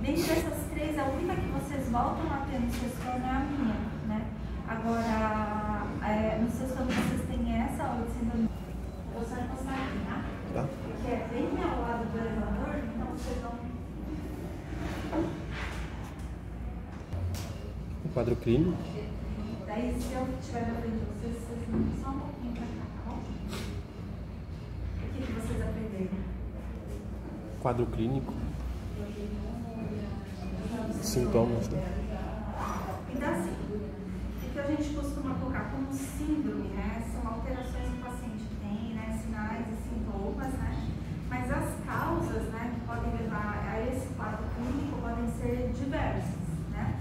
Dentre essas três, a única que vocês voltam a ter no sexto ano é a minha, né? Agora, no sexto ano vocês têm essa aula de síndrome. Eu vou só encostar aqui, tá? Tá. Que é bem ao lado do elevador, então vocês vão... O quadro clínico. Daí, se eu estiver na frente de vocês, vocês vão só um pouquinho pra cá, tá bom? O que vocês aprenderam? Quadro clínico. Sintomas, né? Então, assim, o que a gente costuma colocar como síndrome, né? São alterações que o paciente tem, né? Sinais e sintomas, né? Mas as causas, né, que podem levar a esse quadro clínico podem ser diversas, né?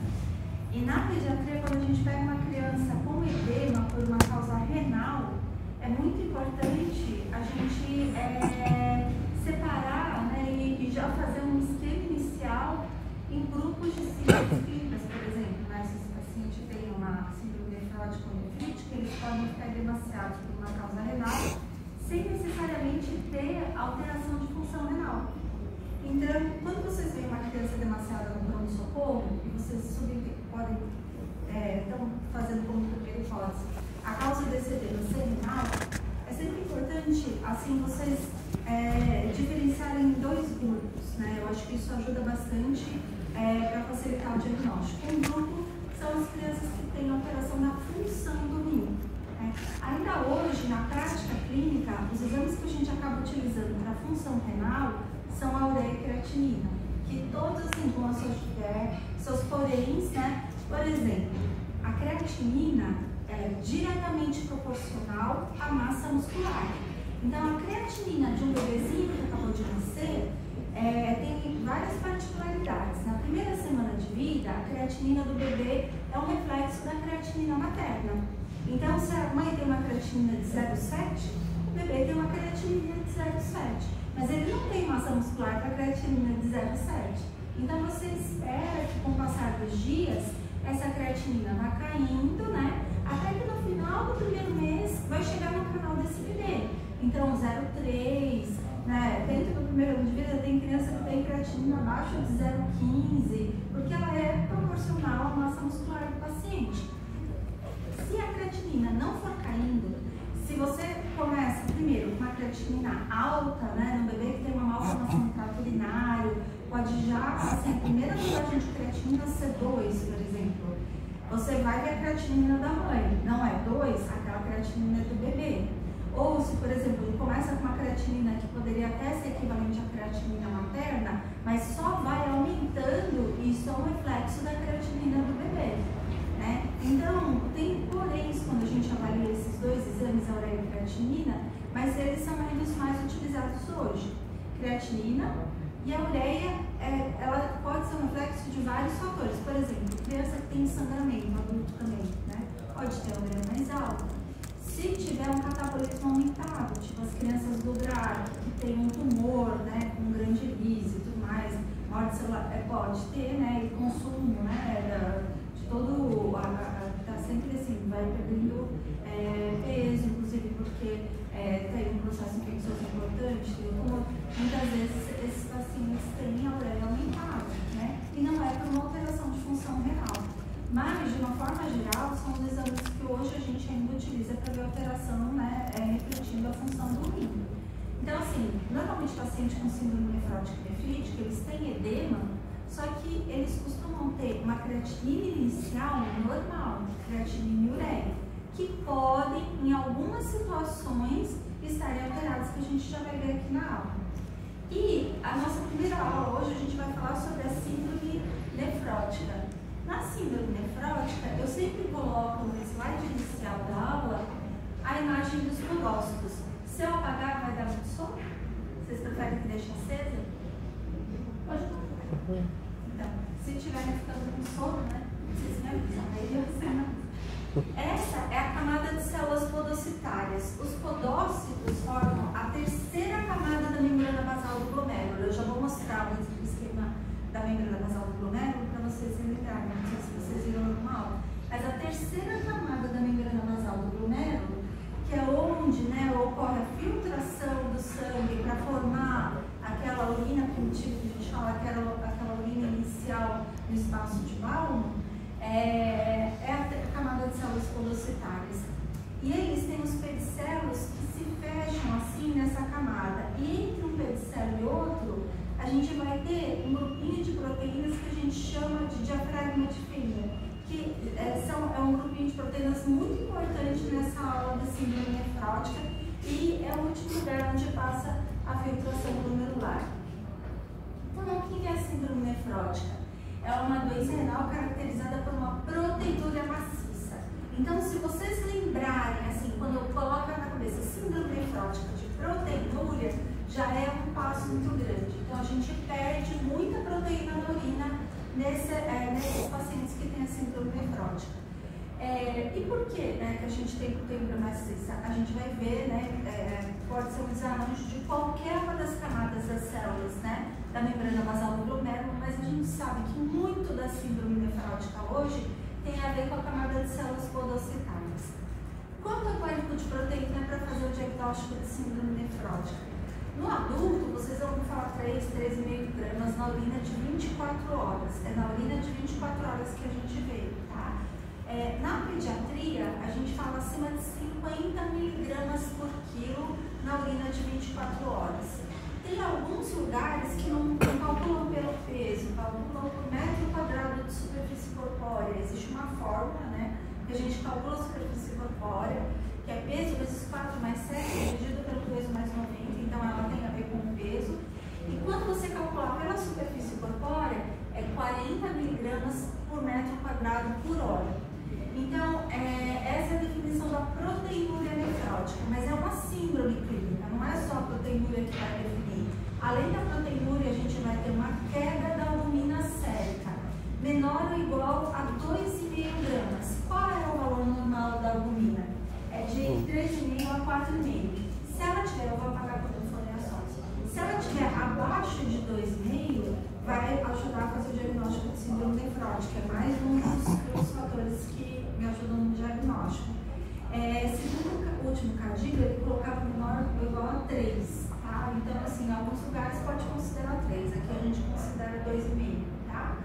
E na pediatria, quando a gente pega uma criança com edema por uma causa renal, é muito importante a gente separar, né, e já fazer um esquema inicial em grupos de síndromes clínicas, por exemplo, né? Se esse paciente tem uma síndrome nefrótica ou nefrítica, eles podem ficar edemaciados por uma causa renal, sem necessariamente ter alteração de função renal. Então, quando vocês veem uma criança edemaciada no pronto-socorro, e vocês podem estão fazendo como primeira hipótese a causa desse edema ser renal, é sempre importante, assim, vocês diferenciarem em dois grupos, né? Eu acho que isso ajuda bastante para facilitar o diagnóstico. Um grupo são as crianças que têm alteração na função do rim. Ainda hoje, na prática clínica, os exames que a gente acaba utilizando para a função renal são a ureia e creatinina, que todos assim, vão associar seus poréns, né? Por exemplo, a creatinina é diretamente proporcional à massa muscular. Então, a creatinina de um bebezinho que acabou de nascer tem várias particularidades. Na primeira semana de vida, a creatinina do bebê é um reflexo da creatinina materna. Então, se a mãe tem uma creatinina de 0,7, o bebê tem uma creatinina de 0,7. Mas ele não tem massa muscular para a creatinina de 0,7. Então, você espera que com o passar dos dias, essa creatinina vai caindo, né? Até que no final do primeiro mês, vai chegar no canal desse bebê. Então, 0,3, né? Dentro do primeiro ano de vida, tem criança que tem creatinina abaixo de 0,15, porque ela é proporcional à massa muscular do paciente. Se a creatinina não for caindo, se você começa primeiro com uma creatinina alta, né, no bebê que tem uma malformação no trato urinário, pode já, assim, a primeira dosagem de creatinina ser 2, por exemplo, você vai ver a creatinina da mãe, não é 2, aquela creatinina do bebê. Ou se, por exemplo, ele começa com uma creatinina que poderia até ser equivalente à creatinina materna, mas só vai aumentando, e isso é um reflexo da creatinina do bebê. Então, tem poréns quando a gente avalia esses dois exames, a ureia e a creatinina, mas eles são ainda os mais utilizados hoje. Creatinina e a ureia, ela pode ser um reflexo de vários fatores. Por exemplo, criança que tem sangramento, adulto também, né? Pode ter a ureia mais alta. Se tiver um catabolismo aumentado, tipo as crianças do DRAC, que tem um tumor, né, com grande lise e tudo mais, morte celular, pode ter, né, e consumo, né, todo, tá sempre assim, vai perdendo peso, inclusive porque tem um processo infeccioso importante, muitas vezes esses pacientes têm a ureia aumentada, né? E não é por uma alteração de função renal. Mas, de uma forma geral, são os exames que hoje a gente ainda utiliza para ver alteração, né, refletindo a função do rim. Então, assim, normalmente pacientes com síndrome nefrótica e nefrítica, eles têm edema, só que eles costumam ter uma creatinina inicial normal, creatinina e ureia, que podem, em algumas situações, estarem alteradas, que a gente já vai ver aqui na aula. E a nossa primeira aula hoje, a gente vai falar sobre a síndrome nefrótica. Na síndrome nefrótica, eu sempre coloco no slide inicial da aula a imagem dos podócitos. Se eu apagar, vai dar muito sono? Vocês preferem que deixe acesa? Pode não. Então, se estiverem ficando com sono, né? Vocês me avisam, aí eu ensino. Essa é a camada de células podocitárias. Os podócitos formam a terceira camada da membrana basal do glomérulo. Eu já vou mostrar o esquema da membrana basal do glomérulo para vocês se lembrarem. Não sei se vocês viram alguma aula. Mas a terceira camada da membrana basal do glomérulo, que é onde, né, ocorre a filtração do sangue para formar aquela urina primitiva que a gente fala, aquela urina inicial espaço de Bauman é a camada de células podocitárias. E eles têm os pedicelos que se fecham assim nessa camada. E entre um pedicelo e outro, a gente vai ter um grupinho de proteínas que a gente chama de diafragma de Fenner, que é um grupinho de proteínas muito importante nessa aula da síndrome nefrótica e é o último lugar onde passa a filtração glomerular. Então, o que é a síndrome nefrótica? É uma doença renal caracterizada por uma proteinúria maciça. Então, se vocês lembrarem, assim, quando eu coloco na cabeça síndrome nefrótica de proteinúria, já é um passo muito grande. Então, a gente perde muita proteína na urina nesses pacientes que têm a síndrome nefrótica. E por que, né, que a gente tem proteína maciça? A gente vai ver, né, pode ser um desarranjo de qualquer uma das camadas das células, né, da membrana basal do glomérulo, mas a gente sabe que muito da síndrome nefrótica hoje tem a ver com a camada de células podocitárias. Quanto ao quântico de proteína para fazer o diagnóstico de síndrome nefrótica? No adulto, vocês vão falar 3,5 gramas na urina de 24 horas. É na urina de 24 horas que a gente vê, tá? Na pediatria, a gente fala acima de 50 miligramas por quilo na urina de 24 horas. Tem alguns lugares que não calculam pelo peso, calculam por metro quadrado de superfície corpórea. Existe uma fórmula, né, que a gente calcula a superfície corpórea, que é peso vezes 4 mais 7, dividido pelo peso mais 90, então ela tem a ver com o peso. E quando você calcular pela superfície corpórea, é 40 miligramas por metro quadrado por hora. Então, essa é a definição da proteinúria nefrótica, mas é uma síndrome clínica, não é só a proteinúria que vai definir. Além da proteinúria, a gente vai ter uma queda da albumina sérica, menor ou igual a 2,5 gramas. Qual é o valor normal da albumina? É de 3,5 a 4,5. Se ela tiver, eu vou apagar quando eu for ler as fotos. Se ela tiver abaixo de 2,5, vai ajudar a fazer o diagnóstico de síndrome nefrótica. É mais um dos fatores que me ajudam no diagnóstico. Segundo o último Cadilho, ele colocava menor ou igual a 3, tá? Então, assim, em alguns lugares pode considerar 3, aqui a gente considera 2,5, tá?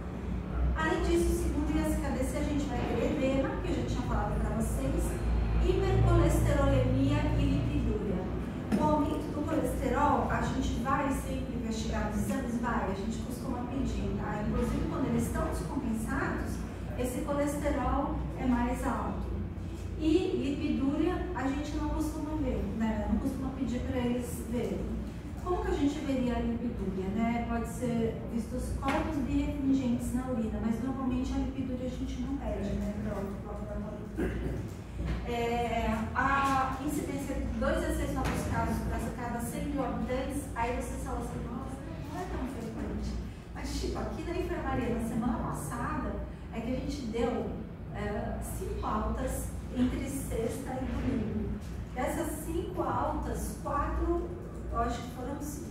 Além disso, segundo o ISKDC, a gente vai ter edema, que eu já tinha falado para vocês, hipercolesterolemia e lipidúria. O aumento do colesterol, a gente vai sempre investigar nos exames, a gente costuma pedir, tá? Inclusive, quando eles estão descompensados, esse colesterol é mais alto. E lipidúria a gente não costuma ver, né? Não costuma pedir para eles verem. Como que a gente veria a lipidúria, né? Pode ser vistos corpos birefringentes na urina, mas normalmente a lipidúria a gente não pede, né? A incidência de 2 a 6 novos casos para cada 100 mil habitantes, aí você fala assim, nossa, não é tão frequente. Mas, tipo, aqui na enfermaria, na semana passada, é que a gente deu 5 altas entre sexta e domingo. Dessas 5 altas, 4, eu acho que foram 5,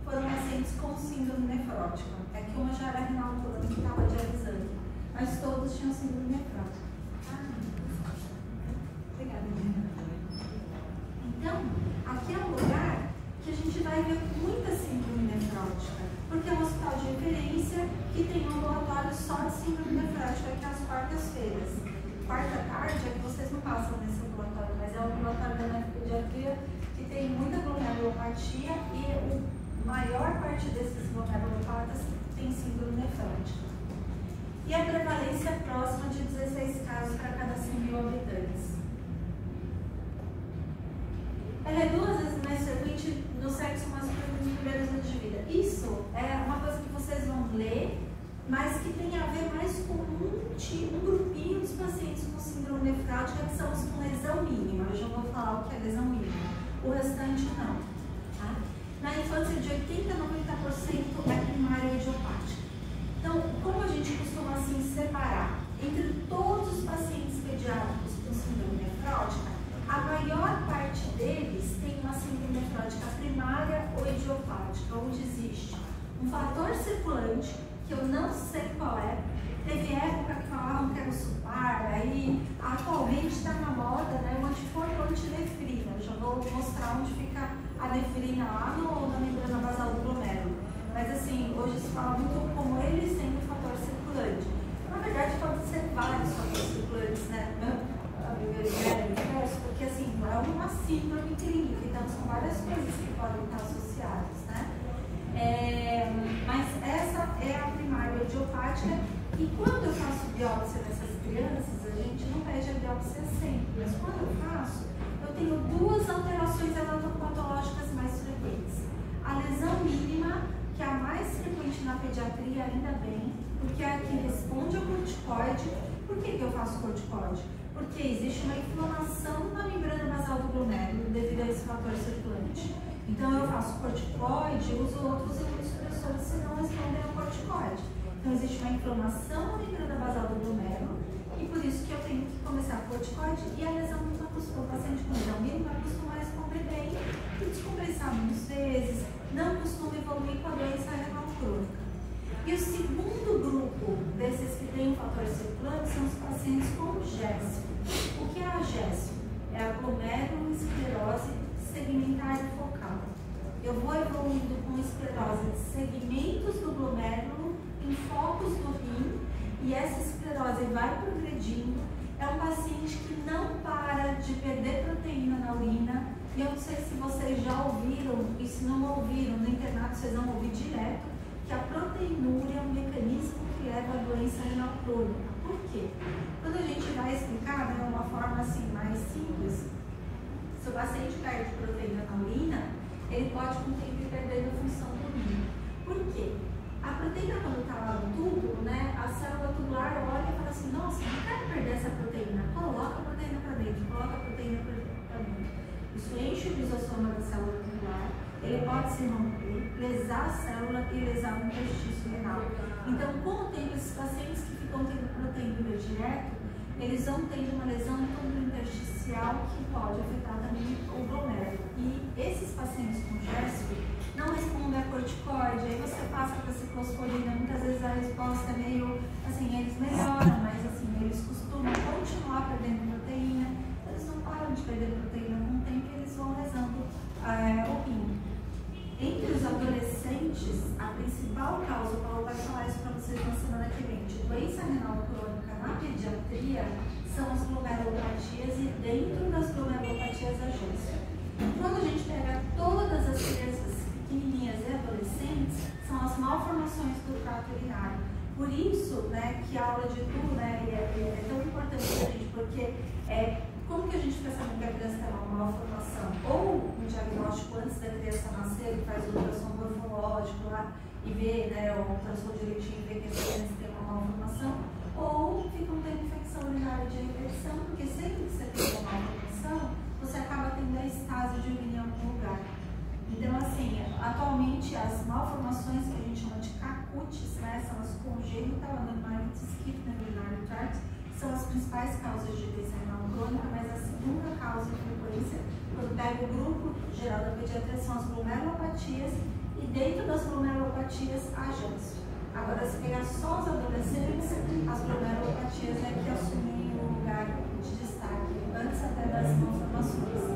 foram pacientes com síndrome nefrótica. É que uma já era renal crônica que estava dialisando, mas todos tinham síndrome nefrótica. Obrigada. Então, aqui é um lugar que a gente vai ver muita síndrome nefrótica, porque é um hospital de referência que tem um ambulatório só de síndrome nefrótica aqui às quartas-feiras. Quarta tarde é que vocês não passam nesse ambulatório, mas é o ambulatório da nefropediatria que tem muita glomerulopatia e a maior parte desses glomerulopatas tem síndrome nefrótica. E a prevalência é próxima de 16 casos para cada 100 mil habitantes. Ela é 2 vezes mais frequente no sexo masculino nos primeiros anos de vida. Isso é uma coisa que vocês vão ler, mas que tem a ver mais com um grupinho dos pacientes com síndrome nefrótica que são os com lesão mínima. Eu já vou falar o que é lesão mínima. O restante não. Tá? Na infância, de 80% a 90% é primária ou idiopática. Então, como a gente costuma assim separar entre todos os pacientes pediátricos com síndrome nefrótica, a maior parte deles tem uma síndrome nefrótica primária ou idiopática, onde existe um fator circulante, que eu não sei qual é. Teve época que falavam que era o SUPAR, aí atualmente está na moda, né, o anticorpo antinefrina. Eu já vou mostrar onde fica a nefrina lá na membrana basal do glomérulo. Mas assim, hoje se fala muito como ele sendo um fator circulante. várias coisas que podem estar associadas, né? Mas essa é a primária idiopática, e quando eu faço biópsia dessas crianças, a gente não pede a biópsia sempre, mas quando eu faço, eu tenho duas alterações anatopatológicas mais frequentes. A lesão mínima, que é a mais frequente na pediatria, ainda bem, porque é a que responde ao corticoide. Por que eu faço corticoide? Porque existe uma inflamação na membrana basal do glomérulo devido a esse fator circulante. Então eu faço corticoide, uso outros imunossupressores se não respondem ao corticoide. Então existe uma inflamação na membrana basal do glomérulo e por isso que eu tenho que começar com corticoide, e a lesão mínima costuma, o paciente com lesão mínima costuma responder bem e descompensar muitas vezes, não costuma evoluir com a doença renal crônica. E o segundo grupo desses que tem um fator circulante são os pacientes com GESP. O que é a GESP? É a glomerulosclerose segmentária focal. Eu vou evoluindo com esclerose de segmentos do glomérulo em focos do rim, e essa esclerose vai progredindo. É um paciente que não para de perder proteína na urina, e eu não sei se vocês já ouviram, e se não ouviram, no internato vocês vão ouvir direto, que a proteinúria é um mecanismo que leva à doença renal crônica. Por quê? Quando a gente vai explicar de uma forma assim mais simples, se o paciente perde proteína na urina, ele pode com o tempo ir perdendo a função do rim. Por quê? A proteína, quando está lá no túbulo, né, a célula tubular olha e fala assim, nossa, não quero perder essa proteína, coloca a proteína para dentro, coloca a proteína para dentro. Isso enche o lisossoma da célula tubular, ele pode se romper, lesar a célula e lesar o interstício renal. Então, com o tempo, esses pacientes que ficam tendo proteína direto, eles vão tendo uma lesão no túbulo intersticial que pode afetar também o glomérulo. E esses pacientes com GESP não respondem a corticoide, aí você passa para ciclosporina, muitas vezes a resposta é meio, assim, eles melhoram, mas assim, eles costumam continuar perdendo proteína, eles não param de perder proteína com o tempo e eles vão lesando o rim. Entre os adolescentes, a principal causa, o Paulo vai falar isso para vocês na semana que vem, de doença renal crônica na pediatria, são as glomerulopatias, e dentro das glomerulopatias a GESP. Quando a gente pega todas as crianças pequenininhas e adolescentes, são as malformações do trato urinário. Por isso, né, que a aula de tudo, né, é tão importante para a gente, porque como que a gente fica sabendo que a criança tem uma malformação? Ou um diagnóstico antes da criança nascer, que faz o ultrassom morfológico lá e vê, né, o ultrassom direitinho e vê que essa criança tem uma malformação, ou fica um tempo de infecção urinária de repetição, porque sempre que você tem uma malformação, você acaba tendo a estase de urina em algum lugar. Então, assim, atualmente as malformações que a gente chama de CACUTs, né, são as congenital anomalies kidney urinary tract, são as principais causas de doença renal crônica, mas a segunda causa de frequência, quando pega o grupo geral da pediatria, são as glomerulopatias, e dentro das glomerulopatias, a GESP. Agora, se pegar só os adolescentes, as glomerulopatias é que assumem o lugar de destaque, antes até das malformações.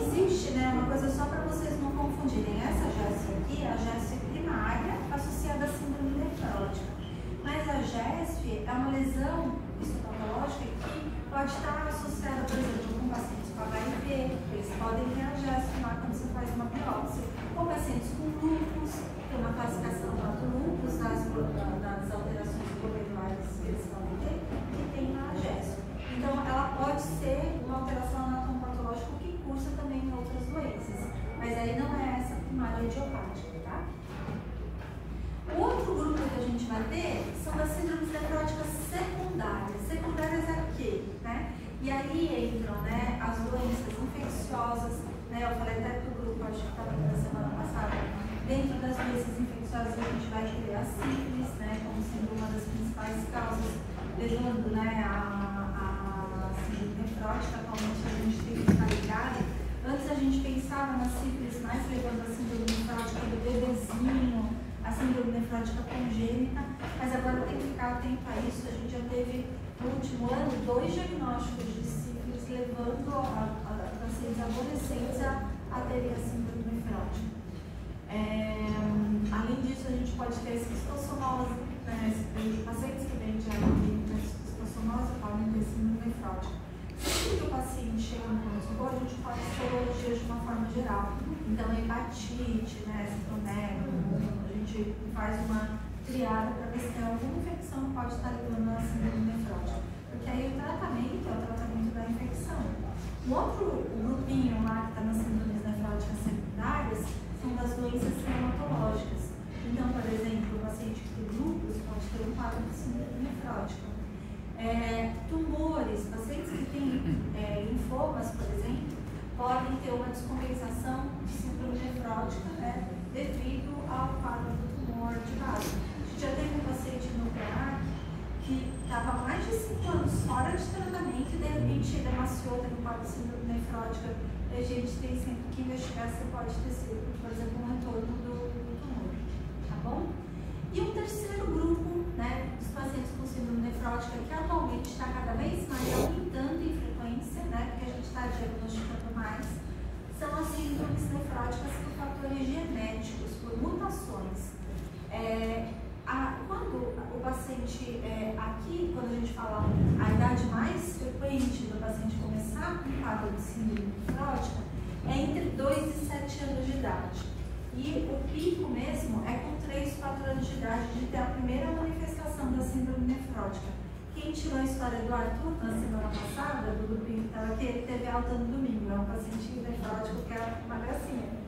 Existe, né, uma coisa só para vocês não confundirem, essa GESP aqui é a GESP primária associada à síndrome nefrótica. Mas a GESP é uma lesão histopatológica que pode estar associada, por exemplo, com pacientes com HIV, eles podem ter a GESP lá quando você faz uma biópsia, ou pacientes com lúpus, tem uma classificação lá do lúpus, das alterações glomerulares que eles podem ter, que tem a GESP. Então, ela pode ser uma alteração anatomopatológica que cursa também em outras doenças, mas aí não é essa primária idiopática, tá? O outro grupo que a gente vai ter são das síndromes nefróticas secundárias. Secundárias é o quê? Né? E aí entram, né, as doenças infecciosas, né? Eu falei até do grupo, acho que estava na semana passada. Dentro das doenças infecciosas a gente vai ter a sífilis, né, como sendo uma das principais causas, levando, né, a síndrome nefrótica. Atualmente a gente tem que ficar ligada. Antes a gente pensava na sífilis mais levando a síndrome nefrótica do bebezinho, a síndrome nefrótica congênita, mas agora tem que ficar atento a isso. A gente já teve, no último ano, 2 diagnósticos de sífilis, levando a pacientes adolescentes a terem a síndrome nefrótica. Além disso, a gente pode ter esquistossomose, né, pacientes que vêm de esquistossomose podem ter síndrome nefrótica. Se que o paciente chega no pronto-socorro, a gente faz sorologia de uma forma geral. Então, hepatite, né, citronela, a gente faz uma triada para ver se tem alguma infecção que pode estar levando a síndrome nefrótica. Porque aí o tratamento é o tratamento da infecção. Um outro grupinho lá que está nas síndromes nefróticas secundárias são das doenças reumatológicas. Então, por exemplo, o paciente que tem lúpus pode ter um quadro de síndrome nefrótica. Tumores, pacientes que têm linfomas, por exemplo, podem ter uma descompensação de síndrome nefrótica, né, devido ao quadro do tumor de base. A gente já teve um paciente no PA que estava mais de 5 anos fora de tratamento e de repente ele amaciou, teve um quadro de síndrome nefrótica. E a gente tem sempre que investigar se pode ter sido, por exemplo, um retorno do tumor. Tá bom? E um terceiro grupo, né, dos pacientes com síndrome nefrótica, que atualmente está cada vez mais aumentando em frequência, né, porque a gente está diagnosticando mais, são as síndromes nefróticas por fatores genéticos, por mutações. Quando o paciente, aqui, quando a gente fala a idade mais frequente do paciente começar com quadro de síndrome nefrótica, é entre 2 e 7 anos de idade. E o pico mesmo é com 3, 4 anos de idade de ter a primeira manifestação da síndrome nefrótica. Quem tirou a história do Arthur na semana passada, do grupinho que estava aqui, ele teve alta no domingo, é um paciente nefrótico que é uma gracinha.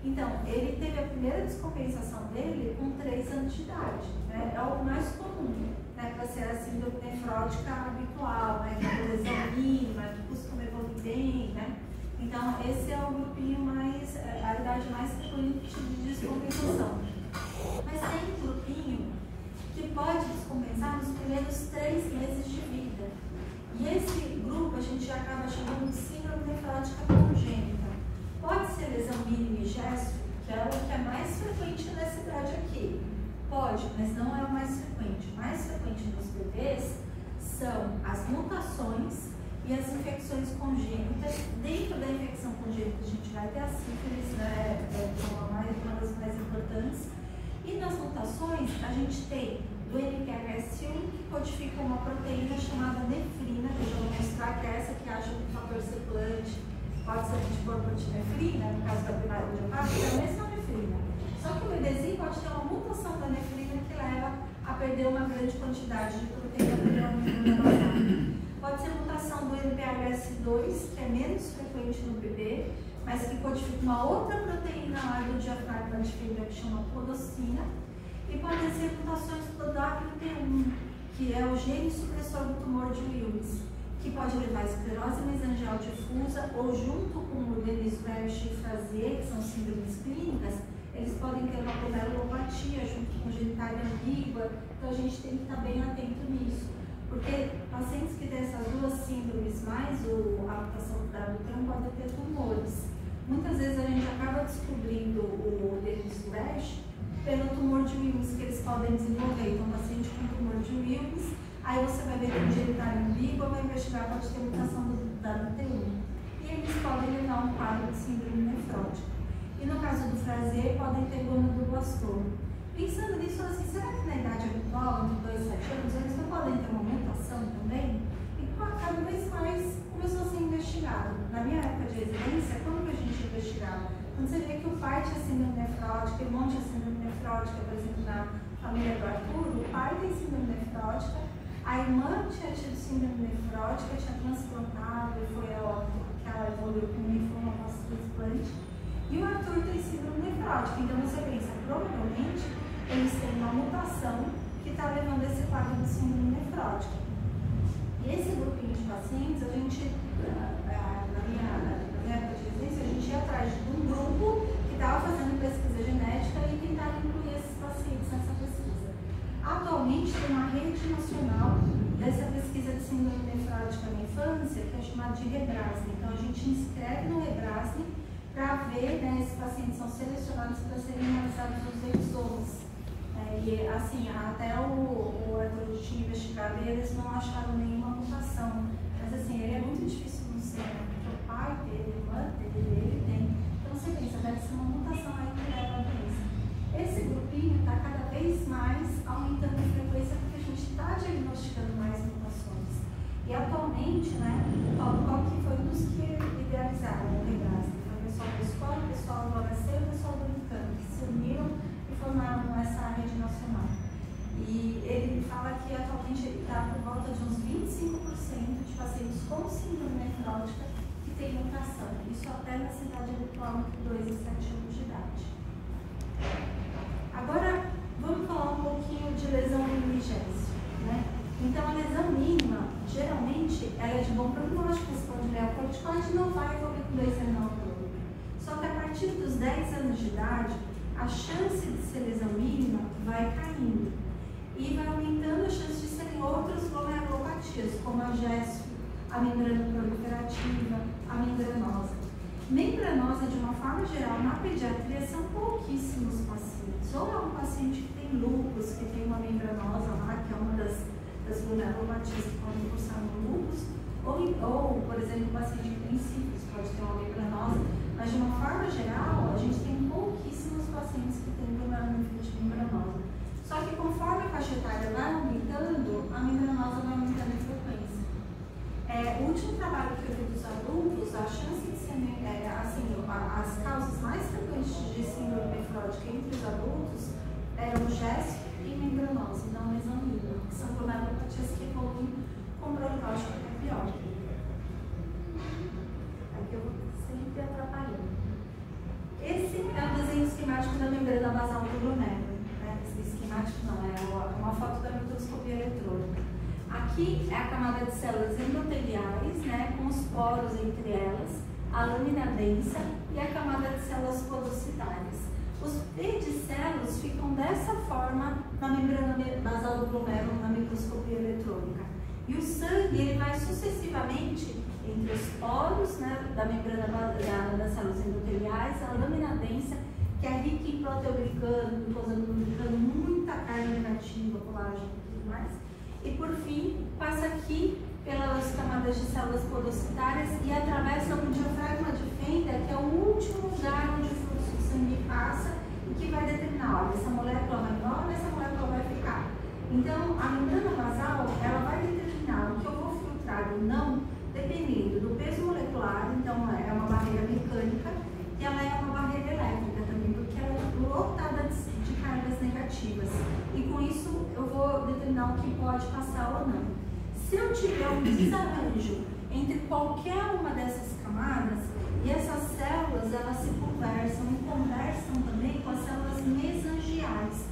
Então, ele teve a primeira descompensação dele com 3 anos de idade, né? É o mais comum, né, para ser a síndrome nefrótica habitual, né, que é lesão mínima, que costuma evoluir bem, né? Então, esse é o grupinho mais, a idade mais frequente de descompensação. Mas tem um grupinho que pode descompensar nos primeiros 3 meses de vida. E esse grupo a gente acaba chamando de síndrome nefrótica congênita. Pode ser lesão mínima e gesto, que é o que é mais frequente nessa idade aqui. Pode, mas não é o mais frequente. O mais frequente nos bebês são as mutações e as infecções congênitas. Dentro da infecção congênita a gente vai ter a sífilis, né, uma das mais importantes. E nas mutações a gente tem do NPHS1, que codifica uma proteína chamada nefrina, que eu vou mostrar, que é essa que acha que o fator circulante pode ser anticorpotinefrina, no caso da primária idiopática, é a mesma nefrina. Só que o bebezinho pode ter uma mutação da nefrina que leva a perder uma grande quantidade de proteína basal. Pode ser mutação do NPHS2, que é menos frequente no bebê, mas que codifica uma outra proteína lá do diafragma de fibra que chama podocina. E podem ser mutações do WT1, que é o gene supressor do tumor de Willis, que pode levar a esclerose mesangial difusa, ou junto com o Lennox-Gastaut e Frazier, que são síndromes clínicas, eles podem ter uma glomerulopatia junto com genitália ambígua. Então a gente tem que estar bem atento nisso, porque pacientes que têm essas duas síndromes mais a mutação do WT1 podem ter tumores. Muitas vezes a gente acaba descobrindo o Lennox-Gastaut pelo tumor de Willis que eles podem desenvolver. Então, paciente com tumor de Willis, aí você vai ver que o genitália ambígua, vai investigar, pode ter mutação do WT1. E eles podem levar um quadro de síndrome nefrótica. E no caso do Frazier, podem ter gonadoblastor. Pensando nisso, assim, será que na idade habitual, entre 2 e 7 anos, eles não podem ter uma mutação também? E cada vez mais começou a ser investigado. Na minha época de residência, como que a gente investigava? Quando você vê que o pai tinha síndrome nefrótica, o irmão tinha síndrome nefrótica, por exemplo, na família do Arthur, o pai tem síndrome nefrótica, a irmã tinha tido síndrome nefrótica, tinha transplantado e foi a óbito porque ela evoluiu com linfoma pós-transplante. E o Arthur tem síndrome nefrótica. Então você pensa, provavelmente eles têm uma mutação que está levando esse quadro de síndrome nefrótica. E esse grupinho de pacientes, a gente, na minha época de residência, a gente ia atrás de um grupo que estava fazendo pesquisa genética e tentar incluir esses pacientes nessa pesquisa. Atualmente tem uma rede nacional dessa pesquisa de síndrome nefrótica na infância, que é chamada de Rebrasne. Então a gente inscreve no Rebrasne para ver, né, esses pacientes são selecionados para serem analisados os exomas. E assim, até o Arthur tinha investigado e eles não acharam nenhuma mutação. Mas assim, ele é muito difícil no ser, porque o pai dele, a irmã dele, ele tem. Então você pensa, deve ser uma mutação aí que leva a doença. Esse grupinho está cada vez mais aumentando a frequência porque a gente está diagnosticando mais mutações. E atualmente, né, o Paulo Koch foi um dos que idealizaram o Regras. Foi o pessoal da escola, o pessoal do ABC e o pessoal do Unicamp, que se uniram e formaram essa rede nacional. E ele fala que atualmente ele está por volta de uns 25% de pacientes com síndrome nefrótica que tem mutação. Isso até na cidade do quilômetro 2 e 7 anos de idade. Agora, vamos falar um pouquinho de lesão mínima, né? Então, a lesão mínima, geralmente, ela é de bom prognóstico, a corticoide não vai evoluir com doença renal crônica. Só que a partir dos 10 anos de idade, a chance de ser lesão mínima vai caindo. E vai aumentando a chance de serem outras glomerulopatias, como a GESF, a membrana proliferativa, a membranosa. Membranosa, de uma forma geral, na pediatria, são pouquíssimos pacientes. Ou é um paciente que tem lúpus, que tem uma membranosa lá, que é uma das glomerulopatias que podem cursar no lúpus, ou, por exemplo, um paciente que tem sífilis, pode ter uma membranosa, mas de uma forma geral, a gente tem pouquíssimos pacientes que têm glomerulonefrite membranosa. Só que conforme a faixa etária vai aumentando, a membranosa vai aumentando em frequência. O último trabalho que eu vi dos adultos, a chance de ser, as causas mais frequentes de síndrome nefrótica entre os adultos eram GESF e membranosa, não lesão mínima, que são glomerulopatias que evoluem com prognóstico que é pior. Aqui eu vou sempre atrapalhando. Esse é o desenho esquemático da membrana basal do glomérulo. Esquemático não, é uma foto da microscopia eletrônica. Aqui é a camada de células endoteliais, né, com os poros entre elas, a lâmina densa e a camada de células podocitárias. Os pedicelos ficam dessa forma na membrana basal do glomérulo na microscopia eletrônica. E o sangue ele vai sucessivamente entre os poros, né, da membrana das células endoteliais, a lâmina densa, que é rica em proteoglicano, glucosaminoglicano, muita carga negativa, colágeno e tudo mais. E por fim, passa aqui pelas camadas de células podocitárias e atravessa o diafragma de Fender, que é o último lugar onde o fluxo de sangue passa e que vai determinar, olha, essa molécula vai embora, essa molécula vai ficar. Então, a membrana basal, ela vai determinar o que eu vou filtrar ou não, dependendo do peso molecular, então é uma barreira mecânica, e ela é uma barreira elétrica também, porque ela é lotada de cargas negativas. E com isso eu vou determinar o que pode passar ou não. Se eu tiver um desarranjo entre qualquer uma dessas camadas, e essas células elas se conversam e conversam também com as células mesangiais.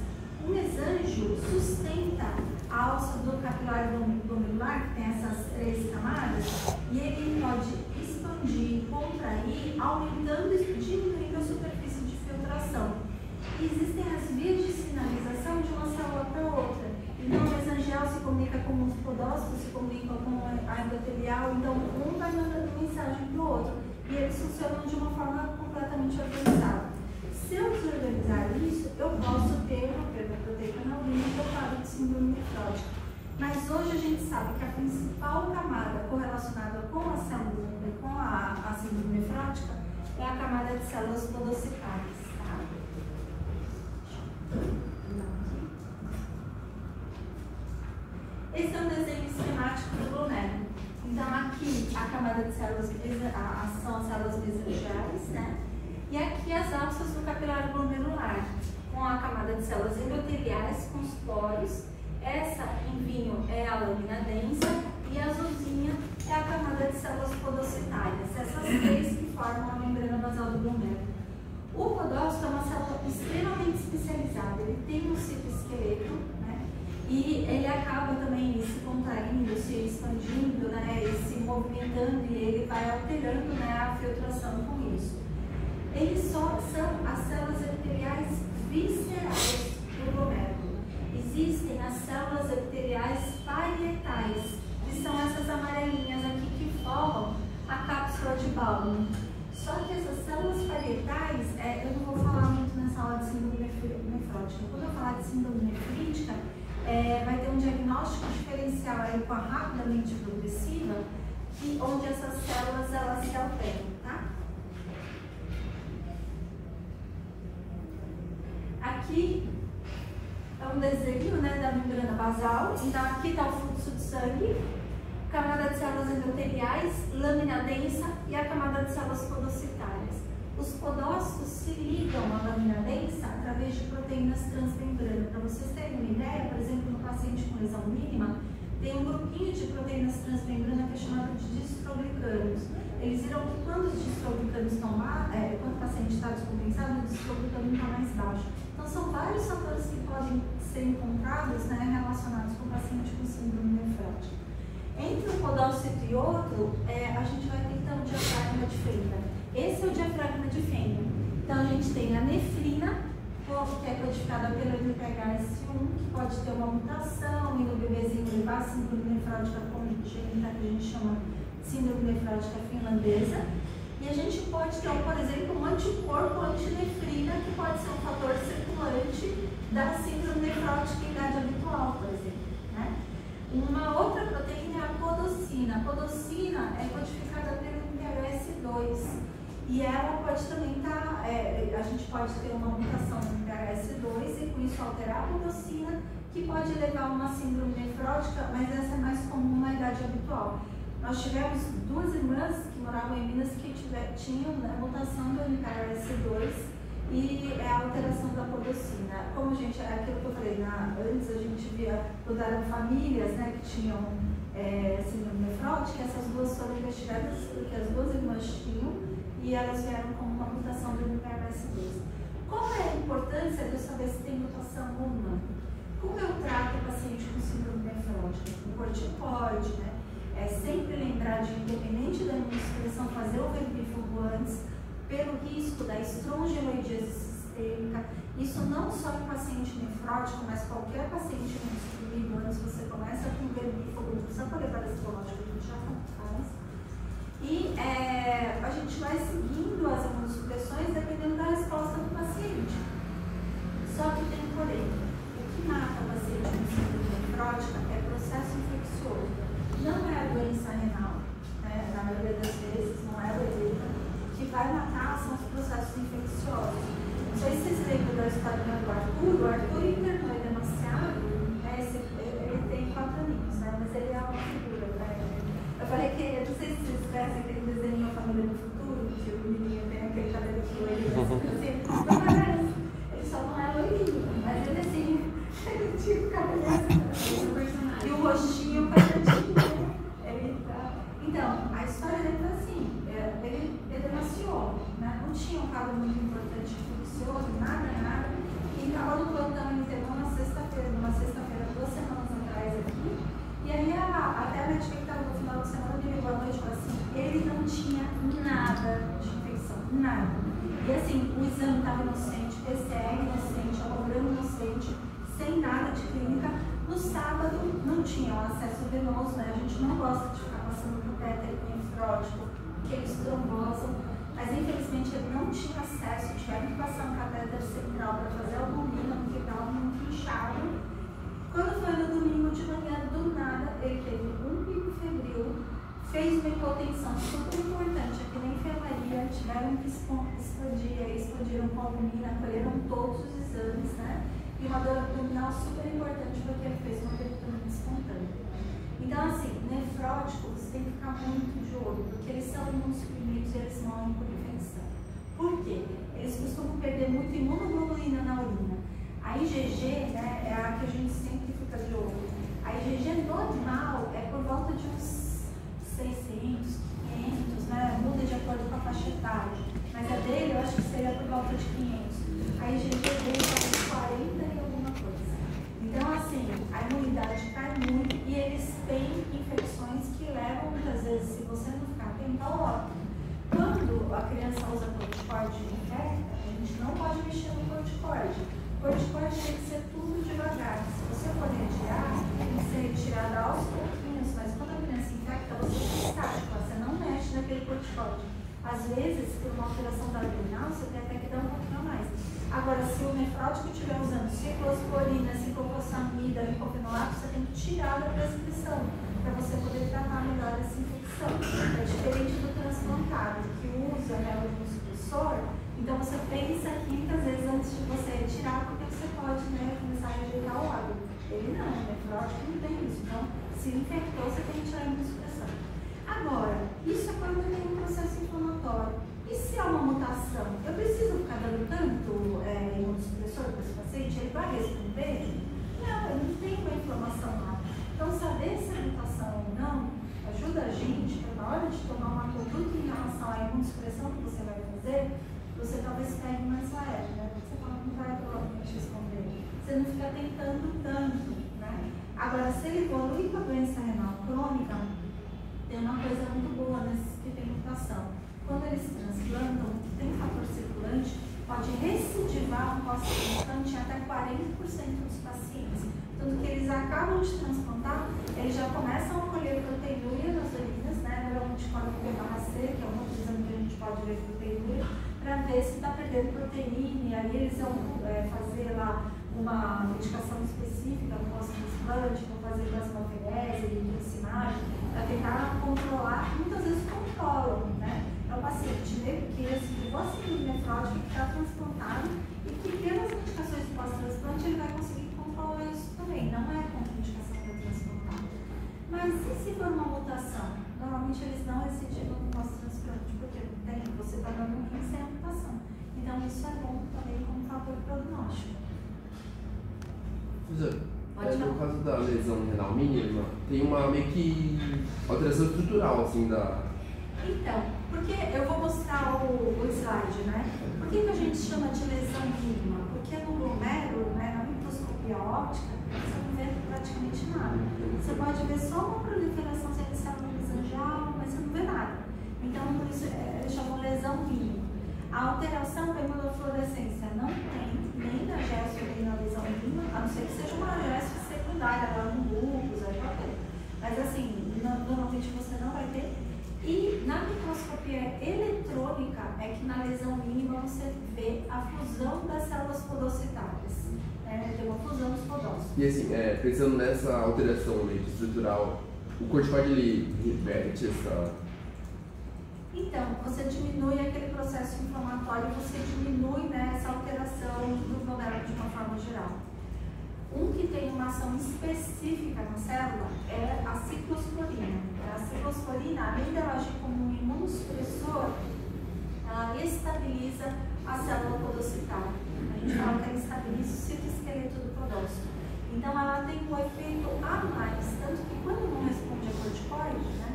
O mesângio sustenta a alça do capilar glomerular, que tem essas 3 camadas, e ele pode expandir, contrair, aumentando e diminuindo a superfície de filtração. Existem as vias de sinalização de uma célula para outra. Então, o mesangial se comunica com os podócitos, se comunica com a endotelial, então um vai mandando mensagem para o outro. E eles funcionam de uma forma completamente organizada. Se eu desorganizar isso, eu posso ter uma perda proteica na urina e eu paro de síndrome nefrótica. Mas hoje a gente sabe que a principal camada correlacionada com a célula, com a síndrome nefrótica, é a camada de células podocitárias. Tá? Esse é um desenho esquemático do glomérulo. Então aqui a camada de células são as células mesangiais, né? E aqui as alças do capilar glomerular, com a camada de células endoteliais, com os poros. Essa em vinho é a lâmina densa e a azulzinha é a camada de células podocitárias. Essas 3 que formam a membrana basal do glomérulo. O podócito é uma célula extremamente especializada. Ele tem um citoesqueleto, né? E ele acaba também se contraindo, se expandindo, né? E se movimentando, e ele vai alterando, né, a filtração com isso. Eles só são as células epiteliais viscerais do glomérulo. Existem as células epiteliais parietais, que são essas amarelinhas aqui que formam a cápsula de Bowman. Só que essas células parietais, eu não vou falar muito nessa aula de síndrome nefrótica. Quando eu falar de síndrome nefrítica, vai ter um diagnóstico diferencial aí com a rapidamente progressiva, onde essas células elas se alteram, tá? Aqui é um desenho, né, da membrana basal. Então aqui está o fluxo de sangue, camada de células endoteliais, lâmina densa e a camada de células podocitárias. Os podócitos se ligam à lâmina densa através de proteínas transmembrana. Para vocês terem uma ideia, por exemplo, no paciente com lesão mínima, tem um grupinho de proteínas transmembrana que é chamado de distroglicanos. Eles viram que quando os distroglicanos estão lá, quando o paciente está descompensado, o distroglicano está mais baixo. Então, são vários fatores que podem ser encontrados, né, relacionados com o paciente com síndrome nefrótica. Entre um podócito e outro, a gente vai ter então o diafragma de Fendra. Esse é o diafragma de Fendra. Então, a gente tem a nefrina, que é codificada pelo NPHS1, que pode ter uma mutação e no bebezinho levar síndrome nefrótica congênita, que a gente chama síndrome nefrótica finlandesa. E a gente pode ter, por exemplo, um anticorpo antinefrina, que pode ser um fator circulante da síndrome nefrótica em idade habitual, por exemplo, né? Uma outra proteína é a podocina. A podocina é codificada pelo NPHS2 e ela pode também estar, a gente pode ter uma mutação no NPHS2 e com isso alterar a podocina, que pode levar a uma síndrome nefrótica, mas essa é mais comum na idade habitual. Nós tivemos duas irmãs que moravam em Minas que tinham a mutação do NPHS2 e a alteração da podocina. Como a gente, aquilo que eu falei, antes a gente via, eram famílias, né, que tinham síndrome nefrótica, essas duas foram investigadas porque as duas irmãs tinham e elas vieram com uma mutação do NPHS2. Qual é a importância de eu saber se tem mutação ou não? Como eu trato o paciente com síndrome nefrótica? Com corticoide, né? Sempre lembrar de, independente da imunossupressão, fazer o verbífugo antes, pelo risco da estrongiloidíase sistêmica. Isso não só em paciente nefrótico, mas qualquer paciente imunossuprimido, antes você começa com o verbífugo, não precisa poder parasitológico, a gente já faz. E a gente vai seguindo as imunossupressões dependendo da resposta do paciente. Só que tem um porém. O que mata o paciente com síndrome nefrótica é processo infeccioso. Não é a doença renal, né? Na maioria das vezes não é a doença. O que vai matar são os processos infecciosos. Não sei se vocês lembram da história do Arthur. O Arthur internou demasiado, né? Ele tem 4 aninhos, né? Mas ele é uma figura, né? Eu falei que, eu não sei se vocês conhecem aquele desenho A Família do Futuro, que o menininho tem aquele cabelo de loirinho, assim, não parece. Ele só não é loirinho, mas ele assim, ele tinha o cabelo assim, e o rostinho quadradinho. Então, a história dele foi assim, ele demasiou, né? Não tinha um quadro muito importante infeccioso, nada, e estava no plantão, ele internou numa sexta-feira, 2 semanas atrás aqui, e aí até a médica que estava no final de semana me ligou à noite e falou assim, ele não tinha nada de infecção, nada. E assim, o exame estava inocente, PCR inocente, alograma inocente, sem nada de clínica. No sábado não tinha o acesso venoso, né? A gente não gosta de ficar passando por catéter nefrótico, porque eles trombosam, mas infelizmente ele não tinha acesso, tiveram que passar um catéter central para fazer a albumina, porque estava muito inchado. Quando foi no domingo de manhã, do nada, ele teve um pico febril, fez uma hipotensão super importante aqui na enfermaria, tiveram que explodir, explodiram com albumina, colheram todos os exames, né? E uma dor abdominal super importante porque ele fez uma peritonite espontânea. Então, assim, nefróticos tem que ficar muito de olho, porque eles são imunossuprimidos e eles morrem por infecção. Por quê? Eles costumam perder muito imunoglobulina na urina. A IgG, né, é a que a gente sempre fica de olho. A IgG normal é por volta de uns 600, 500, né, muda de acordo com a faixa etária. Mas a dele eu acho que seria por volta de 500. A IgG dele está de 40 e alguma coisa. Então, assim, a imunidade cai muito e eles têm infecções que levam, muitas vezes, se você não ficar atento, ao óbito. Quando a criança usa corticoide infecta, a gente não pode mexer no corticoide. O corticoide tem que ser tudo devagar. Se você for retirar, tem que ser retirado aos pouquinhos, mas quando a criança infecta, você fica estático, você não mexe naquele corticoide. Às vezes, por uma alteração da abdominal, você tem até que dar um pouquinho a mais. Agora, se o nefrótico estiver usando ciclosporina, ciclofosfamida, micofenolato, você tem que tirar da prescrição para você poder tratar melhor essa infecção. É diferente do transplantado, que usa, né, o imunossupressor. Então, você pensa aqui muitas vezes antes de você retirar, porque você pode, né, começar a rejeitar o órgão. Ele não, o nefrótico não tem isso. Então, Se infectou, você tem que tirar a imunossupressão. Agora, isso é quando tem um processo inflamatório. E se há uma mutação? Eu preciso ficar dando tanto imunossupressor para esse paciente? Ele vai responder? Não, eu não tenho uma inflamação lá. Então, saber se a mutação ou não ajuda a gente, na hora de tomar uma conduta em relação à imunossupressão que você vai fazer, você talvez pegue mais leve, né? Você fala, não vai provavelmente responder. Você não fica tentando tanto, né? Agora, se ele evolui com a doença renal crônica, tem uma coisa muito boa nesses que tem mutação. Quando eles se transplantam, tem fator circulante, pode recidivar um pós-transplante em até 40% dos pacientes. Tanto que eles acabam de transplantar, eles já começam a colher proteinúria nas urinas, né? Normalmente colhe o P/C, que é um outro exame que a gente pode ver proteinúria, para ver se está perdendo proteína, e aí eles vão fazer lá uma medicação específica no pós-transplante, vão fazer plasmafenese, glicemagem, para tentar controlar, muitas vezes controlam, né? É o paciente meio que recidivou a síndrome nefrótica que está transplantado e que pelas medicações do pós-transplante ele vai conseguir controlar isso também, não é contraindicação para transplantar. Mas e se for uma mutação? Normalmente eles não recidivam no pós-transplante, porque você está dando um rim sem a mutação. Então isso é bom também como fator prognóstico. No caso da lesão renal mínima, tem uma meio que alteração estrutural, assim, da... Então, porque eu vou mostrar o slide, né? Por que a gente chama de lesão mínima? Porque no glomérulo, né, na microscopia óptica, você não vê praticamente nada. Você pode ver só uma proliferação de célula mesangial, mas você não vê nada. Então, por isso, eles chamam lesão mínima. A alteração da imunofluorescência não tem, nem na gesto, nem na lesão mínima, a não ser que seja uma gesto secundária, lá no lúpus, aí pode ter. Mas assim, normalmente você não vai ter. E na microscopia eletrônica é que na lesão mínima você vê a fusão das células podocitárias. Tem uma fusão dos podócitos. E assim, pensando nessa alteração estrutural, o corticoide ele reverte essa... Então, você diminui aquele processo inflamatório, você diminui, né, essa alteração do glomérulo de uma forma geral. Um que tem uma ação específica na célula é a ciclosporina. A ciclosporina, além de ela agir como um imunossupressor, ela estabiliza a célula podocitária. A gente fala que ela estabiliza o citoesqueleto do podócito. Então, ela tem um efeito a mais, tanto que quando não responde a corticoide, né,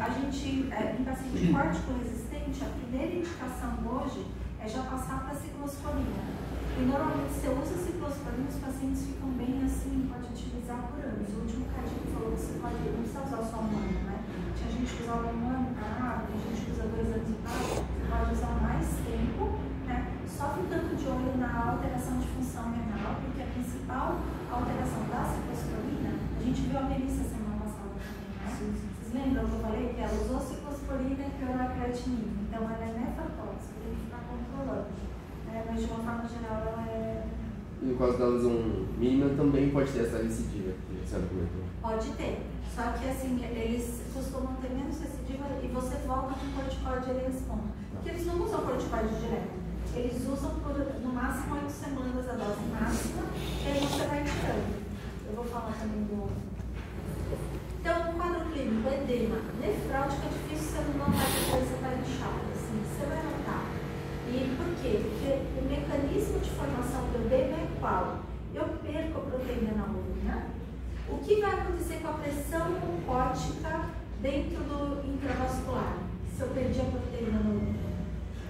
a gente, em paciente córtico resistente, a primeira indicação hoje é já passar para a ciclosporina. E normalmente você usa ciclosporina, os pacientes ficam bem assim, pode utilizar por anos. O último cadinho falou que você pode, não precisa usar só um ano, né? Tinha gente que usava um ano parado, tem gente que usa 2 anos e parado, você pode usar mais tempo, né? Só ficando de olho na alteração de função renal, porque a principal alteração da ciclosporina, a gente viu a Melissa semana passada também, né? Vocês lembram que eu falei que ela usou ciclosporina e piorou a creatinina? Então ela é nefrotóxica, tem que ficar controlando. Mas de uma forma geral ela é... E no caso da lesão mínima também pode ter essa recidiva, que você comentou. Pode ter, só que assim, eles costumam ter menos recidiva e você volta com o corticoide e ele responde. Porque eles não usam corticoide direto, eles usam por no máximo 8 semanas a dose máxima e aí você vai tirando. Eu vou falar também do... Então, no quadro clínico, edema, nefrótico é difícil você não notar que a coisa está inchada, assim, você vai notar. E por quê? Porque o mecanismo de formação do edema é qual? Eu perco a proteína na urina. O que vai acontecer com a pressão mucótica dentro do intravascular? Se eu perdi a proteína na urina?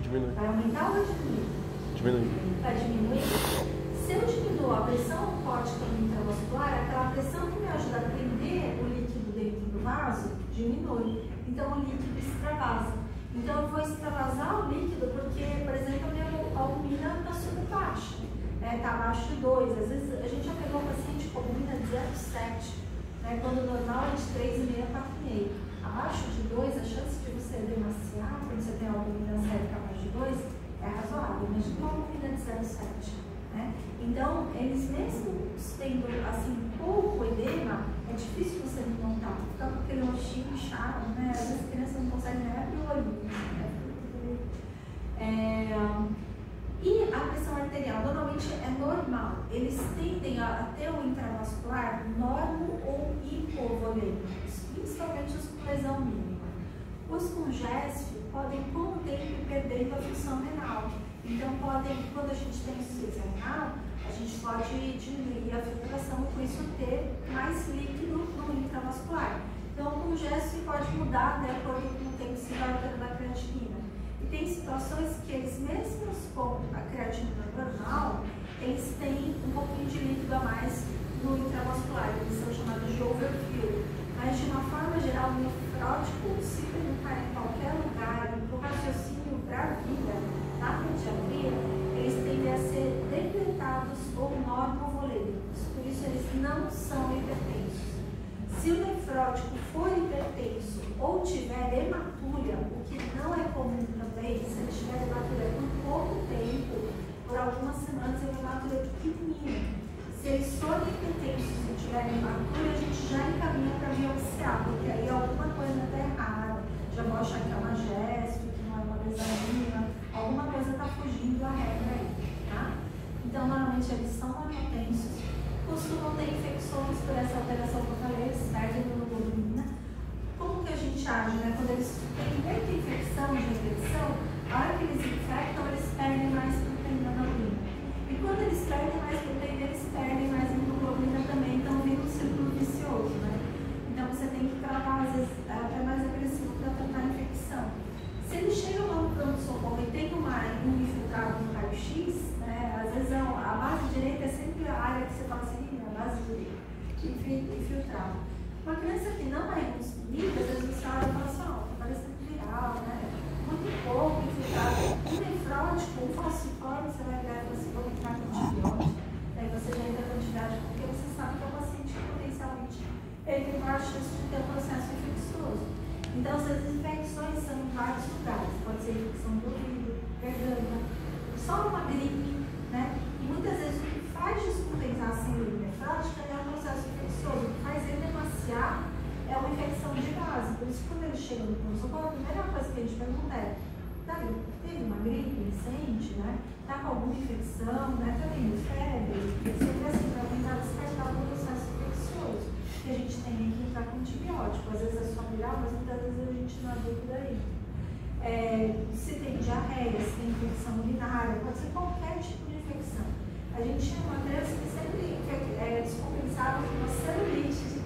Diminui. Vai aumentar ou vai diminuir? Diminui. Vai diminuir? Se eu diminuo a pressão mucótica no intravascular, aquela pressão que me ajuda a prender o líquido dentro do vaso, diminui. Então o líquido extravasa. Então eu vou extravasar o líquido porque, por exemplo, a minha albumina está super baixa, está abaixo de 2. Às vezes a gente já pegou um paciente com albumina de 0,7, quando o normal é de 3,5 a 4,5. Abaixo de 2, a chance de você demaciar, quando você tem albumina sérica abaixo de 2, é razoável. Imagina uma albumina de 0,7. Então, eles mesmo tendo assim, pouco edema, é difícil você não notar, fica com aquele roxinho inchado, né? Às vezes as crianças não conseguem nem abrir o olho. E a pressão arterial normalmente é normal, eles tendem a ter o intravascular normo ou hipovascular. com GESF podem, com o tempo, ir perdendo a função renal. Então, quando a gente tem insuficiência renal, a gente pode diminuir a filtração e, com isso, ter mais líquido no intravascular. Então, com o GESF pode mudar de acordo com o tempo se vai alterando a creatinina. E tem situações que eles, mesmos com a creatinina normal, eles têm um pouquinho de líquido a mais no intravascular, eles são chamados de overfill. Mas, de uma forma geral, o nefrótico, se perguntar em qualquer lugar, para o raciocínio para a vida, na pediatria, eles tendem a ser depletados ou normovolêmicos, por isso eles não são hipertensos. Se o nefrótico for hipertenso ou tiver hematúria, o que não é comum também, se ele tiver hematúria por pouco tempo, por algumas semanas, ele hematúria pequenininha. Se eles forem hipertensos e tiverem hematúria, a gente já encaminha para biopsiar, porque aí alguma coisa está errada. Já vou achar que é uma GESF, que não é uma lesão, alguma coisa está fugindo da regra aí, tá? Então, normalmente eles são normotensos, costumam ter infecções por essa alteração que eu falei, eles perdem hemoglobina. Como que a gente age, né? Quando eles têm muita infecção de infecção, a hora que eles infectam, eles perdem mais proteína na urina. E quando eles perdem mais proteína, eles perdem mais hemoglobina também, então vira um círculo vicioso, né? Então você tem que tratar, às vezes, até mais agressivo para tratar a infecção. Se ele chega lá no pronto-socorro e tem um infiltrado no raio-x, né? Às vezes a base direita é sempre a área que você fala assim, a base direita, infiltrado. Uma criança que não é imunossuprida, às vezes você olha e fala assim, ó, tá parecendo viral, né? Muito pouco infiltrado. Um nefrótico, um falciforme, você vai ver e vou entrar com antibiótico. Daí você já entra com antibiótico, porque você sabe que é um paciente que potencialmente ele tem maior chance de ter um processo infeccioso. Então, essas infecções são em vários lugares. Pode ser infecção do ouvido, garganta, só uma gripe, né? E muitas vezes o que faz descompensar a síndrome nefrótica é um processo infeccioso. O que faz ele demasiar é uma infecção de base. Por isso, quando ele chega no pronto-socorro, a primeira coisa que a gente pergunta é: teve uma gripe recente, né? Tá com alguma infecção, né? Tá tendo febre? Sempre assim, para tentar descartar o processo infeccioso. Que a gente tem que entrar com antibiótico. Às vezes é só viral, mas muitas vezes a gente não é dúvida aí. Se tem diarreia, se tem infecção urinária, pode ser qualquer tipo de infecção. A gente tinha uma criança que sempre descompensava com uma celulite,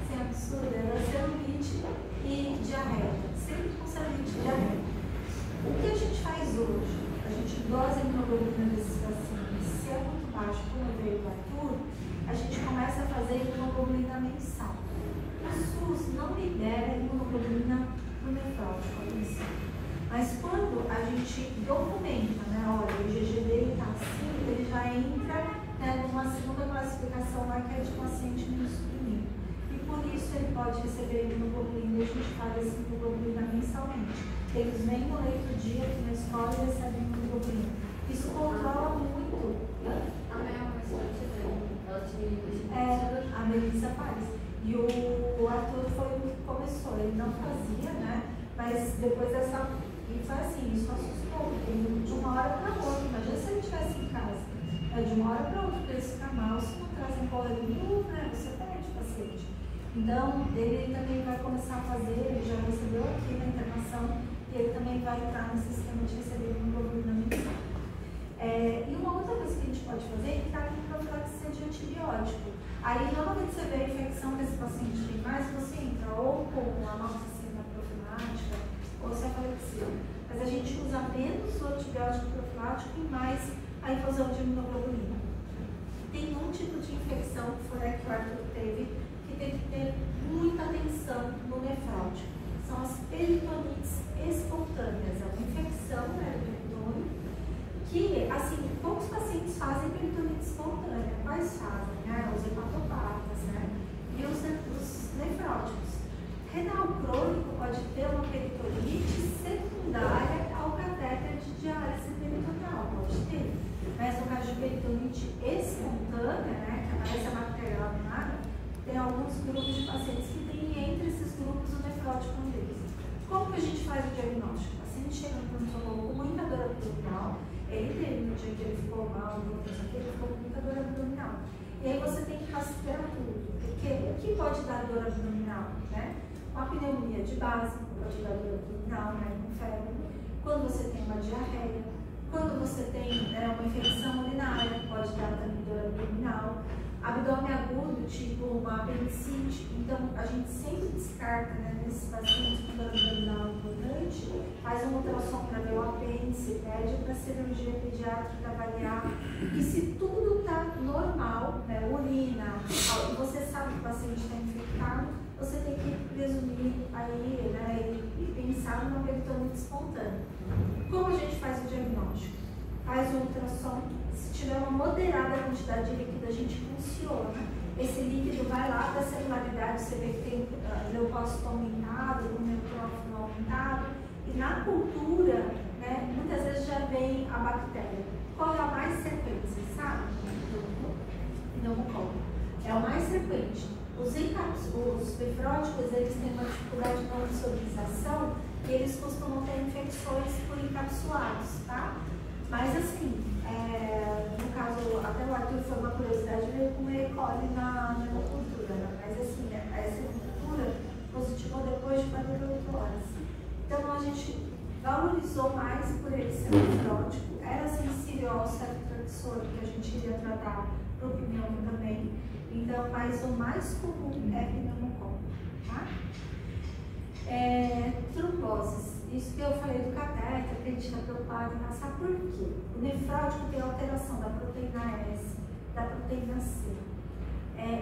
sem absurdo, era celulite e diarreia. Sempre com celulite e diarreia. O que a gente faz hoje? A gente dosa a hemoglobina desses pacientes. Se é muito baixo, como veio do Arthur, a gente começa a fazer hemoglobina mensal. O SUS não libera hemoglobina no nefrótico, mas quando a gente documenta, né, olha, o IgG dele está assim, ele já entra, né, numa segunda classificação lá que é de paciente imunossuprimido. E por isso ele pode receber hemoglobina e a gente faz essa hemoglobina mensalmente. Eles vêm no leito do dia aqui na escola e recebem hemoglobina. Isso controla muito. A Melissa faz. E o Arthur foi o que começou. Ele não fazia, né? Mas depois dessa. E foi assim, isso assustou, porque de uma hora para outra. Imagina se ele estivesse em casa. De uma hora para outra, porque eles ficam mal, se não trazem colorinho, né? Você perde o paciente. Então, ele também vai começar a fazer, ele já recebeu aqui na internação, e ele também vai entrar nesse sistema de receber hemoglobina mensal. E uma outra coisa que a gente pode fazer é entrar com profilaxia de antibiótico. Aí, normalmente você vê a infecção que esse paciente tem mais, você entra ou com a amoxicilina profilática ou cefalexina. Mas a gente usa menos o antibiótico profilático e mais a infusão de imunoglobulina. Tem um tipo de infecção que foi a que o Arthur teve, que tem que ter muita atenção no nefrótico. São as peritonites espontâneas. É uma infecção, né, do peritônio, que, assim, poucos pacientes fazem peritonite espontânea. Quais fazem? Né? Os hepatopatas, né? E os nefróticos. Renal crônico pode ter uma peritonite secundária ao catéter de diálise peritoneal. Pode ter. Mas no caso de peritonite espontânea, né, que aparece a bacterial primária, tem alguns grupos de pacientes que têm entre esses grupos o nefrótico deles. Como que a gente faz o diagnóstico? O paciente chega no pronto-socorro com muita dor abdominal. Ele teve no dia que ele ficou mal, ele ficou com muita dor abdominal. E aí você tem que rastrear tudo. Porque o que pode dar dor abdominal? Né? O uma pneumonia de base, pode dar dor abdominal, né, com febre, quando você tem uma diarreia, quando você tem uma infecção urinária, pode dar também dor abdominal, abdômen agudo, tipo uma apendicite. Então, a gente sempre descarta, né, nesses pacientes com dor abdominal importante, faz um ultrassom para ver o apêndice, pede para a cirurgia pediátrica avaliar, e se tudo está normal, né, urina, e você sabe que o paciente está infectado, você tem que presumir aí, né, e pensar numa peritonite espontânea. Como a gente faz o diagnóstico? Faz o ultrassom, se tiver uma moderada quantidade de líquido, a gente funciona. Esse líquido vai lá da celularidade, você vê que tem leucócito aumentado, o neutrófilo aumentado, e na cultura, né, muitas vezes já vem a bactéria. Qual é a mais frequente, você sabe? Pneumococco. É o mais frequente. Os pneumáticos, eles têm uma dificuldade de monitorização e eles costumam ter infecções por encapsulados, tá? Mas assim, no caso, até o Arthur foi uma curiosidade, veio com E. coli na hemocultura, né? Mas assim, essa hemocultura positivou depois de 48 horas. Então a gente valorizou mais por ele ser nefrótico, era sensível ao ceftriaxone, que a gente iria tratar para o pneumo também. Então, mas o mais comum é pneumococo, tá? Tromboses. Isso que eu falei do catéter, que a gente está preocupado em passar por quê? O nefrótico tem alteração da proteína S, da proteína C.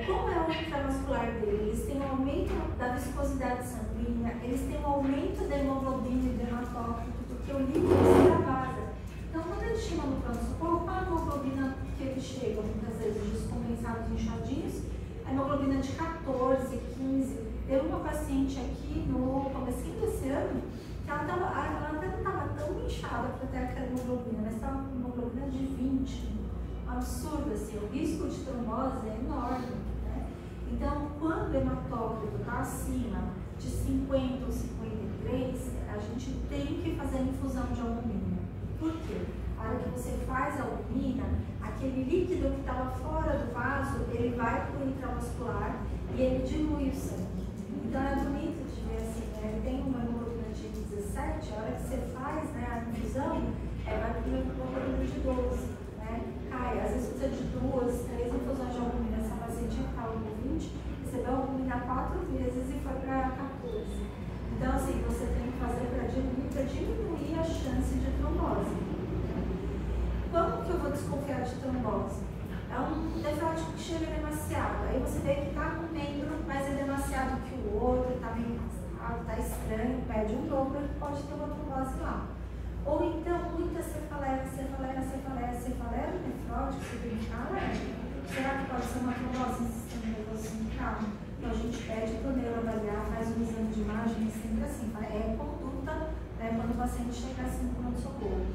Como é o intravascular dele? Eles têm um aumento da viscosidade sanguínea, eles têm um aumento da hemoglobina e do hematócrito, porque o líquido se extravasa. Então, quando eles chegam no pronto-socorro, qual a hemoglobina que eles chegam? Muitas vezes descompensados, inchadinhos, a hemoglobina de 14, 15. Teve uma paciente aqui no comecinho desse ano, que ela até não estava tão inchada para ter aquela hemoglobina, mas estava com hemoglobina de 20. Absurdo, assim, o risco de trombose é enorme, né? Então, quando o hematócrito está acima de 50 ou 53, a gente tem que fazer a infusão de albumina. Por quê? A hora que você faz a albumina, aquele líquido que estava fora do vaso, ele vai para o intravascular e ele dilui o sangue. Então é bonito de ver assim, né? Ele tem uma hemoglobina de 17, a hora que você faz, né, a infusão, vai para uma hemoglobina de 12, né? Cai, às vezes precisa de 2, 3 infusões de albumina. Essa paciente que estava com 20, recebeu a albumina 4 vezes e foi para 14. Então assim, você tem que fazer para diminuir a chance de trombose. Como que eu vou desconfiar de trombose? É um nefrótico que chega demasiado. Aí você vê que está com um membro, mas é demasiado que o outro, está meio cansado, está estranho, pede um dobro, ele pode ter uma trombose lá. Ou então, muita cefaleia no nefrótico, você tem que ficar alerta. Será que pode ser uma trombose no sistema nervoso central? Então a gente pede para o neuro avaliar, faz um exame de imagem, sempre assim, é conduta, né, quando o paciente chega assim no pronto-socorro.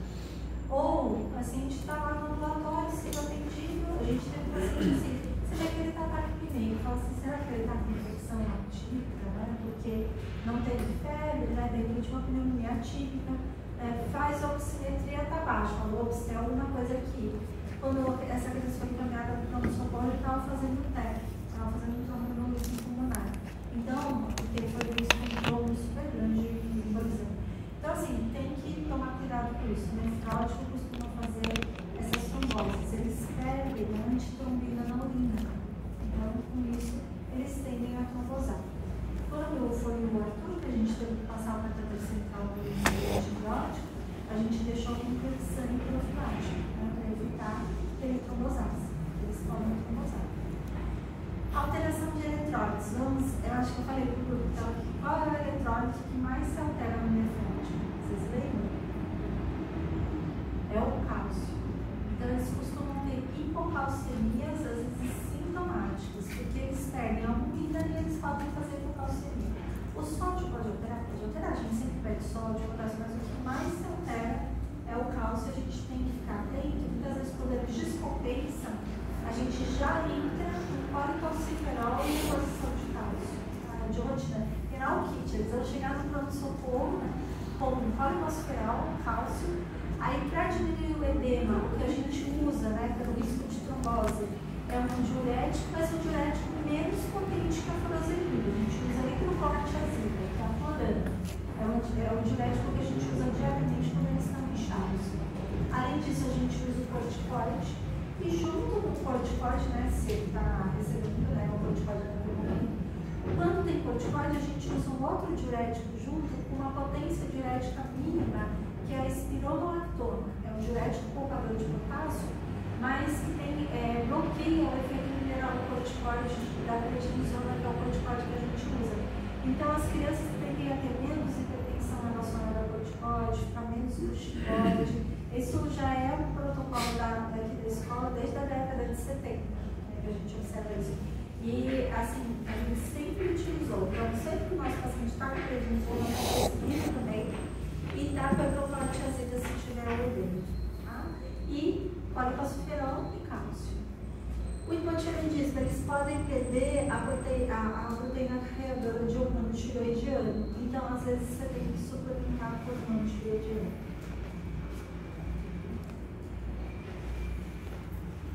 Ou o paciente está lá no ambulatório, sendo atendido, a gente tem um paciente assim, você vê que ele está taquipneico, fala assim, será que ele está com infecção atípica, né? Porque não teve febre, né? De repente uma pneumonia atípica, faz oximetria, está baixo, falou, tem alguma coisa aqui. Quando essa criança foi encaminhada para o pronto-socorro, ele estava fazendo um TEC, estava fazendo um tromboembolismo pulmonar. Então, porque foi visto um volume super grande de embolismo. Então, assim, tem que tomar cuidado com isso. O nefrótico costuma fazer essas tromboses. Eles perdem a antitrombina na urina. Então, com isso, eles tendem a trombosar. Quando foi o Arthur, que a gente teve que passar o catéter central do antibiótico, a gente deixou com sangue profilático, né, para evitar que ele trombosasse. Eles podem trombosar. Alteração de eletrólitos. Eu acho que eu falei para o grupo então, qual é o eletrólito que mais se altera no nefrótico? Vocês lembram? É o cálcio. Então eles costumam ter hipocalcemias, às vezes sintomáticas, porque eles perdem a albumina e eles podem fazer hipocalcemia. O sódio pode alterar? Pode alterar. A gente sempre pede sódio, mas o que mais se altera é o cálcio. A gente tem que ficar atento, porque às vezes quando eles descompensam, a gente já entra no policalciferol e em posição de cálcio. De rotina. Final kit, eles vão chegar no pronto-socorro com policalciferol, cálcio. Aí, para diminuir o edema, o que a gente usa, né, pelo risco de trombose, é um diurético, mas um diurético menos potente que a furosemida. A gente usa microcortiazida. se ele está recebendo, né, o corticóide naquele momento. Quando tem corticóide, a gente usa um outro diurético junto com uma potência diurética mínima, que é a espironolactona. É um diurético poupador de potássio, mas que tem, bloqueia o efeito mineral do corticóide, da prednisona, que é o corticóide que a gente usa. Então, as crianças tendem a ter menos hipertensão relacionada ao corticóide, ficar menos corticóide. Isso já é um protocolo daqui da escola desde a década de 70, né, que a gente observa isso. E, assim, a gente sempre utilizou. Então, sempre que o nosso paciente está com prednisona, a gente pesquisa também e dá para profilaxia se tiver aldeia, tá? E colicosulfirol e cálcio. O hipotireoidismo, eles podem perder a proteína carregadora de hormônio tireoidiano. Então, às vezes, você tem que suplementar com hormônio tireoidiano.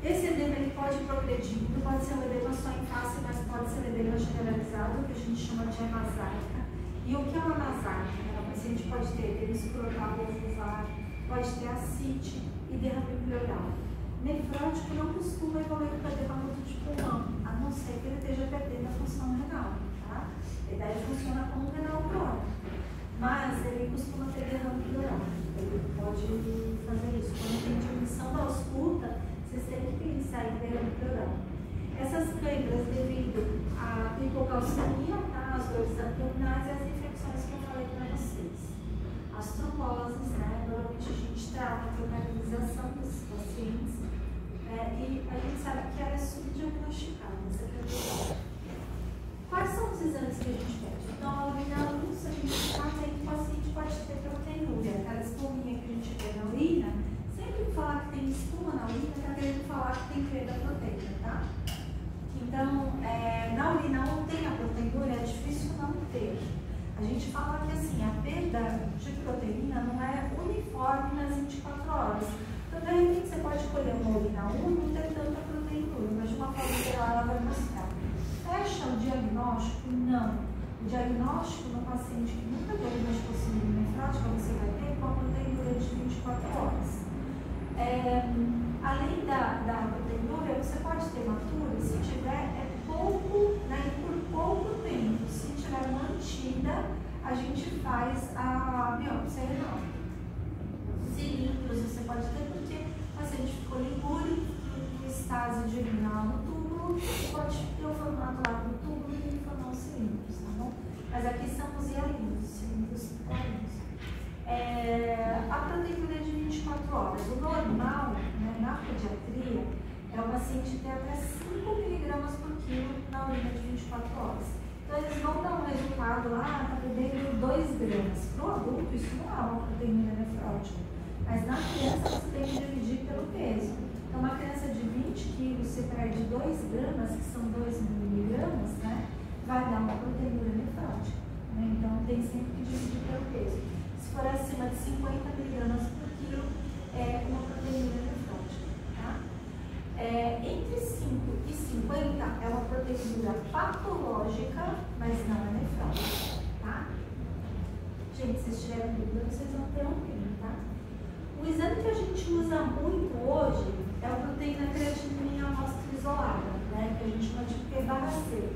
Esse edema ele pode progredir, não pode ser um edema só em face, mas pode ser um edema generalizado, que a gente chama de hemasárica. E o que é uma hemasárica? O paciente pode ter edema escrotal ou vulvar, pode ter ascite e derrame pleural. Nefrótico não costuma evoluir para derramamento de pulmão, a não ser que ele esteja perdendo a função renal. Tá? Ele deve funcionar como renal crônico, mas ele costuma ter derrame pleural. Ele pode fazer isso. Quando tem diminuição da ausculta, vocês têm que pensar em derrame pleural. Essas câimbras devido à hipocalcemia, tá? As dores abdominais e as infecções que eu falei para vocês. As tromboses, né? Normalmente a gente trata a localização desses pacientes, e a gente sabe que ela é subdiagnosticada. Quais são os exames que a gente pede? Então, a urina luz, a gente faz aí que o paciente pode ter proteinúria, aquela espuminha que a gente vê na urina. Sempre que falar que tem espuma na urina, está querendo falar que tem perda proteína, tá? Então, na urina não tem a proteinúria, é difícil não ter. A gente fala que assim, a perda de proteína não é uniforme nas 24 horas. Então, de repente, você pode escolher uma urina 1 e não ter tanta proteinúria, mas de uma forma geral ela vai mostrar. Fecha o diagnóstico? Não. O diagnóstico no paciente que nunca teve uma exposição nefrótica, você vai ter com a proteinúria de 24 horas. Além da proteinúria, você pode ter hematúria se tiver pouco, né, por pouco tempo. Se tiver mantida, a gente faz a biópsia renal. Cilindros você pode ter porque o paciente ficou ligure, estase de urina no túbulo, pode ter o formato lá no túbulo e formar os cilindros, tá bom? Mas aqui são os hialinos, cilindros hialinos. A proteinúria de 24 horas. O normal, né, na pediatria, é o paciente ter até 5 mg por quilo na urina de 24 horas. Então, eles vão dar um resultado lá, está bebendo 2 gramas. Para o adulto, isso não é uma proteína nefrótica. Mas na criança, você tem que dividir pelo peso. Então, uma criança de 20 quilos, você perde 2 gramas, que são 2 miligramas, né, vai dar uma proteína nefrótica. Né? Então, tem sempre que dividir pelo peso. Se for acima de 50 miligramas por quilo, é uma proteína nefrótica. Tá? Entre 5 e 50 é uma proteína patológica, mas não é nefrótica. Tá? Gente, se tiverem dúvida, vocês vão ter um pino, tá? O exame que a gente usa muito hoje é a proteína creatinina em amostra isolada, né? Que a gente chama de P/C.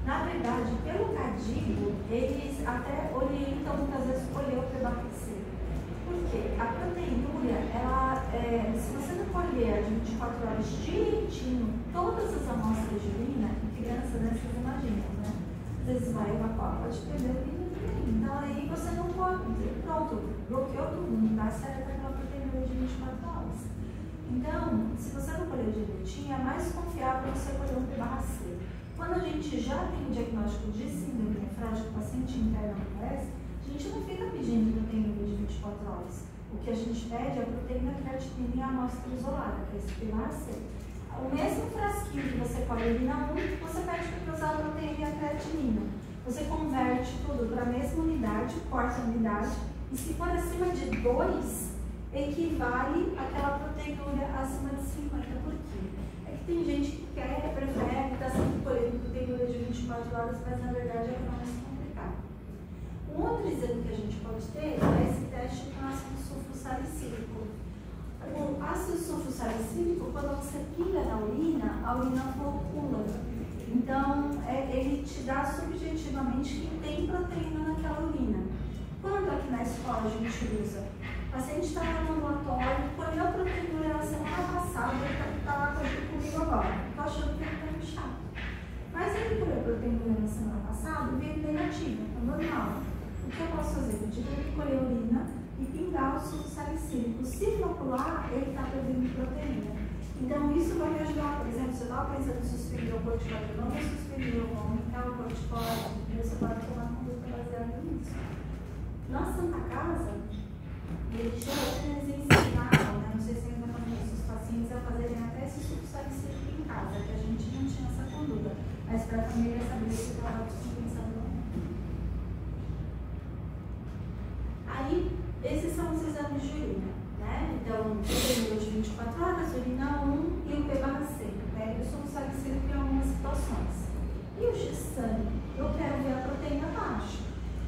Na verdade, pelo CADIGO, eles até orientam muitas vezes escolher o P/C. Por quê? A proteinúria, se você não colher de 24 horas direitinho todas as amostras de urina, em criança, né, vocês imaginam, né? Às vezes vai evacuar, pode perder a urina também. Então aí você não pode, pronto, bloqueou tudo, não dá certo aquela proteinúria de 24 horas. Então, se você não colher direitinho, é mais confiável você colher um P/C. Quando a gente já tem o diagnóstico de síndrome nefrótica, o paciente interno aparece, a gente não fica pedindo proteína de 24 horas. O que a gente pede é a proteína creatinina em amostra isolada, que é esse P/C. O mesmo frasquinho que você colhe a urina 1, você pede para usar a proteína e a creatinina. Você converte tudo para a mesma unidade, corta a unidade, e se for acima de 2, equivale àquela proteinúria acima de 50 por quilo. É que tem gente que prefere, está sempre colhendo proteinúria de 24 horas, mas na verdade é mais complicado. Um outro exame que a gente pode ter é esse teste com ácido sulfursalicílico. O ácido sulfossalicílico, quando você pinga na urina, a urina flocula. Então, ele te dá subjetivamente que tem proteína naquela urina. Quando aqui na escola a gente usa, o paciente está lá no ambulatório, colheu a proteína na semana passada, está lá comigo agora. Estou achando que ele está inchado. Mas ele colheu a proteína na semana passada e veio negativa, é normal. O que eu posso fazer? Eu tive que colher a urina e pingar o sulfossalicílico. Se flocular, ele está perdendo proteína. Então, isso vai me ajudar. Por exemplo, se eu estava pensando em suspender o corticóide, eu não vou suspender, eu vou aumentar o corticóide, você pode tomar conduta baseada nisso. Na Santa Casa, eles ensinavam, né? Não sei se ainda fazem isso, os pacientes a fazerem até esse sulfossalicílico em casa, que a gente não tinha essa conduta, mas para a família saber se estava descompensando ou não. Aí, esses são os exames de urina, né? Então, o de 24 horas, urina 1 e o P/C, né? Eu sou sulfossalicílico em algumas situações. E o G-sangue, eu quero ver a proteína baixa.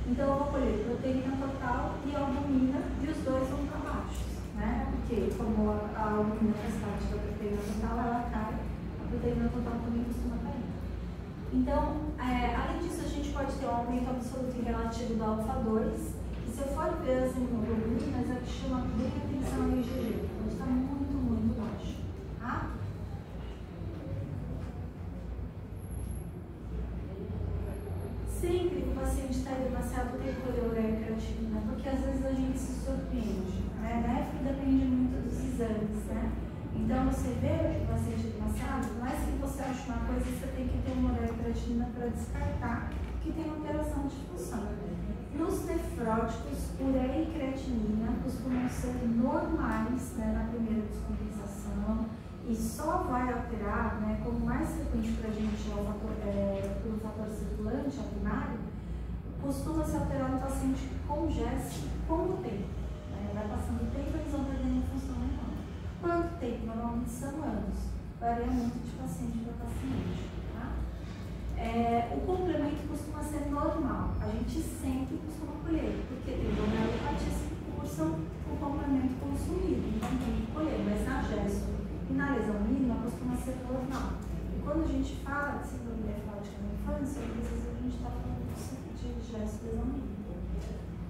Então, eu vou colher proteína total e albumina, e os dois vão para baixo, né? Porque, como a albumina faz parte da proteína total, ela cai, a proteína total também costuma cair. Então, além disso, a gente pode ter um aumento absoluto e relativo do alfa-2. Se eu for ver as imoglobulinas, é que chama bem atenção ao IgG, onde está muito, muito baixo. Tá? Sempre que o paciente está demasiado ureia e creatinina, porque às vezes a gente se surpreende. Né? Na época depende muito dos exames, né? Então você vê o paciente demasiado, mais que você ache uma coisa, você tem que ter uma ureia e creatinina para descartar que tem alteração de função. Nos nefróticos, ureia e creatinina costumam ser normais, né, na primeira descompensação, e só vai alterar, né, como mais frequente para a gente é o fator circulante, a primário, costuma se alterar no paciente com GES com o tempo. Né, vai passando o tempo, eles vão perdendo função renal. Quanto tempo? Normalmente são anos. Varia muito de paciente para paciente. O complemento costuma ser normal, a gente sempre costuma colher, porque tem glomerulopatias que cursam o complemento consumido, então tem que colher, mas na gesto e na lesão mínima costuma ser normal. E quando a gente fala de síndrome nefrótica na infância, às vezes a gente está falando de gesto e lesão mínima.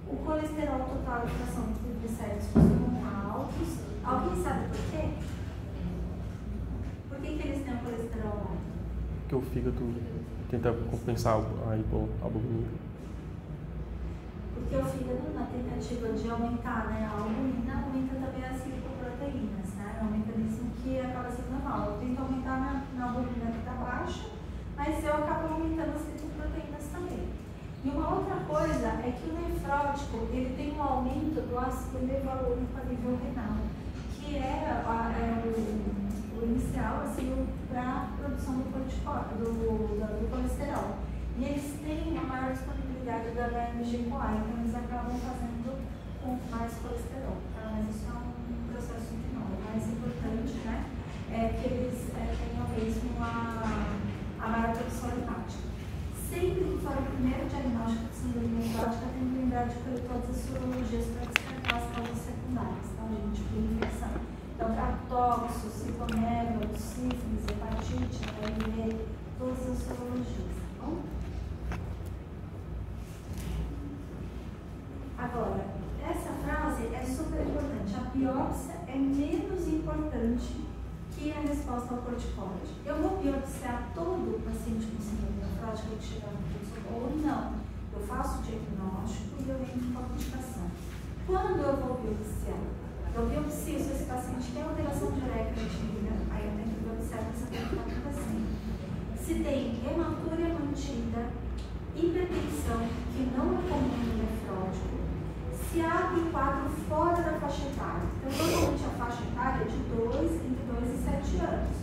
O colesterol total e fração de triglicéridos costumam estar altos. Alguém sabe por quê? Por que eles têm o colesterol alto? Porque o fígado tenta compensar a albumina. Porque o fígado, na tentativa de aumentar, né, a albumina, aumenta também as lipoproteínas, né? É um mecanismo que acaba sendo normal. Eu tento aumentar na albumina que está baixa, mas eu acabo aumentando as lipoproteínas também. E uma outra coisa é que o nefrótico, ele tem um aumento do ácido levalônico a nível renal, que é o inicial, assim, para a produção do colesterol. E eles têm uma maior disponibilidade da HMG-CoA, então eles acabam fazendo com mais colesterol. Tá? Mas isso é um processo que não. O mais importante, né, é que eles tenham mesmo a maior produção hepática. Sempre que for o primeiro diagnóstico de síndrome nefrótica, tem que lembrar de colher todas as sorologias para descartar as causas secundárias, tá, gente? Por infecção. Então, tratóxico, citomegalo, sífilis, hepatite, HIV, todas as sorologias, tá bom? Agora, essa frase é super importante. A biópsia é menos importante que a resposta ao corticoide. Eu vou biopsiar todo o paciente com síndrome nefrótica que chegar no pronto-socorro ou não. Eu faço o diagnóstico e eu entro com a medicação. Quando eu vou biopsiar? Eu biopsio se esse paciente tem alteração de ureia e creatinina, aí eu tenho que biopsiar para saber o que está acontecendo. Se tem hematúria mantida, hipertensão, que não é comum no nefrótico, se abre o quadro fora da faixa etária. Então, normalmente a faixa etária é de entre 2 e 7 anos.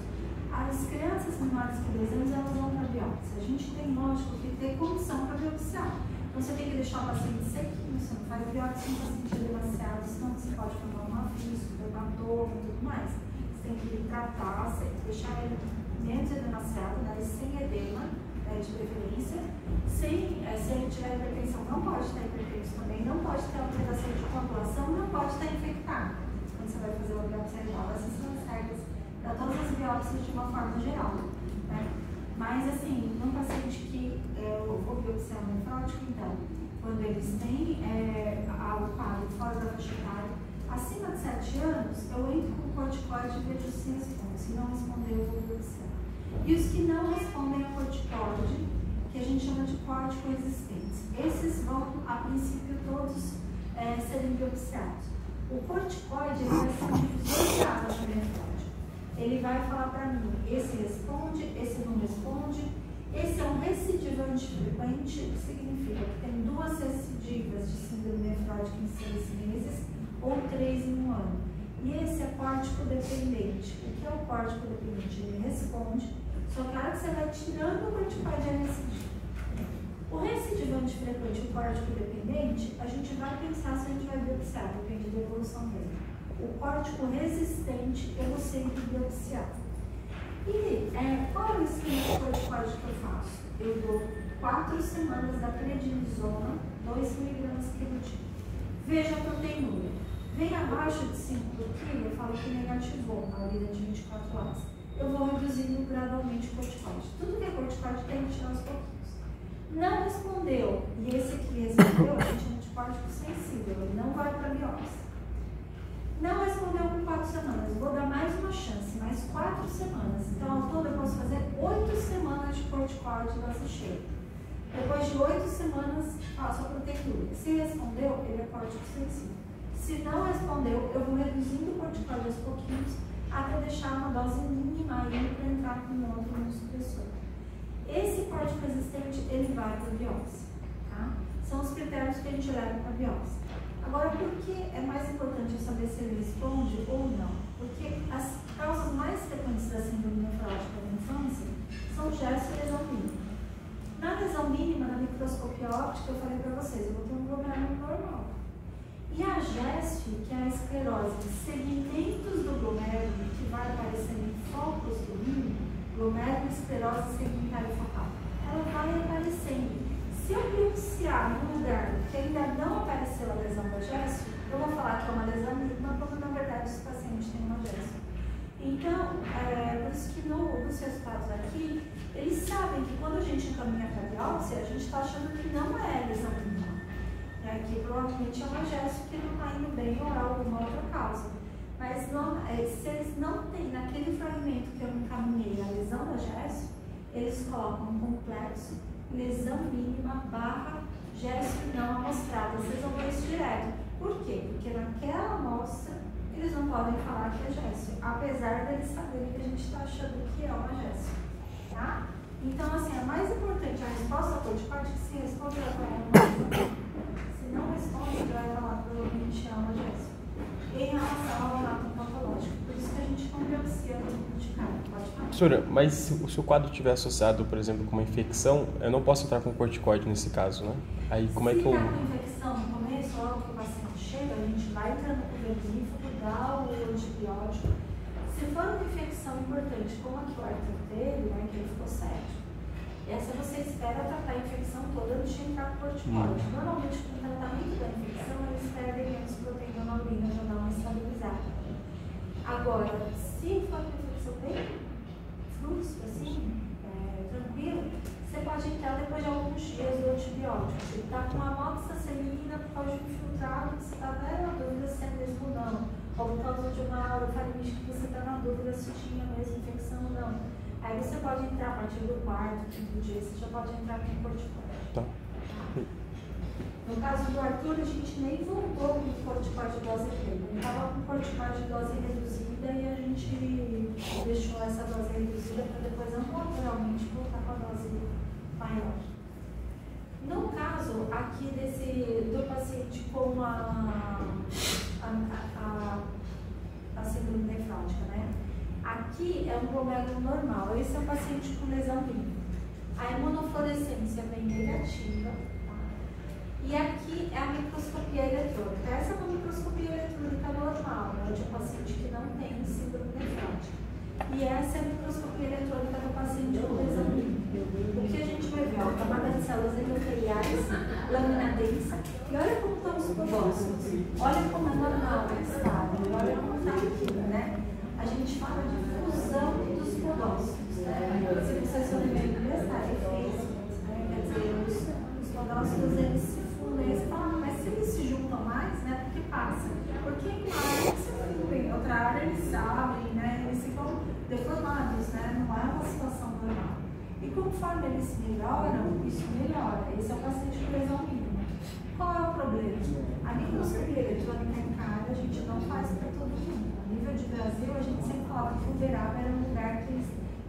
As crianças menores que 2 anos, elas vão para a biópsia. A gente tem, lógico, que ter condição para biopsiar. Então, você tem que deixar o paciente sequinho, você não faz biópsia se o paciente é demasiado, senão você pode formar uma fístula, hematoma e tudo mais. Você tem que tratar, deixar ele menos edemaciado, né, sem edema, de preferência. Se ele tiver hipertensão, não pode estar hipertenso também, não pode ter alteração de coagulação, não pode estar infectado. Quando você vai fazer uma biópsia renal. Essas são as regras para todas as biópsias de uma forma geral, né? Mas, assim, num paciente que eu vou biopsiar um nefrótico, então, quando eles têm o quadro fora da faixa etária, acima de 7 anos, eu entro com o corticoide e vejo se responde. Se não responder, eu vou biopsiar. E os que não respondem ao corticoide, que a gente chama de córtico-resistentes, esses vão, a princípio, todos serem biopsiados. O corticoide ele vai ser diferenciado no nefrótico. Ele vai falar para mim, esse responde, esse não responde. Esse é um recidivante frequente, que significa que tem 2 recidivas de síndrome nefrótica em 6 meses ou 3 em 1 ano. E esse é córtico dependente. O que é o córtico dependente? Ele responde, só que a hora que você vai tirando o corticoide é recidivo. O recidivante frequente, o córtico dependente, a gente vai pensar se a gente vai biopsiar, depende da evolução dele. O córtico resistente, eu vou sempre biopsiar. E qual é o esquema de corticoide que eu faço? Eu dou 4 semanas da prednisona, 2 mg quilo dia. Veja a proteinúria. Vem abaixo de 5 por quilo, eu falo que negativou a urina de 24 horas. Eu vou reduzindo gradualmente o corticoide. Tudo que é corticoide tem que tirar aos pouquinhos. Não respondeu, e esse aqui respondeu, a gente chama de córtico sensível, ele não vai para a biópsia. Não respondeu com 4 semanas, vou dar mais uma chance, mais 4 semanas. Então, ao todo, eu posso fazer 8 semanas de corticoide dose cheia. Depois de 8 semanas, faço a proteinúria. Se respondeu, ele é córtico sensível. Se não respondeu, eu vou reduzindo o corticoide aos pouquinhos até deixar uma dose mínima aí para entrar com outro imunossupressor. Esse córtico resistente, ele vai para a biópsia, tá? São os critérios que a gente leva para a biópsia. Agora, por que é mais importante eu saber se ele responde ou não? Porque as causas mais frequentes da síndrome nefrótica da infância são gesto e lesão mínima. Na lesão mínima, na microscopia óptica, eu falei para vocês, eu vou ter um glomérulo normal. E a GESF, que é a esclerose de segmentos do glomérulo, que vai aparecer em focos do rim, glomérulo, esclerose segmentária focal, ela vai aparecendo. Se eu biopsiar num lugar que ainda não apareceu a lesão da GESF, eu vou falar que é uma lesão mínima, quando na verdade esse paciente tem uma GESF. Então, por isso que nos resultados aqui, eles sabem que quando a gente encaminha para a biópsia, a gente está achando que não é lesão mínima. Que provavelmente é uma GESF que não está indo bem ou é alguma outra causa. Mas não, se eles não têm naquele fragmento que eu encaminhei a lesão da GESF, eles colocam um complexo, lesão mínima barra GESF não amostrada. Vocês vão ver isso direto. Por quê? Porque naquela amostra eles não podem falar que é GESF, apesar deles saberem que a gente está achando que é uma GESF. Tá? Então, assim, é mais importante a resposta ao corticoide, que se responder a uma se não responde, vai falar provavelmente é uma GESF. Em relação ao anato patológico, por isso que a gente não biopsia de cara. Pode falar. Professora, mas se o quadro estiver associado, por exemplo, com uma infecção, eu não posso entrar com corticoide nesse caso, né? Aí como é que eu... Se está com infecção no começo, logo que o paciente chega, a gente vai entrando com o vermífugo, dá o antibiótico. Se for uma infecção importante, como a que o Arthur teve, né, que ele ficou cético, essa você espera tratar a infecção toda antes de entrar com corticoide. Normalmente, com o tratamento da infecção, eles perdem menos proteína na urina, já dá uma estabilizada. Agora, se for uma infecção bem fluxo, assim, tranquilo, você pode entrar depois de alguns dias do antibiótico. Você está com a amoxicilina por causa de um infiltrado, que você está na dúvida se é mesmo ou não. Ou por causa de uma orofaringite que você está na dúvida se tinha mesmo infecção ou não. Aí você pode entrar a partir do 4º, 5º dia, você já pode entrar com corticoide. Tá. No caso do Arthur, a gente nem voltou com corticoide de dose plena. Ele estava com corticoide de dose reduzida e a gente deixou essa dose reduzida para depois ambulatorialmente voltar com a dose maior. No caso aqui do paciente com a síndrome nefrótica, né? Aqui é um glomérulo normal, esse é um paciente com lesão mínima. A imunofluorescência vem negativa, tá? E aqui é a microscopia eletrônica. Essa é uma microscopia eletrônica normal, né, de um paciente que não tem síndrome nefrótica. E essa é a microscopia eletrônica do paciente com lesão mínima. O que a gente vai ver? A camada de células células endoteliais, lâmina densa. E olha como estão os podócitos. Olha como é normal o estado. Olha como está aqui, né? A gente fala de fusão dos podócitos, né? Se você souber dessa efeito, né? Quer dizer, os podócitos eles se fundem. Você fala, mas se eles se juntam mais, né? Porque passa. Porque em uma área eles se fundem, outra área eles se abrem, né? Eles ficam deformados, né? Não é uma situação normal. E conforme eles melhoram, isso melhora. Esse é o paciente com lesão mínima. Qual é o problema? A microscopia eletrônica em cara a gente não faz para todo mundo. A nível de Brasil, a gente sempre falava que o Uberaba era um lugar que eles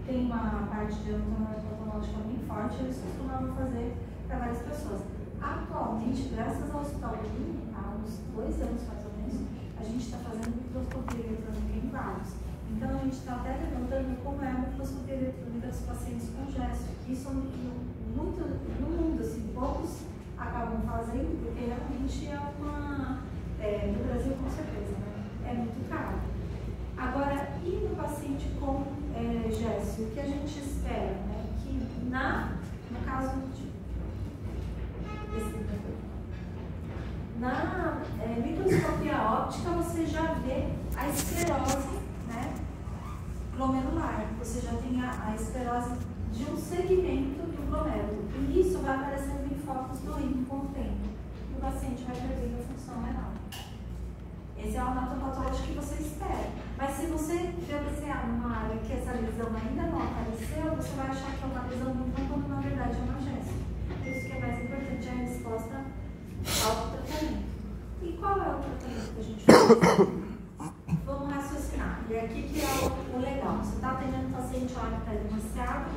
têm uma parte de anatomia patológica bem forte, eles costumavam fazer para várias pessoas. Atualmente, graças ao Hospital Clínico, há uns 2 anos mais ou menos, a gente está fazendo microscopia eletrônica em vários. Então, a gente está até levantando como é a microscopia eletrônica dos pacientes com gesto, que isso muito no mundo, assim, poucos acabam fazendo, porque realmente é uma. No Brasil, com certeza, né? É muito caro. Agora, e no paciente com gesto, o que a gente espera, né? Que no caso de. Na microscopia óptica, você já vê a esclerose, né, glomerular. Você já tem a esclerose de um segmento do glomérulo. E isso vai aparecendo em focos do rim com o tempo. E o paciente vai perdendo a função renal. Esse é o anatopatológico que você espera. Mas se você observar numa área que essa lesão ainda não apareceu, você vai achar que é uma lesão mínima, quando na verdade é uma gesto. Isso que é mais importante, é a resposta ao tratamento. E qual é o tratamento que a gente faz? Vamos raciocinar. E aqui que é o legal. Você está atendendo um paciente que está demasiado,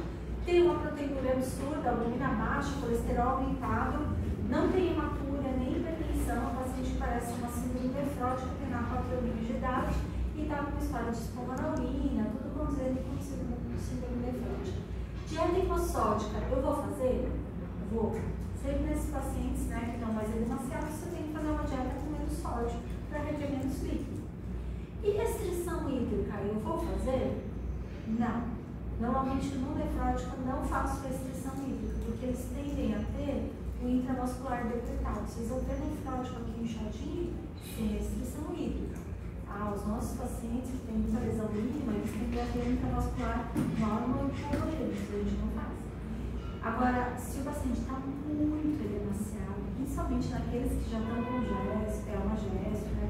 tem uma proteína absurda, albumina baixa, colesterol aumentado, não tem hematura nem hipertensão, o paciente parece uma síndrome nefrótica, tem na 4 anos de idade e está com uma história de espuma na urina, tudo condizendo com síndrome nefrótica. Dieta hipossódica, eu vou fazer? Vou. Sempre nesses pacientes, né, que estão mais demasiados, você tem que fazer uma dieta com menos sódio para reter menos líquido. E restrição hídrica, eu vou fazer? Não. Normalmente no nefrótico não faço restrição hídrica, porque eles tendem a ter o intravascular decretado. Vocês vão ter nefrótico aqui inchadinho sem restrição hídrica. Os nossos pacientes que têm muita lesão mínima, eles tendem a ter intravascular normal e hipovolemia, isso a gente não faz. Agora, se o paciente está muito edemaciado, principalmente naqueles que já estão com gesto, é uma gesto, né,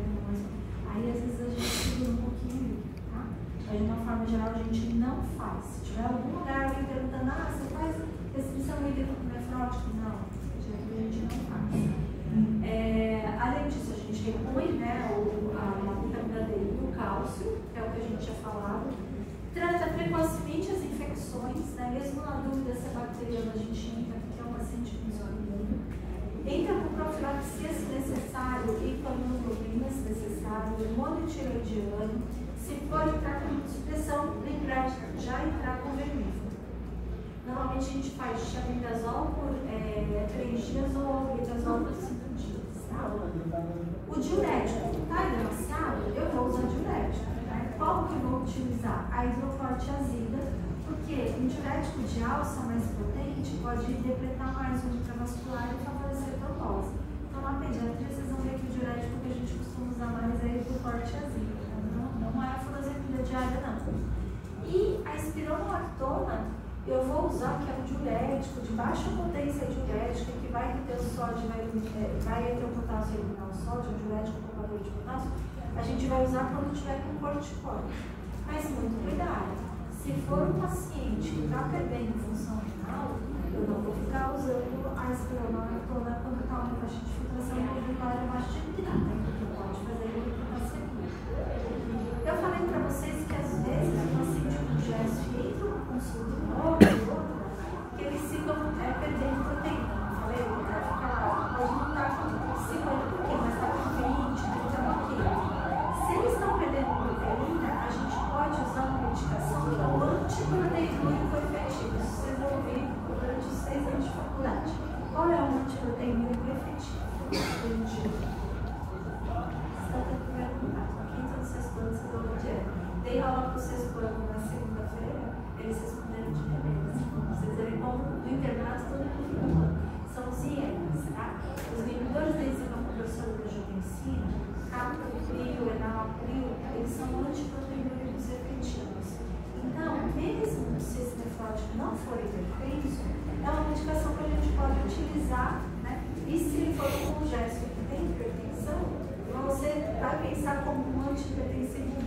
aí às vezes a gente segura um pouquinho, tá? Mas de uma forma geral a gente não faz. Se tiver algum lugar alguém perguntando, você faz restrição hídrica com nefrótico? Não, a gente não faz. Além disso, a gente repõe, né, a vitamina D e o cálcio, que é o que a gente já falava. Trata precocemente as infecções, né? Mesmo na dúvida se é bacteriana, a gente entra, porque é um paciente com isolamento. Entra com profilaxia se necessário, e imunoglobulina se necessário, monotiroidiano. Se for entrar com supressão, lembrar de já entrar com vermífugo. Normalmente a gente faz chabendazol por 3 dias ou albendazol por 5 dias. Tá? O diurético está demasiado, eu vou usar diurético. Qual que eu vou utilizar? A hidrocortiazida, porque um diurético de alça mais potente pode depletar mais o intravascular e favorecer a trombose. Então, na pediatria, vocês vão ver que o diurético que a gente costuma usar mais é a hidrocortiazida, não é a furosemida diária, não. E a espironolactona, eu vou usar, que é um diurético de baixa potência diurética, que vai reter o sódio, vai reter o potássio e eliminar o sódio, um diurético poupador de potássio. A gente vai usar quando tiver com corticóide. Mas muito cuidado. Se for um paciente que está perdendo função renal, eu não vou ficar usando a espironolactona quando está uma taxa de filtração molecular abaixo de 30, porque pode fazer hipotensivia. Eu falei para vocês que às vezes o paciente com gesto entra uma consulta outra, que eles ficam perdendo proteína. Eu falei, pode não estar com 50 pouquinho, mas está com 20, 30 pouquinho. Se eles estão perdendo proteína, a gente pode usar uma medicação que é o antiproteínico efetivo. Vocês vão ouvir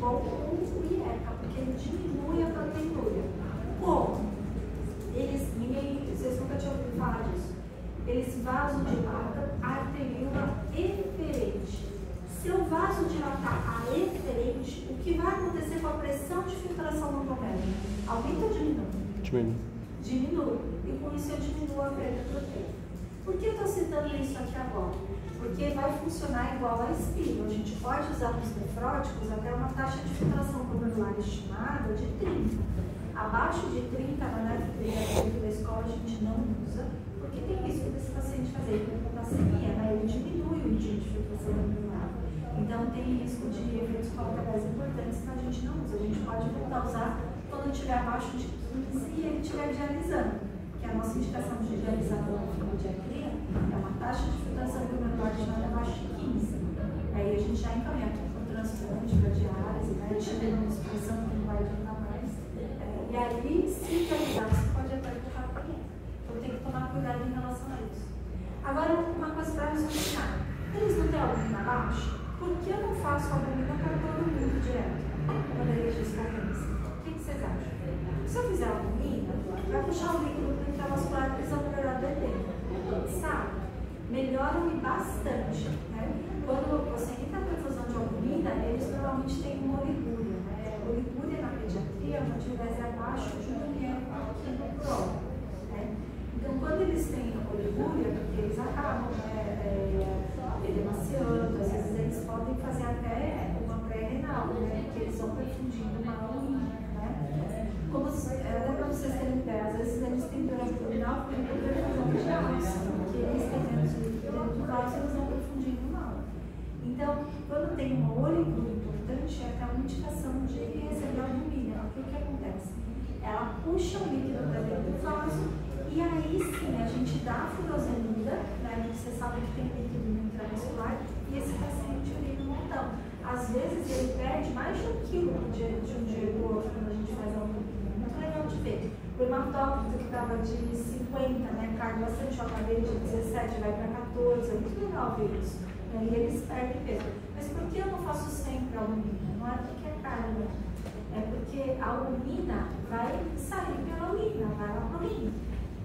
bom com o IECA, porque ele diminui a proteinúria. Como? Vocês nunca tinham ouvido falar disso. Eles vasodilatam a arteríola eferente. Se o vaso dilatar a eferente, o que vai acontecer com a pressão de filtração no glomérulo? Aumenta ou diminui? Diminui. E com isso eu diminuo a perda de proteína. Por que eu estou citando isso aqui agora? Porque vai funcionar igual a espirro. A gente pode usar nos nefróticos até uma taxa de filtração glomerular estimada de 30. Abaixo de 30 na nefrotriatrite da escola a gente não usa, porque tem risco desse paciente fazer hipopotassemia, né? Ele diminui o índice de filtração glomerular. Então tem risco de efeitos colaterais importantes que a gente não usa. A gente pode voltar a usar quando estiver abaixo de 15 e ele estiver dialisando. Que a nossa indicação de dialisar pela hemodiatria é uma taxa de filtração glomerular estimada abaixo de 15. Aí a gente já encaminha para o transplante, para a diálise, né? Chega numa expressão que não vai adiantar mais. E aí, se dialisar, você pode até empurrar para ele. Então tem que tomar cuidado em relação a isso. Agora, uma coisa para raciocinar. Eles não têm albumina baixa? Por que eu não faço albumina controlando muito direto? Quando eles descompensam. O que vocês acham? Se eu fizer albumina, vai puxar o líquido intravascular para eles melhorar do edema. Sabe? Melhoram bastante. Né? Quando você entra na perfusão de albumina, eles normalmente têm uma oliguria. Né? Oliguria na pediatria é uma atividade abaixo de 1 ml por hora. Né? Então, quando eles têm oliguria, porque eles acabam edemaciando, às vezes eles podem fazer até uma pré-renal, né? Porque eles vão perfundindo mal a urina, né? Como até para vocês terem ideia, às vezes eles têm dor abdominal porque tem perfusão de alça, porque eles têm menos líquido dentro do vaso e eles vão perfundindo mal. Então, quando tem uma oliguria importante, é aquela indicação de receber albumina. O que acontece? Ela puxa o líquido para dentro do vaso e aí sim a gente dá a furosemida, né? Você sabe que tem líquido intramuscular e esse paciente urina um montão. Às vezes ele perde mais de 1 quilo de um dia para o outro quando a gente faz a albumina. Muito legal de ver. O hematócrito que estava de 50, né? Cai bastante, o HB de 17, vai para 14. É muito legal ver isso. E aí eles perdem peso. Mas por que eu não faço sempre a albumina? Não é porque é caro, é porque a albumina vai sair pela urina, vai lá para o rim.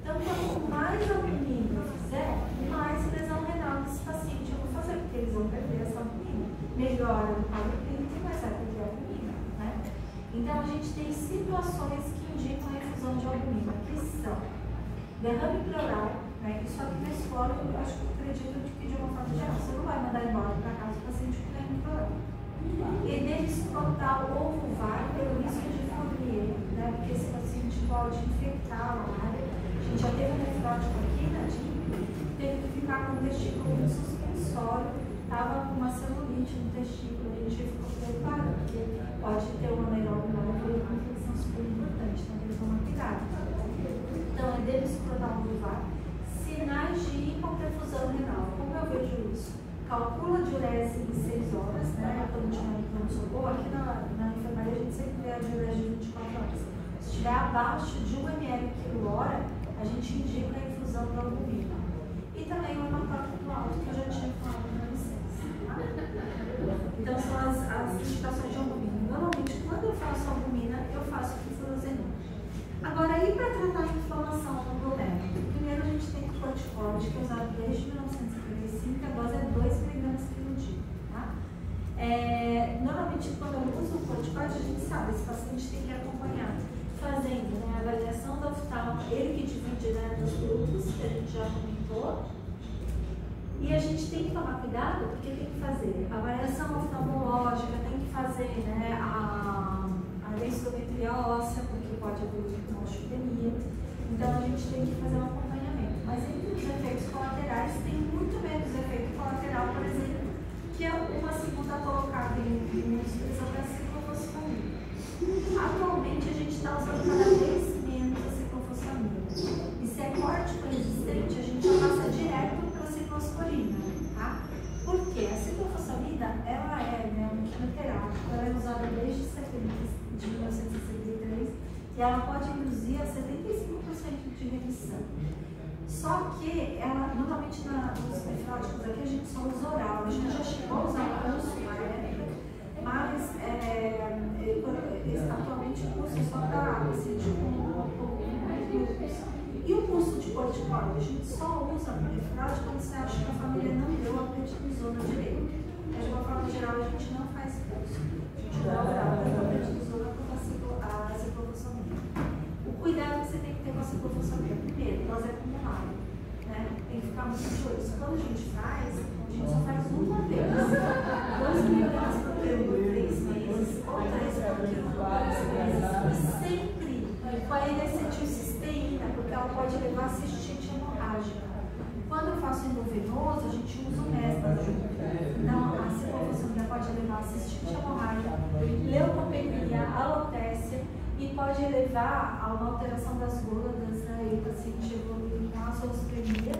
Então, quanto mais albumina eu fizer, mais lesão renal desse paciente eu vou fazer, porque eles vão perder essa albumina. Melhora o quadro clínico, mas vai perder a albumina, né? Então, a gente tem situações que indicam a infusão de albumina, que são derrame pleural, né? Isso aqui na escola, eu acho que eu acredito que de uma forma geral, você não vai mandar embora para casa o paciente com derrame pleural. Edema escrotal ou vulvar pelo risco de Fourier, né? Porque esse paciente pode infectar a área. A gente já teve um nefrótico aqui na DIP, teve que ficar com o testículo suspensório, estava com uma celulite no testículo, a gente ficou preocupado, porque pode ter uma melhora na infecção super importante, então tem que tomar cuidado. Então, edema escrotal vulvar, sinais de hipoperfusão renal. Como eu vejo isso? Calcula a diurese em 6 horas, né? Quando tiver no pronto-socorro, aqui na enfermaria a gente sempre vê a diurese de 24 horas. Se estiver abaixo de 1 ml por hora, a gente indica a infusão da albumina. E também o hematócrito alto, que eu já tinha falado na licença. Tá? Então, são as indicações de albumina. Normalmente, quando eu faço albumina, eu faço furosemida. Agora, aí para tratar a inflamação no glomérulo, primeiro a gente tem o corticoide, que é usado desde 1955, a dose é 2 mg por dia. Tá? Normalmente, quando eu uso o corticoide, a gente sabe, esse paciente tem que acompanhar, fazendo, né, a avaliação do oftalmo, ele que divide, né, nos grupos, que a gente já comentou. E a gente tem que tomar cuidado, porque tem que fazer a avaliação oftalmológica, tem que fazer, né, a densitometria óssea, porque pode evoluir com osteopenia. Então a gente tem que fazer um acompanhamento. Mas entre os efeitos colaterais, tem muito menos efeito colateral, por exemplo, que é uma segunda colocada em expressão da ciclofosfamida. Atualmente a gente está usando cada vez menos a ciclofosfamida. E se é córtico resistente, a gente já passa direto para a ciclosporina, tá? Porque a ciclofosfamida, ela é, né, um quimioterápico, ela é usada desde 1973 e ela pode induzir a 75% de remissão. Só que ela, normalmente nos nefróticos aqui, a gente só usa oral. A gente já chegou a usar o pulso na época, Mas atualmente o curso é só para paciente e o curso de corticoide, a gente só usa no nefrótico quando você acha que a família não deu a prednisona direito. Mas de uma forma geral a gente não faz curso. A gente não dá a prednisona com a ciclofosfamida. O cuidado que você tem que ter com a ciclofosfamida, primeiro, dose acumulada. Né? Tem que ficar muito de olho. Quando a gente só faz uma vez. 2 miligramas por quilo, 3 meses, ou 3 por quilo, 2 meses. E sempre com a N-acetilcisteína, porque ela pode levar a cistite hemorrágica. Quando eu faço endovenoso, a gente usa o Mesbas junto. Então, a ciclofosfamida pode levar a cistite hemorrágica, leucopenia, alopecia e pode levar a uma alteração das glândulas, né? E o paciente evolui com a zoospermia.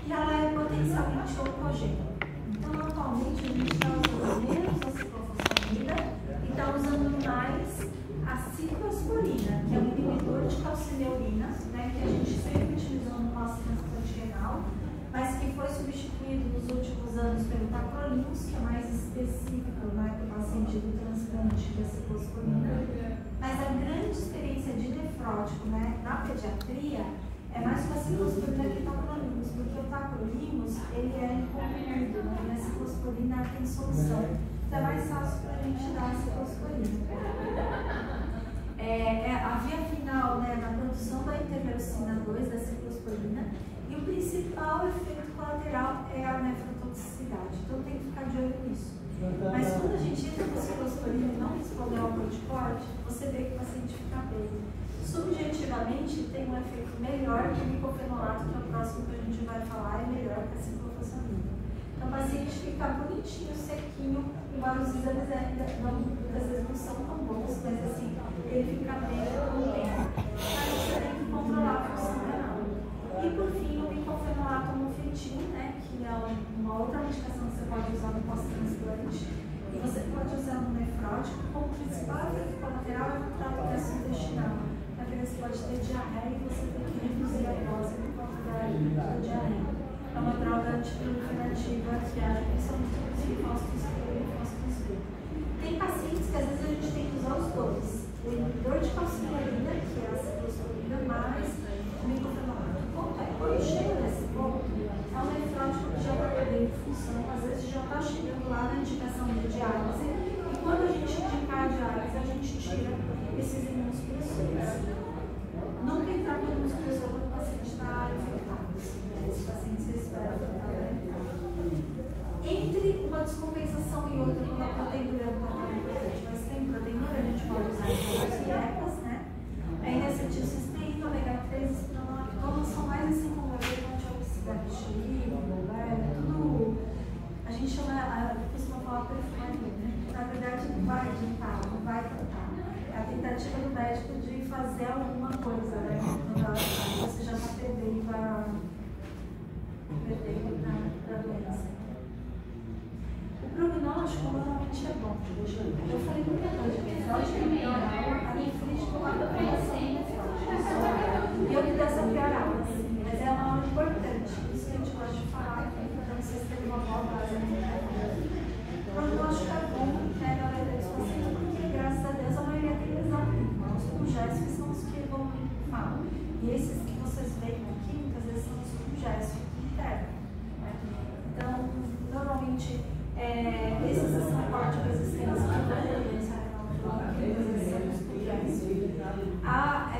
E ela é potencialmente oncogênica. Então, atualmente, a gente está usando menos a ciclofosfamida e está usando mais a ciclosporina, que é um inibidor de calcineurina, né, que a gente sempre utilizou no nosso transplante renal, mas que foi substituído nos últimos anos pelo tacrolimus, que é mais específico, né, para o paciente do transplante da ciclosporina. Mas a grande experiência de nefrótico, né, na pediatria é mais com a ciclosporina que o tacrolimus, porque o tacrolimus ele é incomprimido, né, e a ciclosporina tem solução. Então é mais fácil para a gente dar a ciclosporina. A via final, né, na produção da interleucina 2, da ciclosporina, e o principal efeito colateral é a nefrotoxicidade. Então tem que ficar de olho nisso. Mas quando a gente entra com a ciclosporina e não respondeu ao corticoide, você vê que o paciente fica bem. Subjetivamente, tem um efeito melhor que o micofenolato, que é o próximo que a gente vai falar, é melhor que a ciclofosfamida. Então o paciente fica bonitinho, sequinho, embora os exames ainda às vezes não são tão bons, mas assim, ele fica bem com o tempo. Aí você tem que controlar a função renal. E por fim, o micofenolato homofetil, né, que é uma outra medicação que você pode usar no pós-transplante. E você pode usar no nefrótico como principal efeito colateral é o processo intestinal. Na criança pode ter diarreia e você tem que reduzir a dose por conta da diarreia. É uma droga antiproliferativa que age principalmente nos linfócitos E e linfócitos B. Tem pacientes que às vezes a gente tem que usar os dois. O inibidor de calcineurina, que é a ciclosporina, mais o micofenolato. O ponto é, quando chega nesse ponto, é um nefrótico que já está perdendo função, às vezes já está chegando lá na indicação de diálise, e quando a gente indicar a diálise, a gente tira esses imunossupressores. Nunca entrar com imunossupressor quando o paciente está infectado. Esse paciente se espera para entre uma descompensação e outra, quando a proteína é importante, mas tem proteína, a gente pode usar as dietas, né? A N-acetilcisteína, ômega 3, espronolactona, são mais assim como antioxidativo, né? Tudo. A gente chama, costuma falar perfumaria, né? Na verdade, não vai adiantar, não vai tratar. É a tentativa do médico de fazer alguma coisa, né? Você já está perdendo para a doença. O prognóstico normalmente é bom. Eu falei muita coisa de nefrótica e oral, a nefrite com a população nefrótica. E eu que dou essa pior aula, mas é uma aula importante. Isso que a gente gosta de falar aqui, para vocês terem uma boa base. O prognóstico é bom, né, na maioria dos pacientes, porque graças a Deus a maioria deles não. Os congésticos que são os que evoluem mal. E esses que vocês veem aqui, muitas vezes são os congésticos internos. Então, normalmente, esses são fortes resistências que vão doença renal. A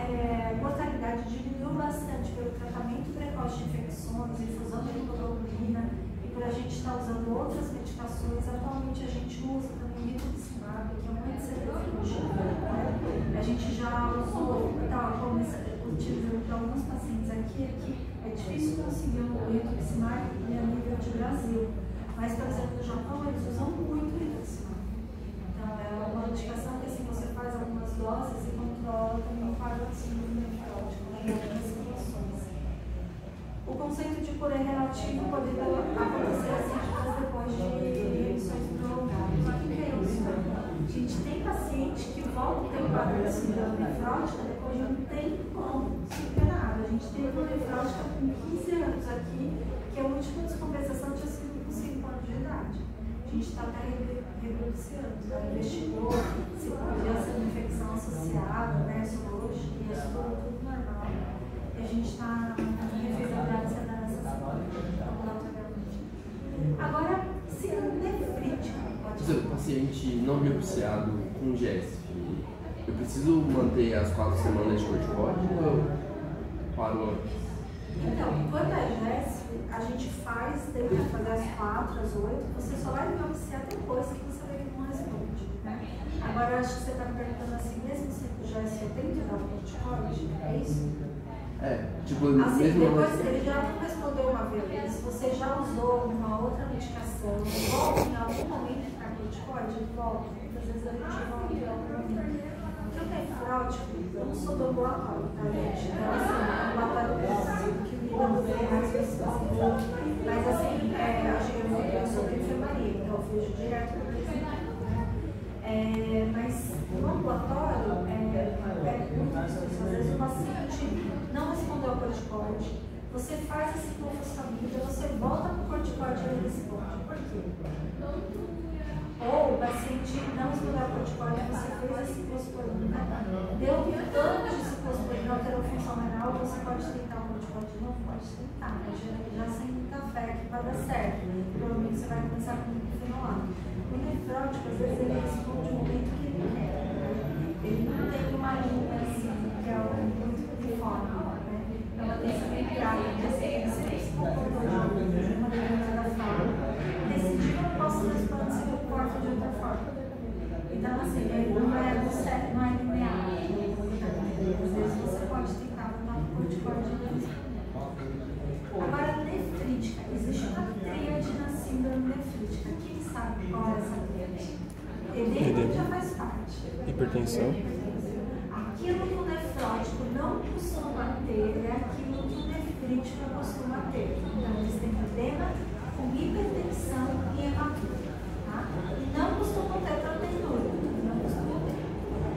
mortalidade diminuiu bastante pelo tratamento precoce de infecções, infusão de imunoglobulina, e por a gente estar usando outras medicações. Atualmente a gente usa também rituximab, que é um anti-CD20. A gente já usou, utilizando para alguns pacientes aqui, é difícil conseguir o rituximab a nível de Brasil. Mas, por exemplo, no Japão, eles usam muito rituximab. Então, é uma medicação que assim, você faz algumas doses e controla também o quadro nefrótico, em outras situações. O conceito de cura relativo pode acontecer assim, depois de remissões prolongadas. O que é isso? A gente tem paciente que volta a ter o quadro da síndrome nefrótica depois de um tempo superado. A gente teve uma nefrótica com 15 anos aqui, que a última descompensação tinha sido com 5 anos de idade. A gente está até reduzindo esse ano. Ela investigou se podia ser uma infecção associada, né, sorologia, tudo normal. E a gente está refez a biópsia dessa ambulatorialmente. Agora, síndrome nefrítica. Se o paciente não biopsiado com GESF, eu preciso manter as 4 semanas de corticóide ou eu paro antes? Então, quando é GESF, a gente faz, tenta fazer as 4, as 8, você só vai biopsiar depois que você vê que não responde, né? Agora, eu acho que você está me perguntando assim, mesmo se o GESF eu tenho que dar o corticóide, é isso? Tipo, assim, mesmo depois ele já não respondeu uma vez, você já usou uma outra medicação, volta em algum momento para corticóide, volta, muitas vezes a gente volta em algum momento. Porque o nefrótico, eu não sou do ambulatório, tá, gente? Então, assim, o ambulatório que lida muito mais com esses pacientes. Mas, assim, eu sou da enfermaria, então eu vejo direto com eles. Mas no ambulatório, muito difícil. Às vezes o paciente não respondeu ao corticóide, você faz esse ciclofosfamida, você volta para o corticóide e ele responde. Por quê? Ou o paciente não respondeu ao corticóide, você fez a ciclosporina, deu um tanto de ciclosporina, alterou a função renal, você pode tentar o corticóide? Não pode tentar, mas já sem muita fé que vai dar certo. Provavelmente você vai começar com um fenolato. O nefrótico, às vezes, ele responde no momento que ele quer. Ele não tem uma linha assim, que é muito uniforme, né? É uma tensão ligada, ele sempre se comportou de uma determinada forma. Nesse dia eu não posso responder se eu corto de outra forma. Então, assim, ele não é linear. Às vezes você pode tentar botar um corticóide e responder. Agora, nefrítica. Existe uma tríade na síndrome nefrítica. Quem sabe qual é essa tríade? Edema já faz parte. Hipertensão. Aquilo que o nefrótico não costuma ter é aquilo que o nefrítico costuma ter. Então, eles têm edema com hipertensão e hematura. Tá? E não costumam ter proteinúria. Não costumam ter.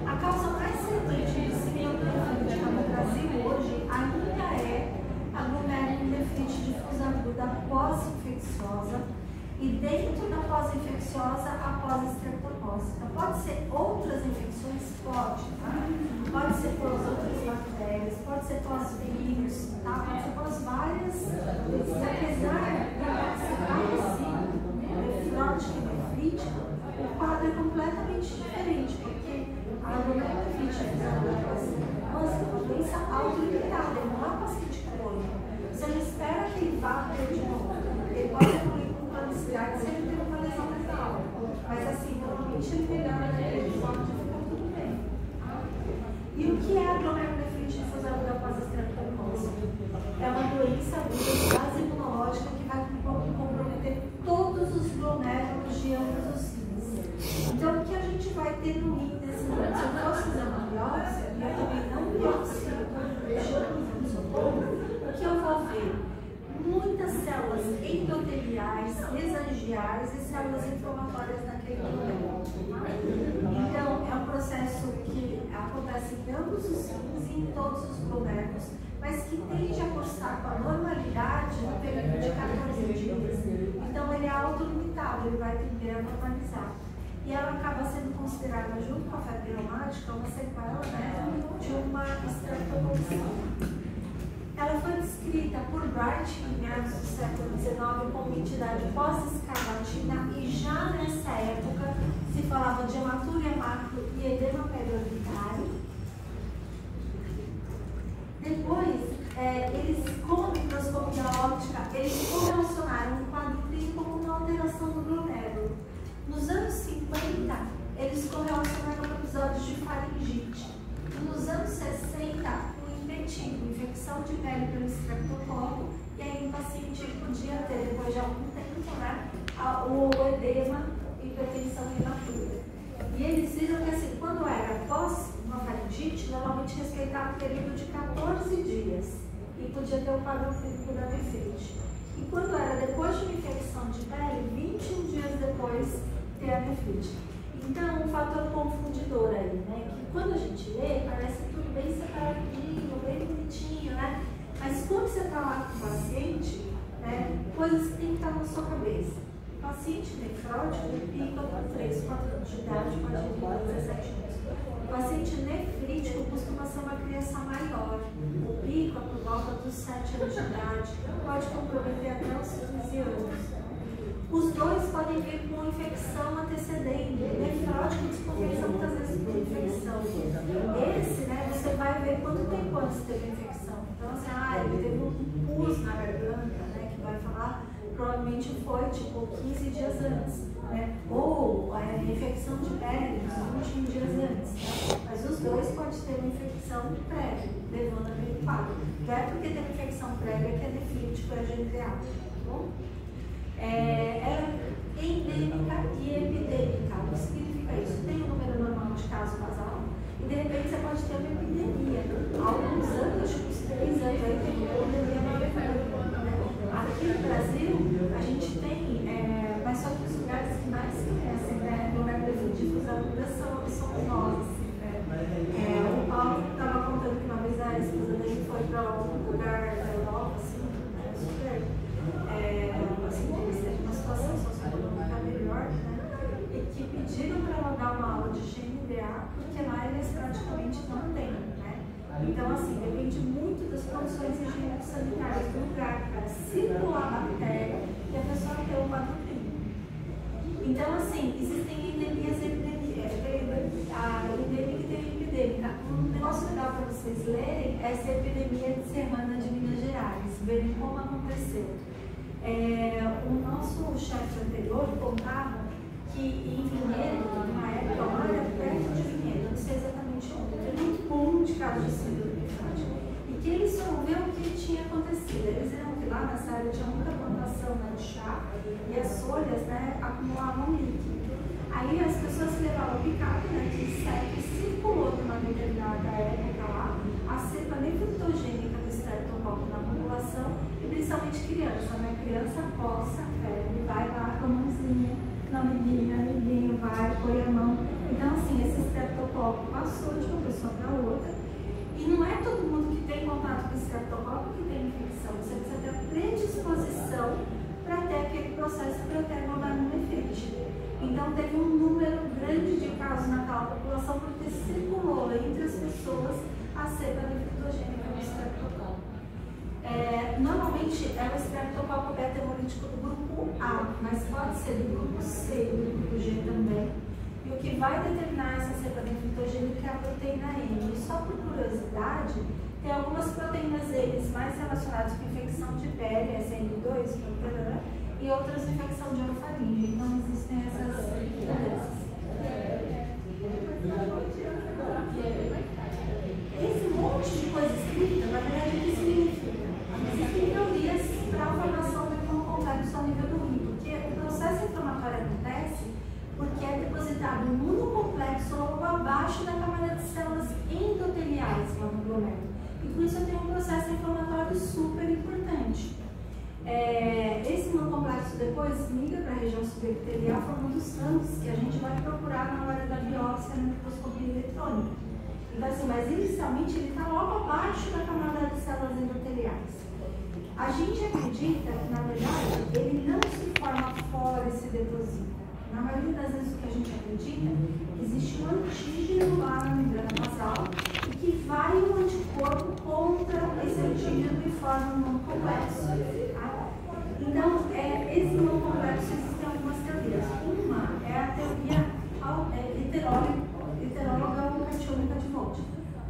A causa mais frequente de síndrome nefrítica no Brasil hoje ainda é a glomerulonefrite difusa aguda pós-infecciosa. E dentro da pós-infecciosa, a pós-estreptocócica. Pode ser outras infecções? Pode, tá? Pode ser por outras bactérias, pode ser pós-vírus, tá? Pode ser pós várias. Apesar de ser parecido, nefrótico e nefrítico, o quadro é completamente diferente, porque a glomerulonefrite é uma doença autolimitada, ele não é paciente crônico. Você não espera que ele vá ter de novo. Ele pode evoluir com planicidade se ele tem uma lesão renal. Mas assim, normalmente ele melhora, ele pode ficar tudo bem. E o que é a glomerulonefrite difusa aguda pós-estreptocócica? É uma doença aguda de base imunológica que vai comprometer todos os glomérulos de ambos os rins. Então, o que a gente vai ter no rim nesse momento? Se eu fosse fazer uma biópsia, e eu também não biopsio, o que eu vou ver? Muitas células endoteliais, mesangiais e células inflamatórias naquele glomérolo. Então, é um processo que acontece em ambos os rins e em todos os glomérulos, mas que tende a cursar com a normalidade no período de 14 dias. Então, ele é autolimitado, ele vai tender a normalizar. E ela acaba sendo considerada, junto com a febre reumática, uma sequela, né, de uma estreptococina. Ela foi descrita por Bright em meados do século XIX como entidade pós-escarlatina e já nessa época se falava de hematúria macro e edema periorbitário. Depois, eles, com a microscopia óptica, eles correlacionaram o quadro clínico com uma alteração do glomérulo. Nos anos 50, eles correlacionaram com episódios de faringite. E nos anos 60, infecção de pele pelo estreptococo, e aí o paciente podia ter, depois de algum tempo, né, o edema, hipertensão e hematura. E eles viram que, assim, quando era pós uma faringite, normalmente respeitava um período de 14 dias e podia ter o quadro clínico da nefrite. E quando era depois de uma infecção de pele, 21 dias depois, ter a nefrite. Então, um fator confundidor aí, né, que quando a gente lê, parece tudo bem separadinho, bem bonitinho, né? Mas quando você está lá com o paciente, né, coisas que tem que estar na sua cabeça. paciente nefrótico, o pico com 3, 4 anos de idade, pode ir com 17 anos. O paciente nefrítico costuma ser uma criança maior. O pico é por volta dos 7 anos de idade, pode comprometer até os 15 anos. Os dois podem vir com infecção antecedente. Nefrótico descompensa muitas vezes por infecção. Esse, né, você vai ver quanto tempo antes teve infecção. Então, assim, ele teve um pus na garganta, né, que vai falar, provavelmente foi tipo 15 dias antes, né? Ou infecção de pele, 21 dias antes. Tá? Mas os dois podem ter uma infecção prévia, levando a aquele quadro. Não é porque tem infecção prévia que é nefrítico, é GDA, tá bom? Ela é endêmica e epidêmica. O que significa isso? Tem um número normal de casos basal e de repente você pode ter uma epidemia. Há alguns anos, acho que uns 3 anos, aí tem uma epidemia na Alemanha, né? Aqui no Brasil, a gente tem, mas só que os lugares que mais conhecem, né? No lugar de difusão somos nós. Assim, né? O Paulo estava contando que uma vez a esposa dele foi para algum lugar da Europa, assim, super. Assim, uma situação socioeconômica melhor, né? E que pediram para ela dar uma aula de GNDA, porque lá eles praticamente não têm, né? Então, assim, depende muito das condições higiênico-sanitárias do lugar para circular a bactéria e a pessoa ter o quadro clínico. Então, assim, existem endemias e epidemias. A endêmica e tem a epidêmica. Um negócio legal para vocês lerem é essa epidemia de Serrana de Minas Gerais, verem como aconteceu. O nosso chefe anterior contava que em Vinhedo, numa época, uma área perto de Vinhedo, não sei exatamente onde, teve muito boom de casos de síndrome nefrótica. E que ele soube o que tinha acontecido. Eles viram que lá nessa área tinha muita plantação, né, de chá e as folhas, né, acumulavam líquido. Aí as pessoas levavam picado, né, que circulou de uma determinada época lá, a cepa nefritogênica do estreptococcus na população, e principalmente criança, né? Criança coça, vai lá com a mãozinha, amiguinho, vai, põe a mão. Então, assim, esse estreptococcus passou de uma pessoa para outra, e não é todo mundo que tem contato com o estreptococcus que tem infecção, você precisa ter a predisposição para ter aquele processo proteogonadonefrite. Então, teve um número grande de casos naquela população porque circulou entre as pessoas a cepa nefritogênica do estreptococcus. Normalmente é o estreptococcus beta-hemolítico do grupo A, mas pode ser do grupo C e do grupo G também. E o que vai determinar essa cepa nefritogênica é a proteína M. E só por curiosidade, tem algumas proteínas M mais relacionadas com infecção de pele, SN2, e outras infecção de orofaringe. Então existem essas diferenças. Esse monte de coisa escrita, na verdade, o que significa? Existem teorias para a formação do imunocomplexo ao nível do rim, porque o processo inflamatório acontece porque é depositado um imunocomplexo logo abaixo da camada de células endoteliais lá no glomérulo. E com isso eu tenho um processo inflamatório super importante. Esse imunocomplexo depois migra para a região subepitelial formando os campos que a gente vai procurar na hora da biópsia na microscopia eletrônica. Então, assim, mas inicialmente ele está logo abaixo da camada de células endoteliais. A gente acredita que, na verdade, ele não se forma fora e se deposita. Na maioria das vezes o que a gente acredita é que existe um antígeno lá na membrana basal e que vai um anticorpo contra esse antígeno e forma um imunocomplexo. Então, esse imunocomplexo existem algumas teorias. Uma é a teoria heteróloga ou catiônica de Volt.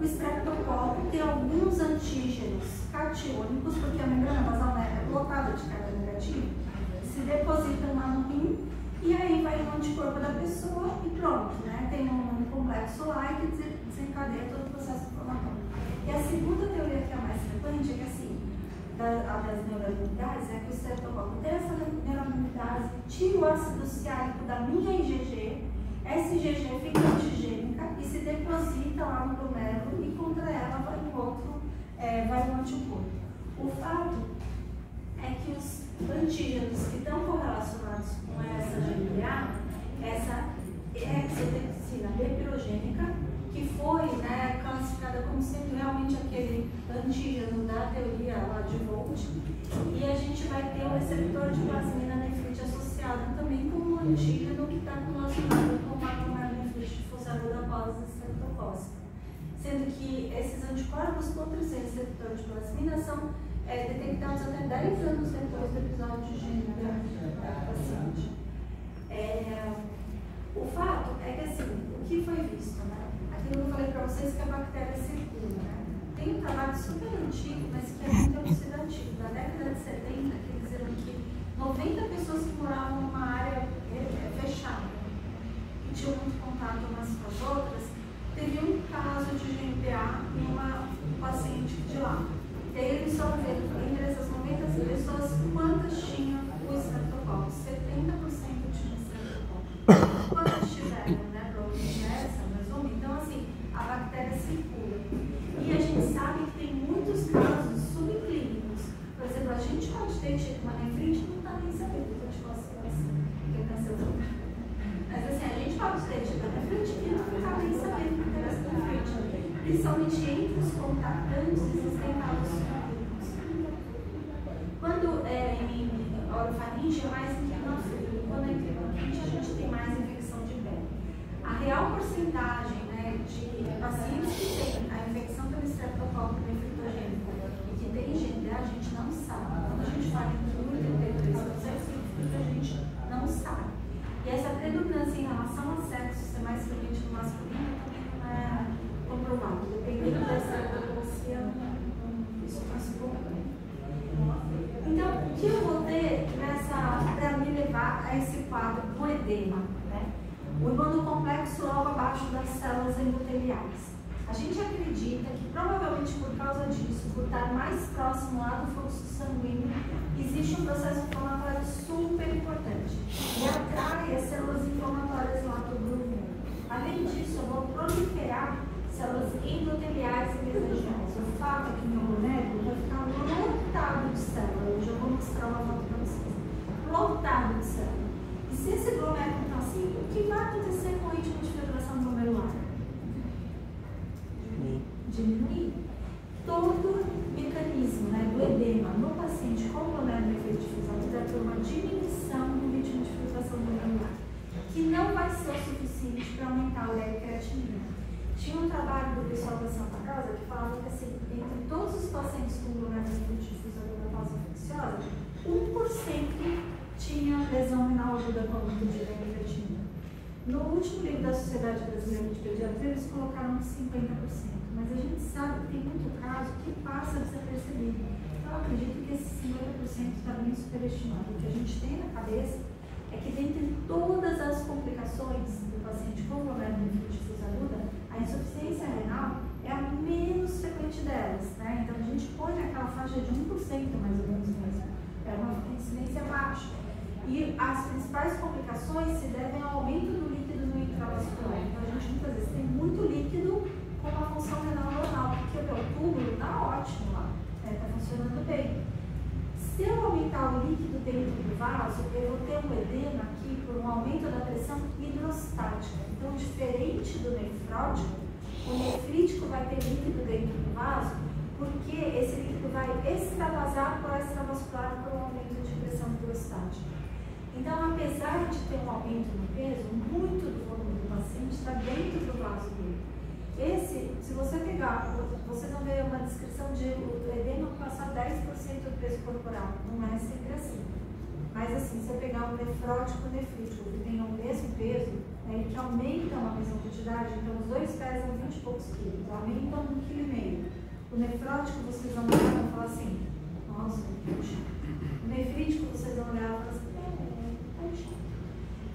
O estreptococcus tem alguns antígenos catiônicos, porque a membrana basal é lotada de carga negativa, se depositam lá no rim, e aí vai o anticorpo da pessoa e pronto, né? Tem um complexo lá que desencadeia todo o processo inflamatório. E a segunda teoria, que é a mais frequente, é que assim, das neuroimunidades, é que o estreptococcus tem essa neuroimunidade, tira o ácido ciálico da minha IgG, essa IgG fica antigênica e se deposita lá no glomérulo e contra ela vai um anticorpo. O fato é que os antígenos que estão correlacionados com essa GPA, essa exotexina lepirogênica, que foi, né, classificada como sendo realmente aquele antígeno da teoria lá de Volt, e a gente vai ter o receptor de plasmina nefrite associado associada também com o antígeno que está relacionado com a glomerulonefrite difusa aguda após estreptocócica. Sendo que esses anticorpos contra esse receptor de plasmina são detectados até 10 anos depois do episódio de gênero da paciente. O fato é que, assim, o que foi visto, né? Aquilo que eu falei para vocês que a bactéria circula, né? Tem um trabalho super antigo, mas que é muito elucidativo, da década de 70, que diziam que 90 pessoas que moravam numa área fechada e tinham muito contato umas com as outras, teve um caso de GMPA em uma paciente de lá. E aí eles só viram, entre essas 90 pessoas, quantas tinham o estreptococcus? 70% tinham estreptococcus. Quantas tiveram, né? Provavelmente essa, mas uma. Então, assim, a bactéria circula. E a gente sabe que tem muitos casos subclínicos. Por exemplo, a gente pode ter tido uma nefrite e não está nem sabendo que eu te posso que é canceroso. Mas assim, a gente pode ter tido a nefrite e não está nem sabendo que tem essa nefrite. Principalmente entre os contactantes, existem casos subclínicos. Quando em orofaringe é mais inquinofrio, quando é inquinofrio a gente tem mais infecção de pele. A real porcentagem, né, de pacientes que têm a infecção pelo estreptococcus nefritogênico e que tem GMPA, a gente não sabe. Quando a gente fala em 83%, significa que a gente não sabe. E essa predominância em relação ao sexo ser mais frequente no masculino também não é comprovado. Dependendo da estreptococcia, isso faz problema. Então, o que eu vou ter para me levar a esse quadro do edema, né? O imunocomplexo logo abaixo das células endoteliais. A gente acredita que provavelmente por causa disso, por estar mais próximo lá do fluxo sanguíneo, existe um processo inflamatório super importante e atrai as células inflamatórias lá do grupo. Além disso, eu vou proliferar células endoteliais e mesangiais. O fato é que meu boneco vai ficar lotado de células. Hoje eu vou mostrar uma foto para vocês. Lotado de células. E se esse boneco está assim, o que vai acontecer com o ritmo de filtração glomerular? Diminuir. Todo mecanismo, né, do edema no paciente com glomerulonefrite difusa vai ter uma diminuição no ritmo de filtração glomerular, que não vai ser o suficiente para aumentar a ureia-creatinina. Tinha um trabalho do pessoal da Santa Casa que falava que, assim, entre todos os pacientes com glomerulonefrite difusa infecciosa, 1% tinha lesão renal aguda com aumento de ureia-creatinina. No último livro da Sociedade Brasileira de Pediatria, eles colocaram 50%. Mas a gente sabe que tem muito caso que passa desapercebido. Então, eu acredito que esse 50% está bem superestimado. O que a gente tem na cabeça é que, dentre todas as complicações do paciente com glomerulonefrite difusa aguda, a insuficiência renal é a menos frequente delas, né? Então, a gente põe naquela faixa de 1% mais ou menos mesmo. É uma incidência baixa. E as principais complicações se devem ao aumento do líquido no intravascular. Então, a gente muitas vezes tem muito líquido com uma função renal normal, porque o meu túbulo está ótimo lá, está funcionando bem. Se eu aumentar o líquido dentro do vaso, eu vou ter um edema aqui por um aumento da pressão hidrostática. Então, diferente do nefrótico, o nefrítico vai ter líquido dentro do vaso, porque esse líquido vai extravasar por extravascular por um aumento de pressão hidrostática. Então, apesar de ter um aumento no peso, muito do volume do paciente está dentro do vaso dele. Se você pegar, vocês vão ver uma descrição de o edema passar 10% do peso corporal. Não é sempre assim. Mas assim, se você pegar um nefrótico e nefrítico, que tem o mesmo peso, né, que aumentam a mesma quantidade, então os dois pesam 20 e poucos quilos, aumentam 1,5 kg. O nefrótico, vocês vão olhar e vão falar assim, nossa, o nefrítico, vocês vão olhar e falar assim,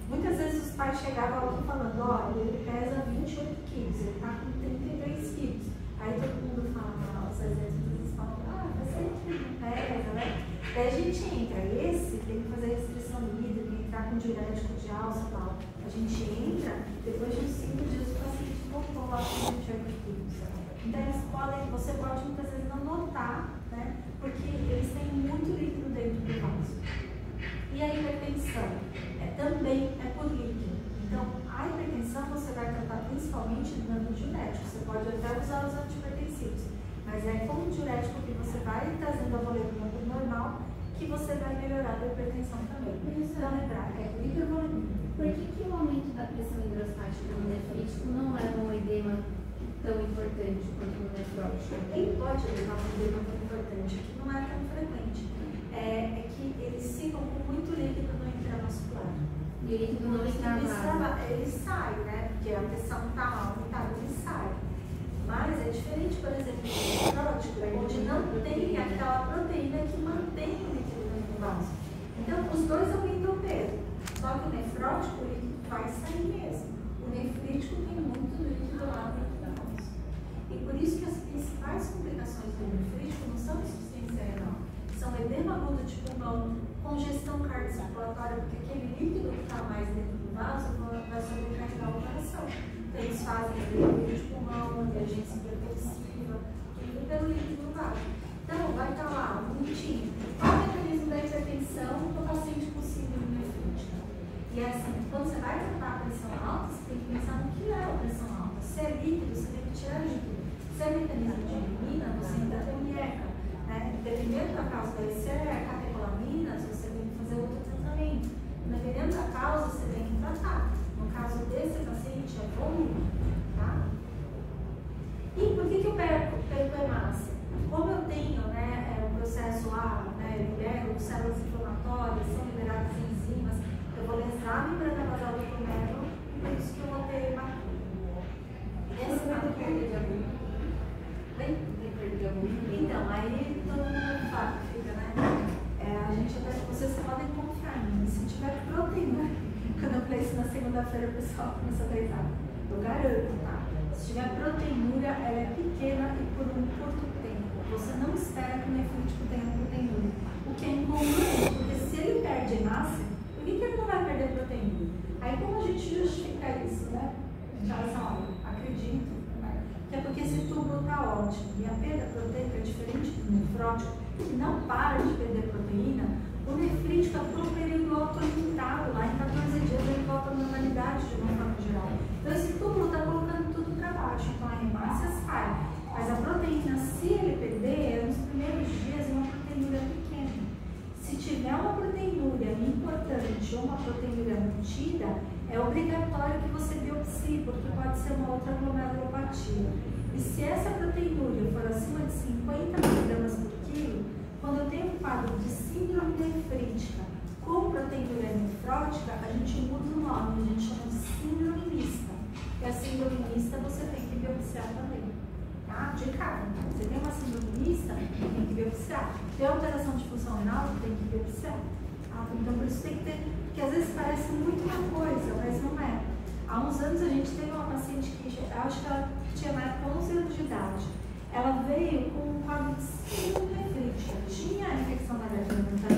muitas vezes os pais chegavam aqui falando, olha, ele pesa 28 quilos, ele está com 33 quilos. Aí todo mundo fala, os exércitos falam, mas ele não pesa, né? Daí a gente entra, esse tem que fazer restrição hídrica, entrar com diurético de alça e tal. A gente entra, depois de uns 5 dias o paciente voltou lá com 28 quilos. Então você pode muitas vezes não notar, né? Porque eles têm muito líquido dentro do vaso. E a hipertensão também é por líquido. Então, a hipertensão você vai tratar principalmente dando diurético. Você pode até usar os antihipertensivos, mas é com o diurético que você vai trazendo a volemia normal que você vai melhorar depois. hipertensão também. Então, lembrar que é hipervolemia. Por que o aumento da pressão hidrostática no nefrítico não leva a um edema tão importante quanto no nefrótico? Quem pode levar um edema tão importante, que não é tão frequente, é que eles ficam com muito líquido no intramuscular. E o líquido não extravasa. Ele sai, né? Porque a pressão está aumentada, ele sai. Mas é diferente, por exemplo, do nefrótico, onde não tem aquela proteína que mantém o líquido no vaso. Então, os dois aumentam o peso. Só que o nefrótico, o líquido vai sair mesmo. O nefrítico tem muito líquido lá dentro da vaso. E por isso que as principais complicações do nefrítico não são insuficiência renal. São edema agudo de pulmão, congestão cardiocirculatória, porque aquele líquido que está mais dentro do vaso vai sobrecarregar o coração. Então, eles fazem edema de pulmão, emergência hipertensiva, tudo pelo líquido do vaso. Então, vai estar lá, bonitinho. Qual é o mecanismo da hipertensão do paciente com síndrome nefrítica? E é assim, quando você vai tratar a pressão alta, você tem que pensar no que é a pressão alta. Se é líquido, você tem que tirar líquido. Se é mecanismo de elimina, você ainda tem IECA. Dependendo da causa da IC, é catecolaminas, você tem que fazer outro tratamento. Dependendo da causa, você tem que tratar. No caso desse paciente, é volume. Tá? E por que eu perco hemácia? Como eu tenho um processo lá, libero células inflamatórias, são liberadas enzimas, eu vou lesar a membrana basal do glomérulo, e por isso que eu vou ter hematoma. Esse é o perda de agulha. Então, aí todo mundo fala, fica, né? A gente até, vocês podem confiar em mim, se tiver proteína, quando eu falei isso na segunda-feira, o pessoal começou a gritar. Eu garanto, tá? Se tiver proteinúria, ela é pequena e por um curto tempo. Você não espera que o nefrítico tenha proteinúria. O que é incongruente, porque se ele perde hemácia, por que ele não vai perder proteinúria? Aí como a gente justifica isso, né? A gente fala assim, olha, acredito, que é porque esse túbulo está ótimo. E a perda proteica é diferente do nefrótico, que não para de perder proteína. O nefrítico é por um período autolimitado, lá em 14 dias ele volta à normalidade de uma forma geral. Então esse túbulo está colocando tudo para baixo, então a hemácia sai. Mas a proteína, se ele perder, nos primeiros dias uma proteinúria pequena. Se tiver uma proteinúria importante ou uma proteinúria mantida, é obrigatório que você biopsie, porque pode ser uma outra glomerulopatia. E se essa proteinúria for acima de 50 mg por quilo, quando eu tenho um quadro de síndrome nefrítica com proteinúria nefrótica, a gente muda o nome, a gente chama de síndrome mista. E a síndrome mista você tem que biopsiar também. Tá? De cara. Você tem uma síndrome mista, tem que biopsiar. Tem alteração de função renal, tem que biopsiar. Então, por isso tem que ter, porque às vezes parece muito uma coisa, mas não é. Há uns anos a gente teve uma paciente que, eu acho que ela tinha na época 11 anos de idade. Ela veio com um quadro de síndrome nefrítica, tinha a infecção na garganta,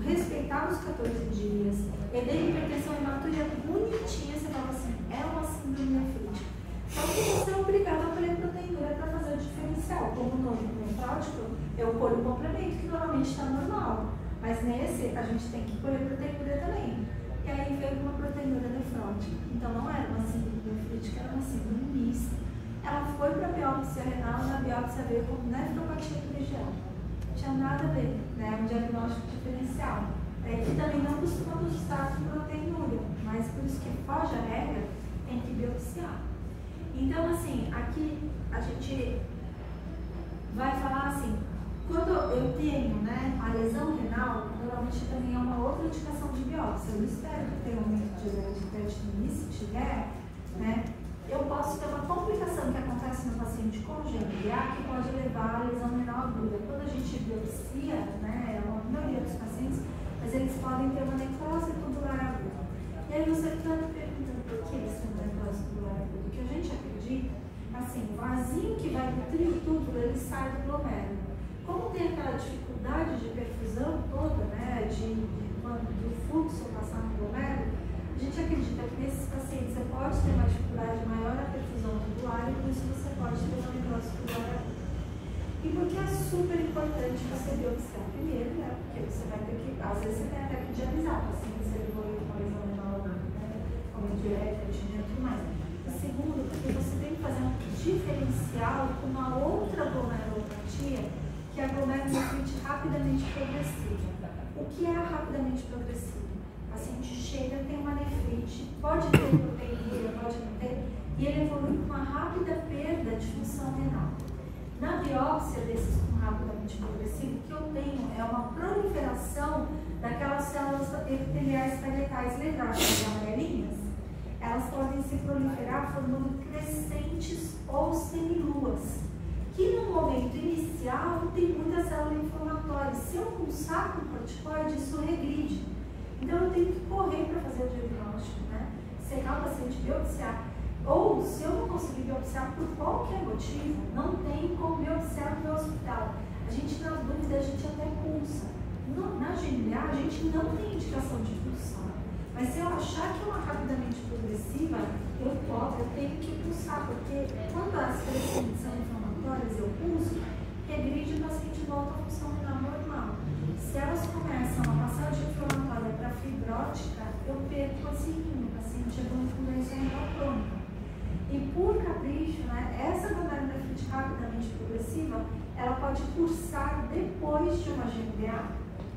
respeitava os 14 dias, edema, hipertensão hematuria bonitinha, você fala assim, é uma síndrome nefrítica. Só que você é obrigado a colher proteinúria para fazer o diferencial. Como no nefrótico, eu colho o complemento, que normalmente está normal. Mas nesse, a gente tem que colher proteinúria também. E aí veio uma proteinúria nefrótica. Então não era uma síndrome nefrítica, era uma síndrome mista. Ela foi para a biópsia renal, na biópsia veio com nefropatia privilegiada. Não tinha nada a ver, né? Um diagnóstico diferencial. Que também não costuma buscar com proteinúria, mas por isso que foge a regra, tem que biopsiar. Então, assim, aqui a gente vai falar assim, quando eu tenho, né, a lesão renal, normalmente também é uma outra indicação de biópsia. Eu espero que tenha um aumento de creatinina, se tiver, né, eu posso ter uma complicação que acontece no paciente com GBA que pode levar a lesão renal aguda. Quando a gente biopsia, né, a maioria dos pacientes, mas eles podem ter uma necrose tubular aguda. E aí você fica perguntando por que eles têm necrose tubular aguda? O que a gente acredita, assim, o vazio que vai nutrir o túbulo, ele sai do glomérulo. Como tem aquela dificuldade de perfusão toda, né, do fluxo passar no glomérulo, a gente acredita que nesses pacientes você pode ter uma dificuldade maior na perfusão tubular e por isso você pode ter uma necrose tubular aguda. E por que é super importante você biopsiar? Primeiro, né, porque você vai ter que, às vezes você tem até que dialisar, assim, se ele evoluiu com uma lesão renal, né, aumento de creatinina e tudo mais. E segundo, porque você tem que fazer um diferencial com uma outra glomerulopatia, que é a glomerulonefrite rapidamente progressiva. O que é rapidamente progressivo? O paciente chega, tem uma nefrite, pode ter proteína, pode não ter, e ele evolui com uma rápida perda de função renal. Na biópsia desses com rapidamente progressivo, o que eu tenho é uma proliferação daquelas células epiteliais parietais levadas amarelinhas. Elas podem se proliferar formando crescentes ou semiluas, que no momento inicial tem muita célula inflamatória. Se eu pulsar com corticoide, isso regride. Então eu tenho que correr para fazer o diagnóstico, né? Secar o paciente, biopsiar. Ou, se eu não conseguir biopsiar por qualquer motivo, não tem como biopsiar no hospital. A gente, na dúvida, a gente até pulsa. Na GNA, a gente não tem indicação de pulsar. Mas se eu achar que é uma rapidamente progressiva, eu tenho que pulsar, porque quando as crescentes são inflamatórias, eu pulso, regride e o paciente volta à função renal normal. Se elas começam a passagem inflamatória para fibrótica, eu perco esse rim, o paciente evolui com doença renal crônica. E por capricho, né, essa glomerulonefrite rapidamente progressiva, ela pode cursar depois de uma GNA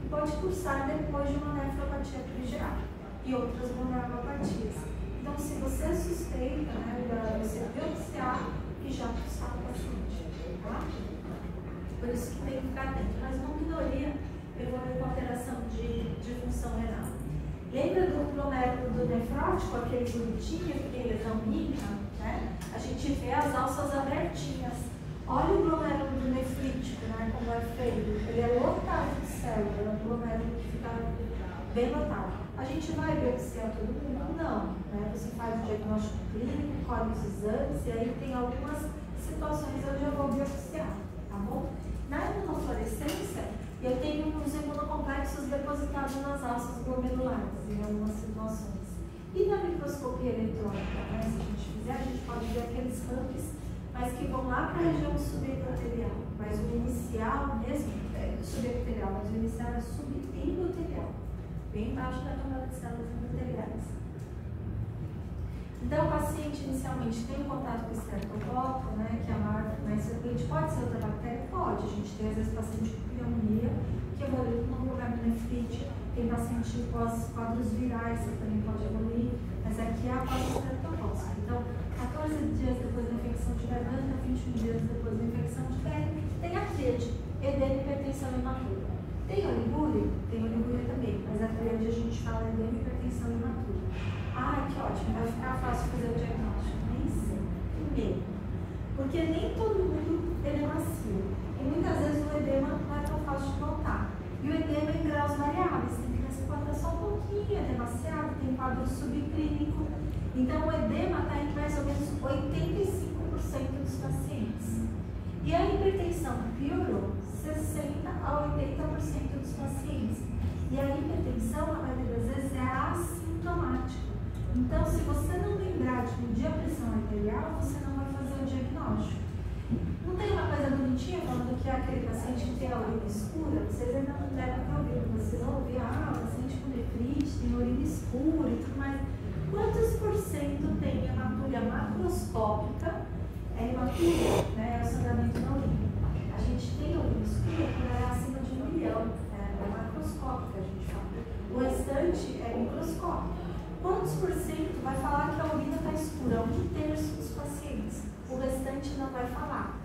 e pode cursar depois de uma nefropatia PGA e outras glomerulopatias. Então, se você suspeita, né, você biopsiar e já pulsar o paciente, tá? Por isso que tem que ficar atento. Mas uma minoria evolui com alteração de função renal. Lembra do glomérulo nefrótico, aquele bonitinho que tem lesão mínima? Né? A gente vê as alças abertinhas. Olha o glomérulo nefrítico, né? Como é feio. Ele é lotado de célula, é um glomérulo que fica bem lotado. A gente vai biopsiar todo mundo? Não. Né? Você faz o diagnóstico clínico, colhe os exames, e aí tem algumas situações onde eu vou biopsiar, tá bom? Na imunofluorescência, eu tenho os imunocomplexos depositados nas alças glomerulares, em algumas situações. E na microscopia eletrônica, né, se a gente fizer, a gente pode ver aqueles ramps, mas que vão lá para a região subepitelial. Mas o inicial mesmo é subepitelial, mas o inicial é subendotelial, bem embaixo da camada de células endoteliais. Então, o paciente inicialmente tem um contato com o estreptococo, né, que é a marca mais frequente. Pode ser outra bactéria? Pode. A gente tem, às vezes, paciente com pneumonia, que evolui com uma glomerulonefrite. Tem paciente pós quadros virais, que também pode evoluir, mas aqui é a pós-estreptocócica. Então, 14 dias depois da infecção de garganta, 21 dias depois da infecção de pele, tem a tríade, edema, hipertensão e hematura. Tem oligúria? Tem oligúria também, mas a tríade a gente fala edema, hipertensão e hematura. Ah, que ótimo, vai ficar fácil fazer o diagnóstico. Nem sempre. Primeiro, porque nem todo mundo ele é macio. E muitas vezes o edema não é tão fácil de notar. E o edema em graus variáveis. Tem criança que pode estar só um pouquinho, é demasiado, tem quadro subclínico. Então o edema está em mais ou menos 85% dos pacientes. E a hipertensão piorou 60% a 80% dos pacientes. E a hipertensão, na maioria das vezes, é assintomática. Então, se você não lembrar de medir a pressão arterial, você não vai fazer o diagnóstico. Não tem uma coisa bonitinha falando que é aquele paciente que tem a urina escura? Vocês ainda não devem ter ouvido, vocês vão ouvir, o paciente com nefrite tem urina escura e tudo mais. Quantos por cento tem hematuria macroscópica? É hematuria, né? É o sangramento na urina. A gente tem urina escura quando é acima de 1 milhão, é macroscópica, a gente fala. O restante é microscópico. Quantos por cento vai falar que a urina está escura? 1/3 dos pacientes. O restante não vai falar.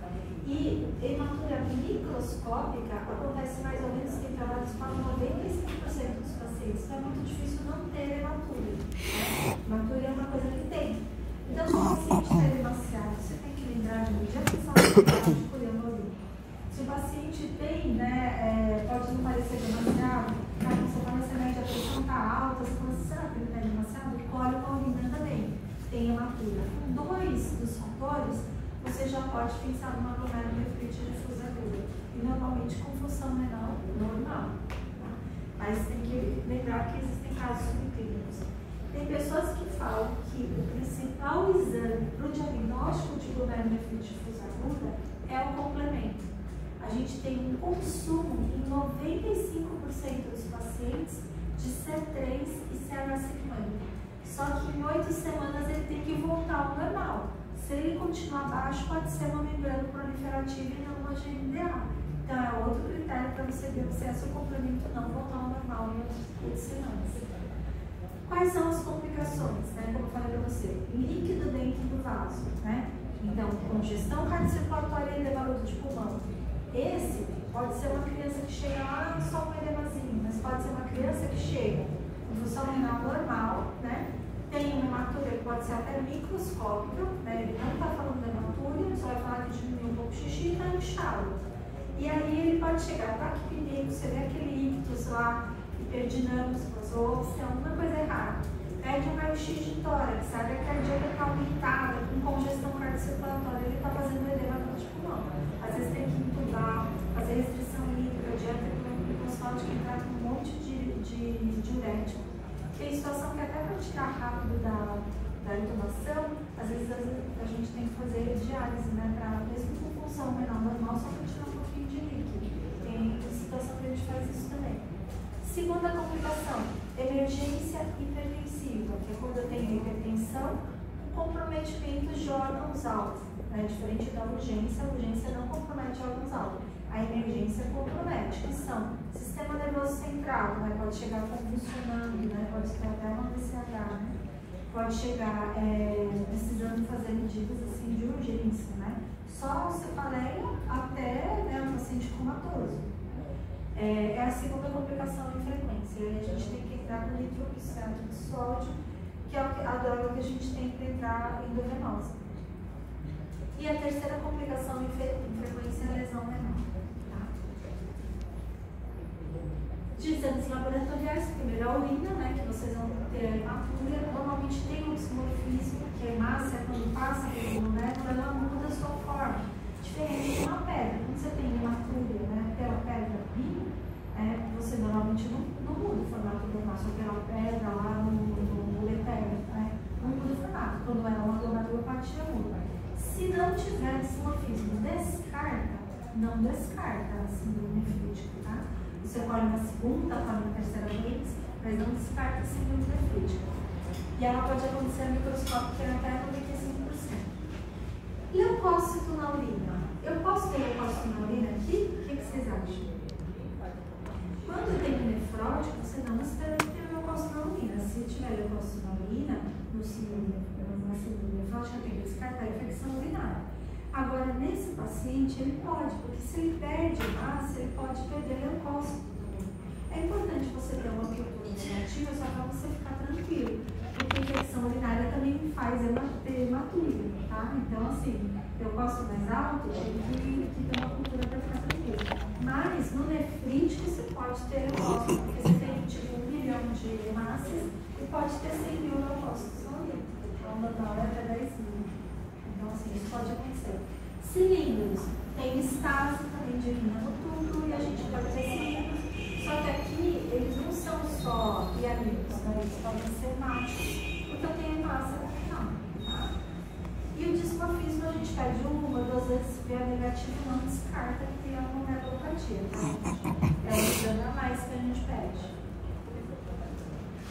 E hematuria microscópica acontece mais ou menos em trabalhos para 95% dos pacientes. Então é muito difícil não ter hematuria. Né? Hematuria é uma coisa que tem. Então, se o paciente está demasiado, você tem que lembrar de medir a pressão arterial de colhendo. Se o paciente tem, né, pode não parecer demasiado, quando você fala que a pressão está alta, você fala, será que ele está demasiado? Colhe uma urina também, tem hematura. Com 2 dos fatores, você já pode pensar numa glomerulonefrite difusa aguda. E normalmente com função renal normal. Tá? Mas tem que lembrar que existem casos subclínicos. Tem pessoas que falam que o principal exame para o diagnóstico de glomerulonefrite difusa aguda é o complemento. A gente tem um consumo em 95% dos pacientes de C3 e CRH50. Só que em 8 semanas ele tem que voltar ao normal. Se ele continuar baixo, pode ser uma membrana proliferativa e não uma GNDA. Então é outro critério para você ver se é seu complemento não voltar ao normal. Quais são as complicações, né? Como eu falei para você, líquido dentro do vaso, né? Então, congestão cardiocirculatória e elevamento de pulmão. Esse pode ser uma criança que chega lá só com edemazinho, mas pode ser uma criança que chega com função renal normal, né? Tem uma hematúria que pode ser até microscópica, né? Ele não está falando da hematúria, só vai falar que diminuiu um pouco o xixi e está inchado. E aí ele pode chegar a ataque pneumo, você vê aquele ictus lá, hiperdinâmicos, ou se tem alguma coisa errada. Pede um raio-x de tórax, a área cardíaca está aumentada, com congestão cardiocirculatória, ele está fazendo edema de pulmão. Às vezes tem que entubar, fazer restrição hídrica, dieta glicosfótica, entrar com um monte de diurético. Tem situação que até para tirar rápido da intubação, às vezes a gente tem que fazer diálise, né? Mesmo com função renal normal, só para tirar um pouquinho de líquido. Tem situação que a gente faz isso também. Segunda complicação, emergência hipertensiva, que é quando eu tenho hipertensão, comprometimento de órgãos altos. Né? Diferente da urgência, a urgência não compromete órgãos altos. A emergência compromete, que são sistema nervoso central, né? Pode chegar convulsionando, né? Pode ter até uma BCH, né? Pode chegar precisando fazer medidas assim, de urgência, né? Só cefaleia até, né, um paciente comatoso. É a segunda complicação em frequência. E a gente tem que entrar com nitroprusifato de sódio, que é a droga que a gente tem para entrar endovenosa. E a terceira complicação em frequência é a lesão renal. De exames laboratoriais, primeiro a urina, né, que vocês vão ter a hematúria, normalmente tem um dismorfismo, que a hemácia, quando passa pelo molécula, ela muda a sua forma, diferente de uma pedra. Quando você tem hematúria, né, pela pedra vinho, você normalmente não muda o formato da hemácia, pela pedra lá no ureter, né, não muda o formato. Quando é uma glomerulopatia, muda. Se não tiver dismorfismo, descarta, não descarta a síndrome nefrítica, tá? Você pode na segunda, na terceira vez, mas não descarta a síndrome nefrítica. E ela pode acontecer microscópica até 95%. Leucócito na urina. Eu posso ter leucócito na urina aqui? O que vocês acham? Quando tem nefrótico, você não espera que tenha leucócito na urina. Se tiver leucócito na urina, na síndrome nefrótica, tem que descartar a infecção urinária. Agora, nesse paciente, ele pode, porque se ele perde massa, ele pode perder leucócito também. É importante você ter uma cultura negativa só para você ficar tranquilo, porque a infecção urinária também faz hematúria, tá? Então, assim, leucócito mais alto, tem que ter uma cultura para ficar tranquilo. Mas, no nefrítico, você pode ter leucócito, porque você tem tipo 1 milhão de hemácias e pode ter 100 mil leucócitos na urina. Então, normal é até 10 mil. Então, assim, isso pode acontecer. Cilindros. Tem estase também de urina no túbulo e a gente pode ter cilindros. Só que aqui, eles não são só hialínicos, né? Eles podem ser machos, porque eu tenho massa no final, tá? E o dismorfismo, a gente pede 1, 2 vezes, se vier negativo, não descarta que tem uma glomerulopatia, tá? É um exame a mais que a gente pede.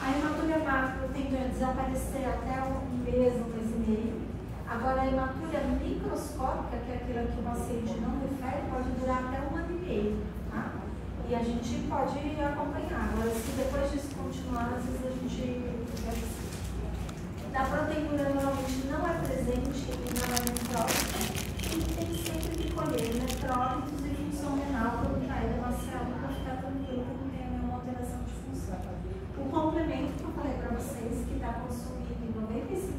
A hematúria macro tende a desaparecer até 1 mês, 1 mês e meio. Agora, a hematúria microscópica, que é aquela que o paciente não refere, pode durar até 1 ano e meio, tá? E a gente pode acompanhar. Agora, se depois disso continuar, às vezes a gente... Da proteiúria, normalmente não é presente e não é nefrótica. E tem sempre que colher eletrólitos e função renal quando está demasiado para ficar tranquilo que não tenha nenhuma alteração de função. O complemento que eu falei para vocês, que está consumido em 95%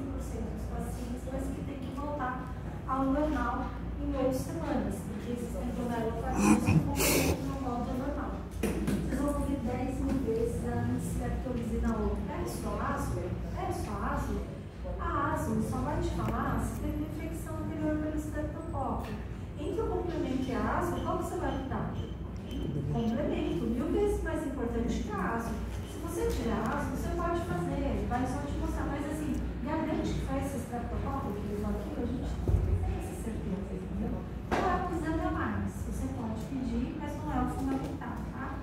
dos pacientes, mas que tem que voltar ao normal em 8 semanas, porque existem glomerulopatias que o complemento não volta ao normal. Vocês vão ouvir 10 mil vezes a anticeptolizina ou é só ácido? É só ácido? A ácido só vai te falar se teve infecção anterior pelo estreptococo. Entre o complemento e a ácido, qual que você vai optar? Complemento, 1000 vezes mais importante que a ácido. Se você tirar ácido, você pode fazer, vai só te mostrar, mas assim, garante que faz esse estreptococo que usou aqui, a gente não tem essa certeza, entendeu? Não é um exame a mais, você pode pedir, mas não é o fundamental, tá?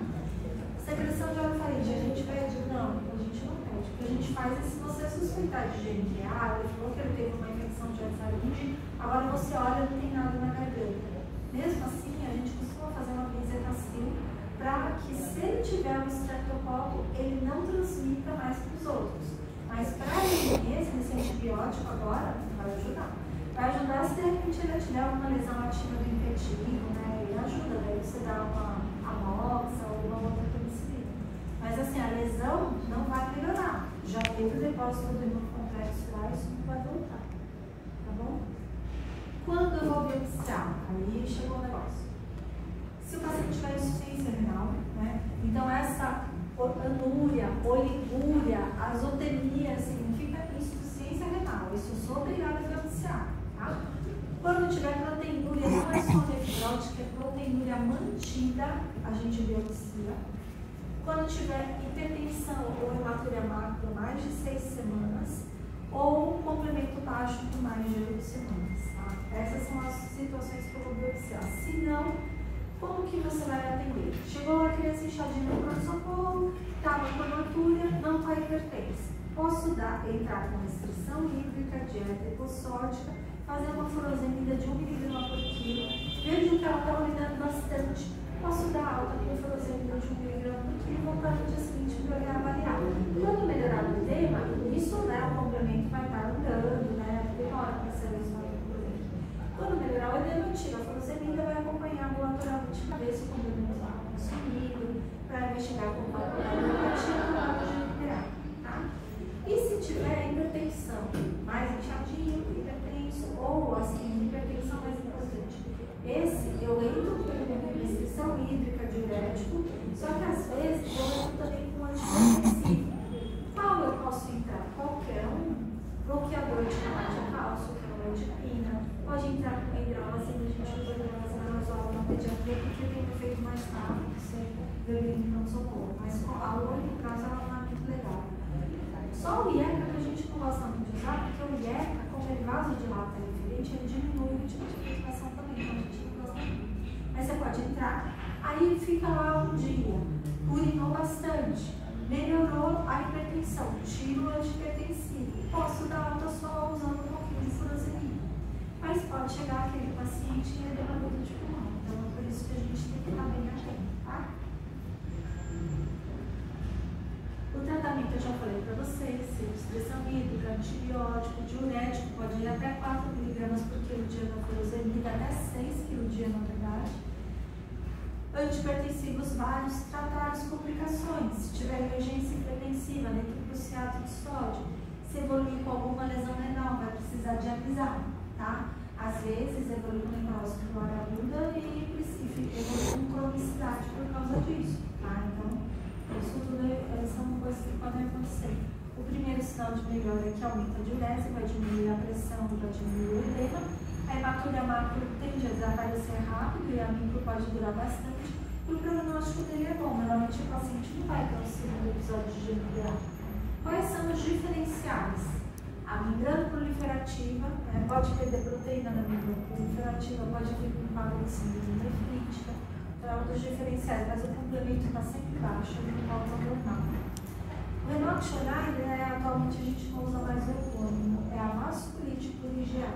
Secreção de orofaringe, a gente pede? Não, a gente não pede. O que a gente faz é, se você suspeitar de GNA, ele falou que ele teve uma infecção de orofaringe, agora você olha e não tem nada na garganta. Mesmo assim, a gente costuma fazer uma benzetacil para que, se ele tiver um estreptococo, ele não transmita mais para os outros. agora vai ajudar. Vai ajudar se de repente ele tiver alguma lesão ativa do intestino, né? Ele ajuda, daí você dá uma amoxa ou uma outra penicilina. Mas assim, a lesão não vai melhorar. Já teve o depósito do hemocomplexo lá, isso não vai voltar. Tá bom? Quando eu vou biopsiar? Aí chegou o negócio. Se o paciente tiver insuficiência renal, né? Então essa anúria, oligúria, azotemia significa insuficiência renal. Isso eu sou obrigada a biopsiar, tá? Quando tiver proteinúria, não é só nefrótica, é proteinúria mantida, a gente biopsia. Quando tiver hipertensão ou hematúria macro mais de 6 semanas, ou complemento baixo por mais de 8 semanas, tá? Essas são as situações que eu vou biopsiar. Se não, como que você vai atender? Chegou a criança inchadinha no pronto-socorro, estava com hematúria, não está hipertensa. Posso entrar com restrição hídrica, dieta hipossódica, fazer uma furosemida de 1 mg por quilo, vejo que ela está urinando bastante, posso dar alta com furosemida de 1 mg por quilo, voltar no dia seguinte para reavaliar. Quando melhorar o edema, isso, né, o complemento vai estar andando, né, demora para ser isso. Quando melhorar o edema, tira a furosemida, vai acompanhar ambulatorialmente para ver se o complemento está consumido, para investigar como vai cuidar da hepatia na hora de recuperar, tá? E se tiver hipertensão, mais inchadinho, hipertenso, ou assim, hipertensão mais importante, esse eu entro com restrição hídrica, diurético, só que às vezes eu entro também com antidepressivo. Qual eu posso entrar? Qualquer um. Bloqueador de canal de cálcio, que é uma edipina. Pode entrar com hidrolazina, a gente usa hidrolazina na pediatria porque tem um efeito mais rápido, você beber em pronto-socorro. Mas a única causa ela não é muito legal. Só o IECA que a gente não gosta muito de usar, porque o IECA, como ele vasodilata referente, ele diminui o ritmo de filtração também, então a gente não gosta muito. Mas você pode entrar, aí fica lá um dia, urinou bastante, melhorou a hipertensão, tiro o antihipertensivo, posso dar alta só usando um pouquinho de furosemida. Mas pode chegar aquele paciente e ele é agudo de pulmão, então é por isso que a gente tem que estar bem atento, tá? O tratamento eu já falei para vocês, restrição hídrica, antibiótico, diurético, pode ir até 4 mg por quilo dia na furosemida, até 6 kg dia na verdade. Antihipertensivos vários, tratar as complicações. Se tiver emergência hipertensiva, nitroglicosiato de sódio, se evoluir com alguma lesão renal, vai precisar dialisar, tá? Às vezes evolui com necrose pulmonar aguda e evolui com cronicidade por causa disso, tá? Então, isso tudo são coisas que podem acontecer. O primeiro sinal de melhora é que aumenta a diurese, vai diminuir a pressão, vai diminuir o edema. A hematúria macro tende a desaparecer rápido e a micro pode durar bastante. E o prognóstico dele é bom. Normalmente o paciente não vai ter um segundo episódio de GPA. Quais são os diferenciais? A membrana proliferativa, pode perder proteína na membrana proliferativa, pode vir com quadro de síndrome nefrítica. Então é um dos diferenciais, mas o complemento está sempre baixo, ele não volta ao normal. O Renato Schneider, atualmente a gente não usa mais o hormônio, é a vasculite por IgA.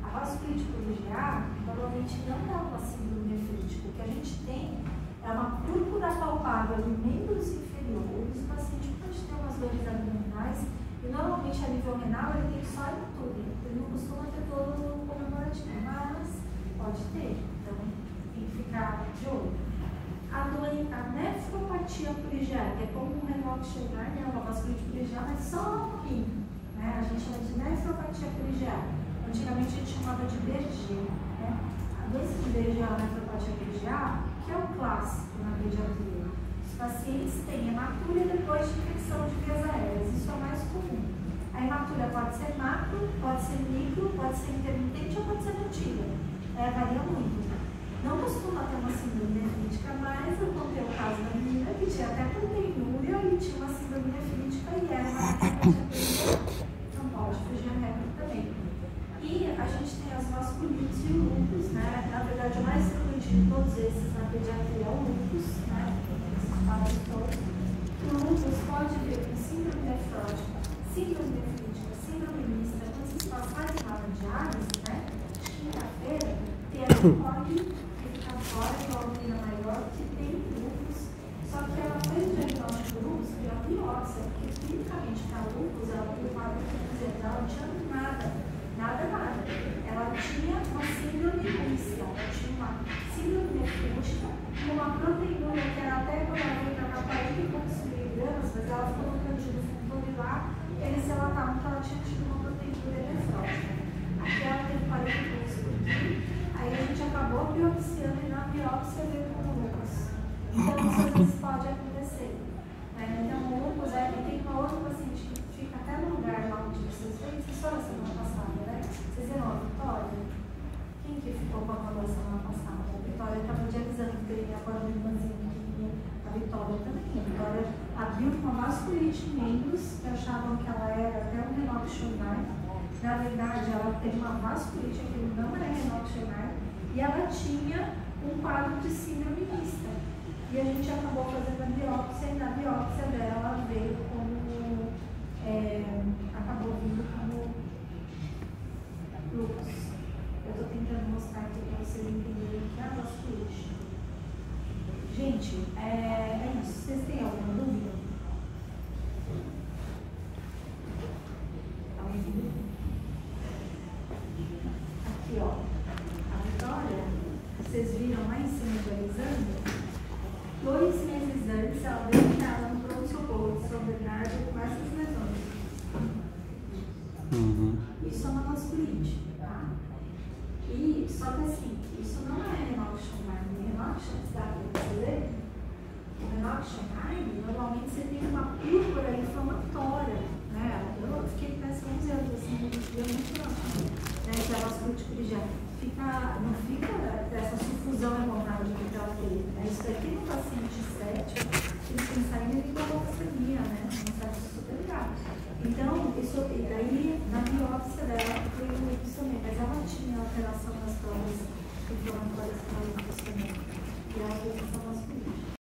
A vasculite por IgA normalmente não é uma síndrome nefrítica. O que a gente tem é uma púrpura palpável em membros inferiores. O paciente pode ter umas dores abdominais e normalmente a nível renal ele tem só hematúria. Ele não costuma ter todo o comemorativo, mas pode ter. Então tem que ficar de olho. A nefropatia por IgA, que é como um renal chegar, né? Uma vasculite por IgA, mas só um pouquinho. Né? A gente chama de nefropatia por IgA. Antigamente a gente chamava de Berger, né? A doença de Berger, a nefropatia por IgA, que é o clássico na pediatria. Os pacientes têm hematúria depois de infecção de vias aéreas, isso é o mais comum. A hematúria pode ser macro, pode ser micro, pode ser intermitente ou pode ser contínua. Varia muito. Não costuma ter uma síndrome nefrítica, mas eu contei o caso da menina que tinha até proteinúria e tinha uma síndrome nefrítica e era uma nefropatia por IgA. Não pode fugir a regra também. E a gente tem as vasculites e o lúpus, né? Na verdade, o mais frequente de todos esses na pediatria é o lúpus, né? Esses quadros todos. O lúpus pode vir com síndrome nefrótica, síndrome nefrítica, síndrome mista. Quando vocês passarem lá na diálise, né? De quinta-feira, tem a recorte que fica fora, que é uma menina maior, que tem lúpus. Só que ela fez o diagnóstico do lúpus pela biópsia, porque clinicamente está a lúpus, ela tem quadro de lúpus, ela não tinha nada. Ela tinha uma síndrome mista, ela tinha uma síndrome nefrítica, uma proteína que era até quando ela veio para 40 e poucos miligramas, mas ela ficou no cantinho do fundo lá, eles relatavam que ela tinha tido uma proteína nefrótica. Aqui ela teve 40 e poucos por quilo, aí a gente acabou biopsiando e na biópsia veio com lúpus. Então, isso às vezes pode acontecer. Então, o lúpus tem uma outra paciente que fica até no lugar lá onde vocês veem, vocês foram semana passada, né? Vocês viram a Vitória? Quem que ficou com a dor semana passada? A Vitória estava dialisando, tem agora uma irmãzinha pequenininha. A Vitória também. A Vitória abriu com uma vasculite em membros, que achavam que ela era até um Renato Schonheim. Na verdade, ela teve uma vasculite, aquilo não era Renato Schonheim, e ela tinha um quadro de síndrome mista. E a gente acabou fazendo a biópsia, e na biópsia dela veio como, acabou vindo como lúpus. Eu estou tentando mostrar aqui para vocês entenderem o que é a vasculite. Gente, é isso. Vocês têm alguma dúvida? Alguém tem dúvida? Aqui, ó. A Vitória, vocês viram lá em cima do exame? 2 meses antes, ela veio para ela no pronto-socorro de São Bernardo com essas lesões. Isso é uma vasculite, tá? E, só que assim, isso não é Renato Schonheim. Renato Schonheim, o Renato Schonheim, normalmente você tem uma púrpura inflamatória, né? Eu fiquei péssimo 11 anos assim, não via muito não, né? Que a vasculite crigética. Não fica essa sufusão hemorrágica que ela teve. Né? Isso daqui no paciente cético, eles pensaram em hipovoxemia, né? Um sexo super grave. Então, isso, e daí, na biópsia dela, foi o lúpus também, mas ela tinha alteração nas provas inflamatórias para lúpus também. E ela fez essa vasculite.